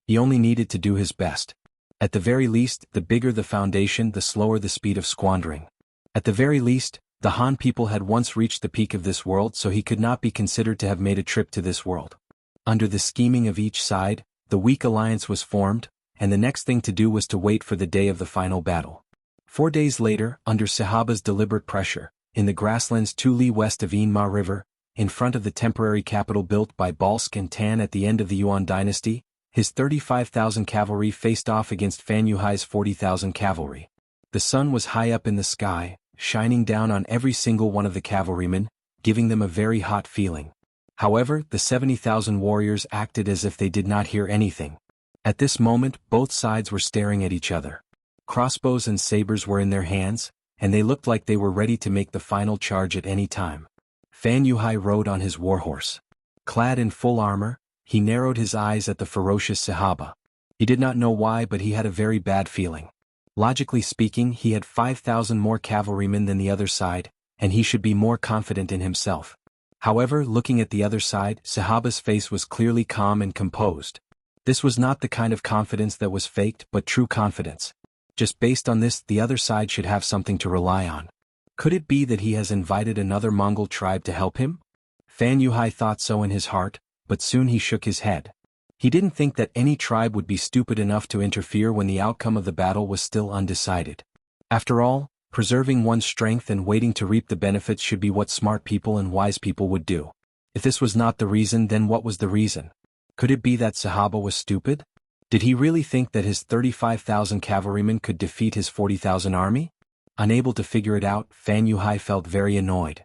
He only needed to do his best. At the very least, the bigger the foundation, the slower the speed of squandering. At the very least, the Han people had once reached the peak of this world, so he could not be considered to have made a trip to this world. Under the scheming of each side, the weak alliance was formed, and the next thing to do was to wait for the day of the final battle. 4 days later, under Sahaba's deliberate pressure, in the grasslands 2 li west of Inma River, in front of the temporary capital built by Balsk and Tan at the end of the Yuan dynasty, his 35,000 cavalry faced off against Fan Yuhai's 40,000 cavalry. The sun was high up in the sky, shining down on every single one of the cavalrymen, giving them a very hot feeling. However, the 70,000 warriors acted as if they did not hear anything. At this moment, both sides were staring at each other. Crossbows and sabers were in their hands, and they looked like they were ready to make the final charge at any time. Fan Yuhai rode on his warhorse. Clad in full armor, he narrowed his eyes at the ferocious Sahaba. He did not know why, but he had a very bad feeling. Logically speaking, he had 5,000 more cavalrymen than the other side, and he should be more confident in himself. However, looking at the other side, Sahaba's face was clearly calm and composed. This was not the kind of confidence that was faked, but true confidence. Just based on this, the other side should have something to rely on. Could it be that he has invited another Mongol tribe to help him? Fan Yuhai thought so in his heart, but soon he shook his head. He didn't think that any tribe would be stupid enough to interfere when the outcome of the battle was still undecided. After all, preserving one's strength and waiting to reap the benefits should be what smart people and wise people would do. If this was not the reason, then what was the reason? Could it be that Sahaba was stupid? Did he really think that his 35,000 cavalrymen could defeat his 40,000 army? Unable to figure it out, Fan Yuhai felt very annoyed.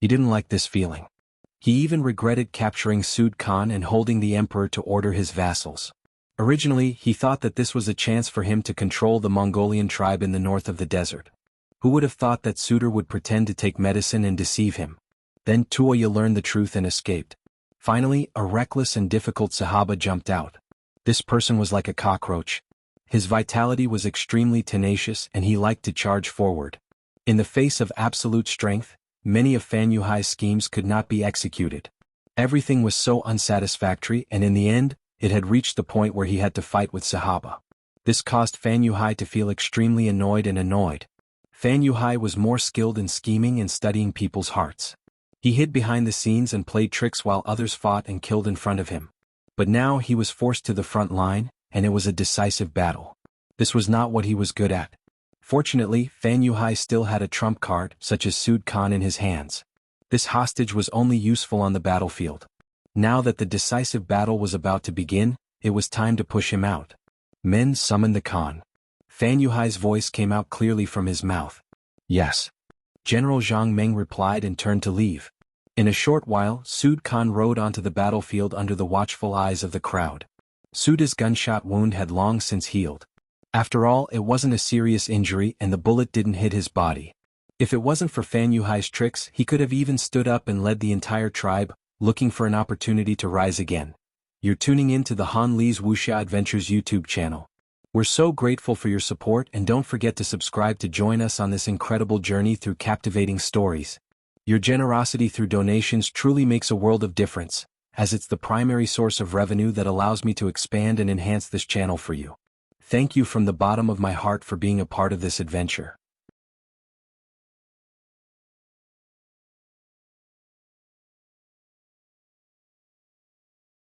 He didn't like this feeling. He even regretted capturing Sud Khan and holding the emperor to order his vassals. Originally, he thought that this was a chance for him to control the Mongolian tribe in the north of the desert. Who would have thought that Suitor would pretend to take medicine and deceive him? Then Tuoya learned the truth and escaped. Finally, a reckless and difficult Sahaba jumped out. This person was like a cockroach. His vitality was extremely tenacious and he liked to charge forward. In the face of absolute strength, many of Fan Yuhai's schemes could not be executed. Everything was so unsatisfactory and in the end, it had reached the point where he had to fight with Sahaba. This caused Fan Yuhai to feel extremely annoyed. Fan Yuhai was more skilled in scheming and studying people's hearts. He hid behind the scenes and played tricks while others fought and killed in front of him. But now he was forced to the front line, and it was a decisive battle. This was not what he was good at. Fortunately, Fan Yuhai still had a trump card, such as Sud Khan, in his hands. This hostage was only useful on the battlefield. Now that the decisive battle was about to begin, it was time to push him out. Men summoned the Khan. Fan Yuhai's voice came out clearly from his mouth. Yes. General Zhang Meng replied and turned to leave. In a short while, Sud Khan rode onto the battlefield under the watchful eyes of the crowd. Suda's gunshot wound had long since healed. After all, it wasn't a serious injury and the bullet didn't hit his body. If it wasn't for Fan Yuhai's tricks, he could have even stood up and led the entire tribe, looking for an opportunity to rise again. You're tuning in to the Han Li's Wuxia Adventures YouTube channel. We're so grateful for your support and don't forget to subscribe to join us on this incredible journey through captivating stories. Your generosity through donations truly makes a world of difference, as it's the primary source of revenue that allows me to expand and enhance this channel for you. Thank you from the bottom of my heart for being a part of this adventure.